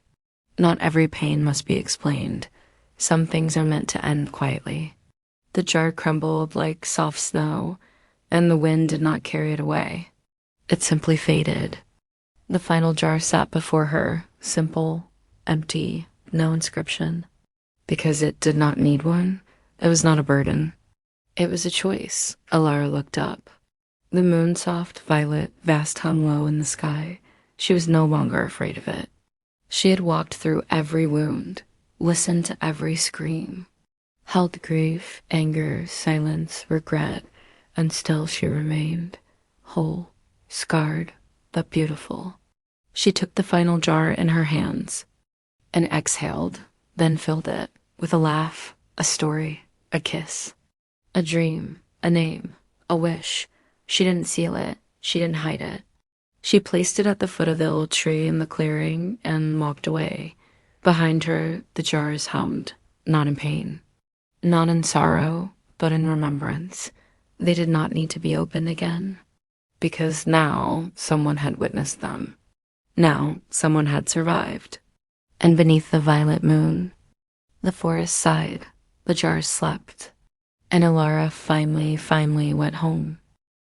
Not every pain must be explained. Some things are meant to end quietly. The jar crumbled like soft snow, and the wind did not carry it away. It simply faded. The final jar sat before her, simple, empty, no inscription. Because it did not need one, it was not a burden. It was a choice. Alara looked up. The moon, soft, violet, vast, hung low in the sky. She was no longer afraid of it. She had walked through every wound, listened to every scream, held grief, anger, silence, regret, and still she remained, whole, scarred, but beautiful. She took the final jar in her hands and exhaled, then filled it with a laugh, a story, a kiss, a dream, a name, a wish. She didn't seal it. She didn't hide it. She placed it at the foot of the old tree in the clearing and walked away. Behind her, the jars hummed, not in pain, not in sorrow, but in remembrance. They did not need to be opened again, because now someone had witnessed them. Now someone had survived. And beneath the violet moon, the forest sighed, the jars slept, and Alara finally went home.